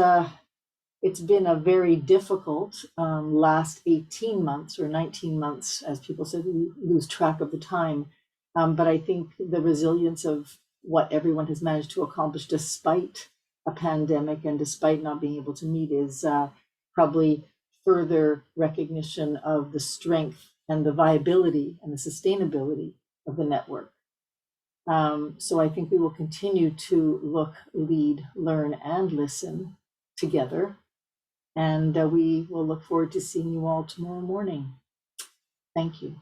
been a very difficult last 18 months or 19 months, as people said, we lose track of the time. But I think the resilience of what everyone has managed to accomplish despite a pandemic and despite not being able to meet is probably further recognition of the strength and the viability and the sustainability of the network. So I think we will continue to look, lead, learn, and listen together. And we will look forward to seeing you all tomorrow morning. Thank you.